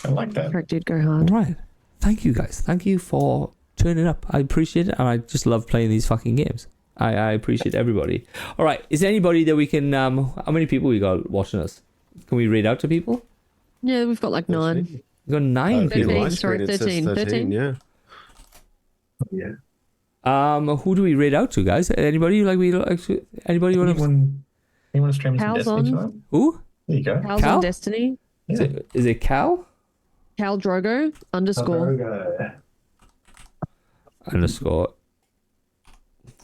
I like that. Crack did go hard. All right. Thank you, guys. Thank you for turning up. I appreciate it, and I just love playing these fucking games. I appreciate everybody. All right. Is there anybody that we can? How many people we got watching us? Can we read out to people? Yeah, we've got like 9. We got 9 people. 13, My sorry, screen, it says 13, 13. Yeah. Yeah. Who do we read out to, guys? Anybody Anybody want to? Anyone streaming some Cal's Destiny on. tonight? Who? There you go. Cal's Cal? on Destiny. Is it Cal? Cal Drogo _ _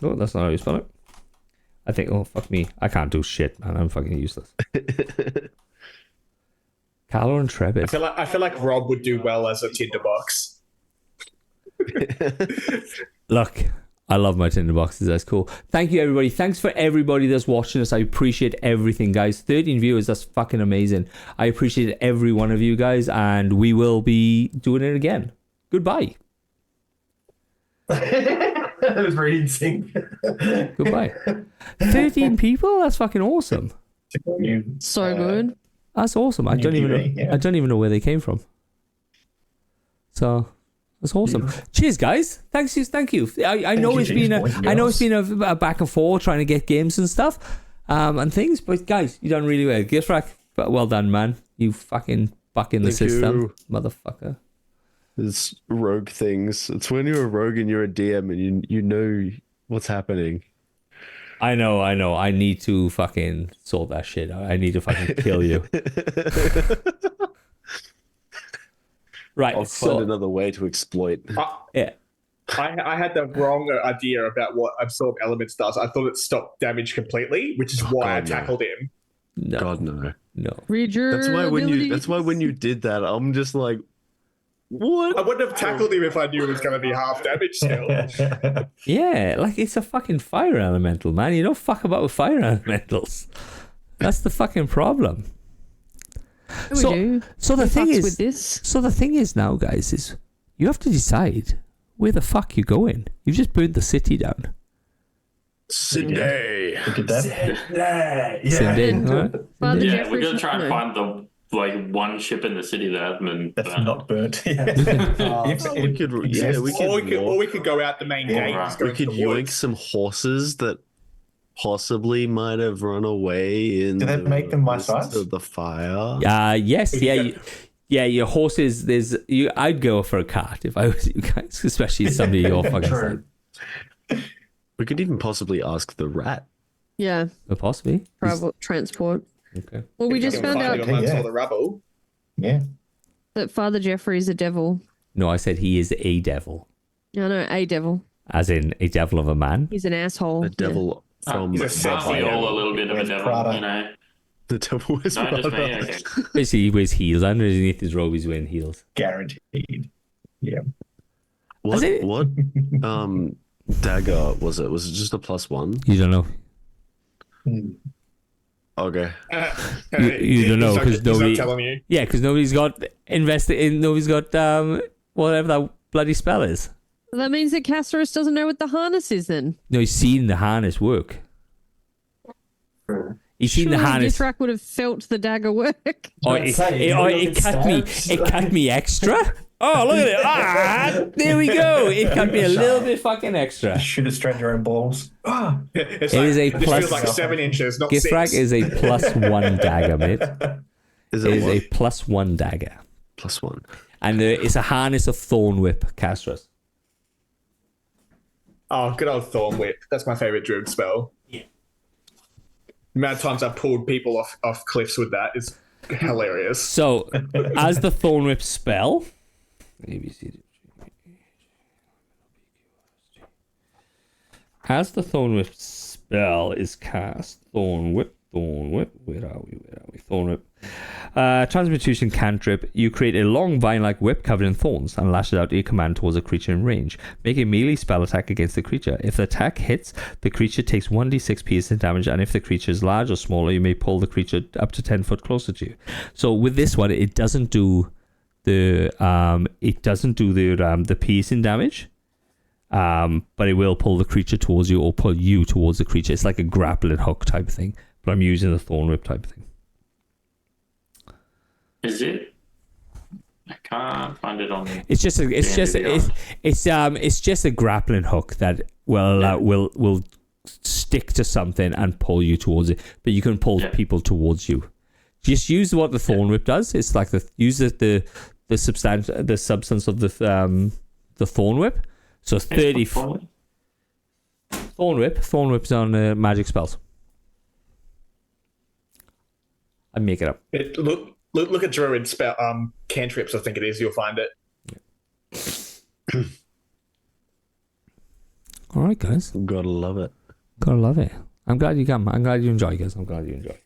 Oh, that's not how you spell it. I think. Oh, fuck me. I can't do shit, man. I'm fucking useless. Cal or Intrepid? I feel like Rob would do well as a tinderbox. Look, I love my tinderboxes. That's cool. Thank you, everybody. Thanks for everybody that's watching us. I appreciate everything, guys. 13 viewers. That's fucking amazing. I appreciate every one of you guys, and we will be doing it again. Goodbye. That was very in sync. Goodbye. 13 people? That's fucking awesome. So good. That's awesome. I New don't even know. TV, yeah. I don't even know where they came from. So that's awesome. Cheers, guys. Thank you. I know you, it's been boys and I know it's girls. been a back and forth trying to get games and stuff, and things. But guys, you done really well. Gift rack, but well done, man. You fucking buck in the Thank system, you. motherfucker. There's rogue things. It's when you're a rogue and you're a DM and you know what's happening. I know. I need to fucking sort that shit out. I need to fucking kill you. Right. I'll so find another way to exploit. yeah. I had the wrong idea about what absorb elements does. I thought it stopped damage completely, which is why I God, no. tackled him. No, God no. no. Read your That's why when abilities. you did that, I'm just like, what? I wouldn't have tackled him if I knew it was going to be half damage still. Yeah, like it's a fucking fire elemental, man. You don't fuck about with fire elementals. That's the fucking problem. We so, do. so the We thing fucks is, with this. so the thing is now, guys, is you have to decide where the fuck you're going. You've just burned the city down. Sydney. Look at that. Cindy, all right? Father Yeah, Jeffrey's we're gonna try and no. find the one ship in the city that hasn't been That's burnt. not burnt. Yeah. If we it could- yeah, exists. we could- Or we could go out the main gate. right. And go We into could the yoink woods. some horses that possibly might have run away in Do they make them my midst size? of the fire. Yes, yeah. Your horses. I'd go for a cart if I was you guys, especially somebody your fucking size. True. We could even possibly ask the rat. Yeah, Possibly. private transport. Okay. Well, we If you just can found find out him amongst Yeah. all the rubble. Yeah. that Father Jeffrey's a devil. No, I said he is a devil, Yeah, no, a devil. as in a devil of a man. He's an asshole. The devil from he's a the sexy Aren't we all a Bible. little bit of a With devil, Prada. you know? The devil was Not just me, Prada. okay. Basically, he wears heels. Underneath his robe, he's wearing heels. Guaranteed. Yeah. What? Is it? What? Dagger was it? Was it just a +1? You don't know. Okay. You don't know He's not- because he's not nobody. telling you. Yeah, because nobody's got invested in. Nobody's got whatever that bloody spell is. That means that Castorus doesn't know what the harness is then. No, he's seen the harness work. He's seen the Surely harness. Githrak would have felt the dagger work. Oh, I'd say, you it look cut at me. stabs. It cut me extra. Oh, look at it! Ah, there we go. It cut me a little bit fucking extra. Shoot a stranger own balls. Ah. It's It like, is a this plus- feels like 7 inches, not Githrak 6. is a +1 dagger, mate. Is It it is what? a +1 dagger, +1? and it's a harness of thorn whip, Castros. Oh, good old Thorn Whip. That's my favorite druid spell. Yeah. The amount of times I've pulled people off cliffs with that is hilarious. So, as the thorn whip spell, as the thorn whip spell is cast, thorn whip, where are we? Thorn whip. Transmutation cantrip. You create a long vine-like whip covered in thorns and lash it out your command towards a creature in range. Make a melee spell attack against the creature. If the attack hits, the creature takes 1d6 piercing damage, and if the creature is large or smaller, you may pull the creature up to 10 foot closer to you. So with this one, it doesn't do the piercing damage. But it will pull the creature towards you or pull you towards the creature. It's like a grappling hook type of thing, but I'm using the thorn whip type of thing. Is it? I can't find it on. It's just a grappling hook that will stick to something and pull you towards it, but you can pull people towards you. Just use what the thorn whip does. It's like the substance of the thorn whip. So 30 thorn whip's on magic spells. I make it up. Look at druid spell cantrips. I think it is. You'll find it. All right, guys. Gotta love it. Gotta love it. I'm glad you come. I'm glad you enjoy, guys. I'm glad you enjoy.